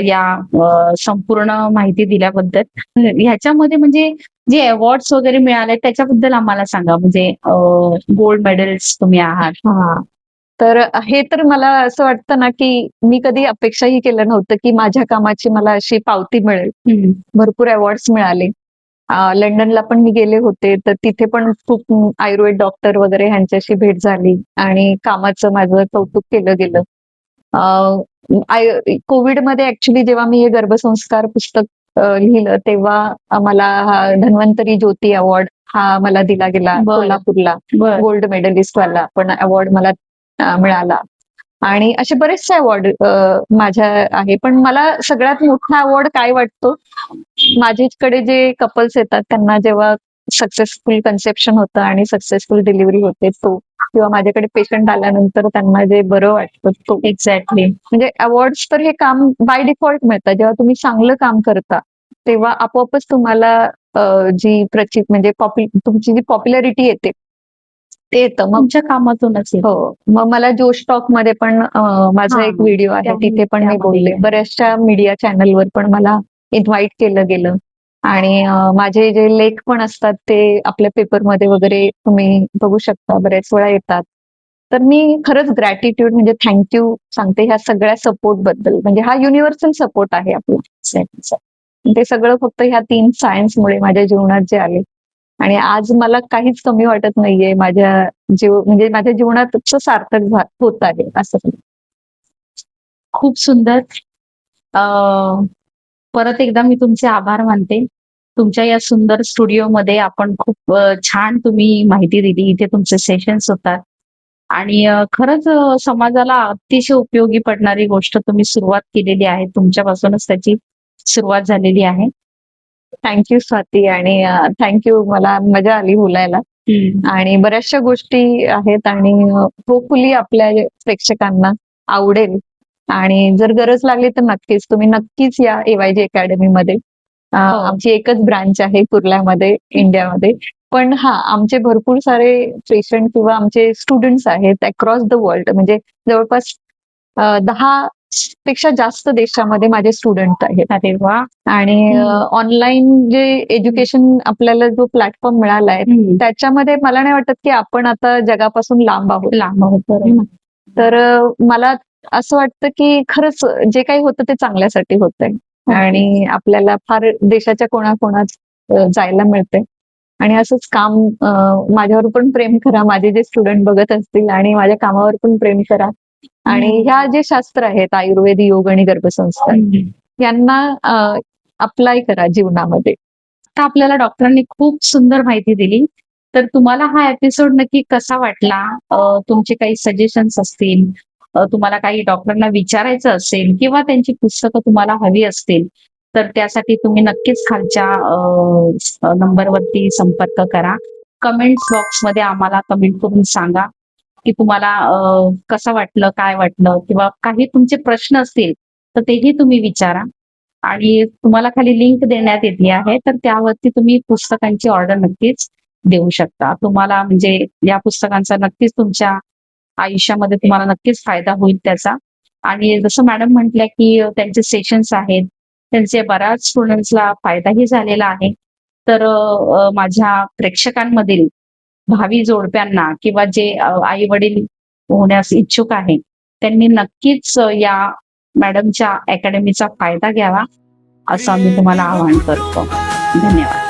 या संपूर्ण माहिती दिल्याबद्दल. ह्याच्यामध्ये म्हणजे जे अवॉर्ड्स वगैरे मिळाले त्याच्याबद्दल आम्हाला सांगा. म्हणजे गोल्ड मेडल्स तुम्ही आहात. तर हे तर मला असं वाटतं ना की मी कधी अपेक्षाही केलं नव्हतं की माझ्या कामाची मला अशी पावती मिळेल. भरपूर अवॉर्ड्स मिळाले. लंडनला पण मी गेले होते तर तिथे पण खूप आयुर्वेद डॉक्टर वगैरे ह्यांच्याशी भेट झाली आणि कामाचं माझं कौतुक केलं गेलं. कोविडमध्ये ऍक्च्युली जेव्हा मी हे गर्भसंस्कार पुस्तक लिहिलं तेव्हा मला हा धन्वंतरी ज्योती अवॉर्ड हा मला दिला गेला कोल्हापूरला. गोल्ड मेडलिस्ट वाला पण अवॉर्ड मला मिळाला. आणि असे बरेचसे अवॉर्ड माझ्या आहे. पण मला सगळ्यात मोठा अवॉर्ड काय वाटतो, माझ्याकडे जे कपल्स येतात त्यांना जेव्हा सक्सेसफुल कन्सेप्शन होतं आणि सक्सेसफुल डिलिव्हरी होते तो, किंवा माझ्याकडे पेशंट आल्यानंतर त्यांना जे बरं वाटतं तो. एक्झॅक्टली. म्हणजे अवॉर्ड्स तर हे काम बाय डिफॉल्ट मिळतात. जेव्हा तुम्ही चांगलं काम करता तेव्हा आपोआपच तुम्हाला जी म्हणजे तुमची जी पॉप्युलॅरिटी येते ते येतं. मग तुमच्या कामातूनच हो. मग मला जोश टॉक मध्ये पण माझा एक व्हिडिओ आहे तिथे पण मी बोलले. बऱ्याचशा मीडिया चॅनलवर पण मला इन्व्हाइट केलं गेलं. आणि माझे जे लेख पण असतात ते आपल्या पेपरमध्ये वगैरे तुम्ही बघू शकता, बऱ्याच वेळा येतात. तर मी खरंच ग्रॅटिट्यूड म्हणजे थँक्यू सांगते ह्या सगळ्या सपोर्ट बद्दल. म्हणजे हा युनिव्हर्सल सपोर्ट आहे आपला. ते सगळं फक्त ह्या 3 सायन्समुळे माझ्या जीवनात जे आले. आणि आज मला काहीच कमी वाटत नाहीये म्हणजे माझ्या जीवनात सार्थक होत आहे असं. खूप सुंदर. परत एकदा मी तुमचे आभार मानते. तुमच्या या सुंदर स्टुडिओमध्ये आपण खूप छान तुम्ही माहिती दिली. इथे तुमचे सेशन्स होतात आणि खरंच समाजाला अतिशय उपयोगी पडणारी गोष्ट तुम्ही सुरुवात केलेली आहे. तुमच्यापासूनच त्याची सुरुवात झालेली आहे. थँक्यू स्वाती आणि थँक्यू. मला मजा आली बोलायला. आणि बऱ्याचशा गोष्टी आहेत आणि होपफुली आपल्या प्रेक्षकांना आवडेल. आणि जर गरज लागली तर नक्कीच तुम्ही नक्कीच या AYG अकॅडमीमध्ये. आमची एकच ब्रांच आहे कुर्ल्यामध्ये, इंडियामध्ये. पण आमचे भरपूर सारे पेशंट किंवा आमचे स्टुडंट्स आहेत अक्रॉस द वर्ल्ड. म्हणजे जवळपास 10 पेक्षा जास्त देशामध्ये माझे स्टुडंट आहेत. अरे वा. आणि ऑनलाईन जे एज्युकेशन आपल्याला जो प्लॅटफॉर्म मिळाला आहे त्याच्यामध्ये मला नाही वाटत की आपण आता जगापासून लांब आहोत. तर मला असं वाटतं की खरंच जे काही होतं ते चांगल्यासाठी होतंय. आणि आपल्याला फार देशाच्या कोणाकोणात जायला मिळतंय. आणि असंच काम माझ्यावर पण प्रेम करा. माझे जे स्टुडंट बघत असतील आणि माझ्या कामावर पण प्रेम करा. आणि ह्या जे शास्त्र आहेत आयुर्वेद, योग आणि गर्भसंस्कार यांना अप्लाय करा जीवनामध्ये. आता आपल्याला डॉक्टरांनी खूप सुंदर माहिती दिली. तर तुम्हाला हा एपिसोड नक्की कसा वाटला? तुमचे काही सजेशन्स असतील तुम्हाला काही डॉक्टरांना विचारायचं असेल किंवा त्यांची पुस्तकं तुम्हाला हवी असतील तर त्यासाठी तुम्ही नक्कीच खालच्या नंबरवरती संपर्क करा. कमेंट्स बॉक्समध्ये आम्हाला कमेंट करून सांगा की तुम्हाला कसं वाटलं, काय वाटलं किंवा काही तुमचे प्रश्न असतील तर तेही तुम्ही विचारा. आणि तुम्हाला खाली लिंक देण्यात येते आहे, तर त्यावरती तुम्ही पुस्तकांची ऑर्डर नक्कीच देऊ शकता. तुम्हाला म्हणजे या पुस्तकांचा नक्कीच तुमच्या आयुष्यामध्ये तुम्हाला नक्कीच फायदा होईल त्याचा. आणि जसं मॅडम म्हटल्या की त्यांचे सेशन्स आहेत, त्यांचे बऱ्याच स्टुडंट्सला फायदाही झालेला आहे. तर माझ्या प्रेक्षकांमधील भावी जोडप्यांना किंवा जे आई वडील होण्यास इच्छुक आहे त्यांनी नक्कीच या मॅडमच्या अकॅडमीचा फायदा घ्यावा असं आम्ही तुम्हाला आवाहन करतो. धन्यवाद.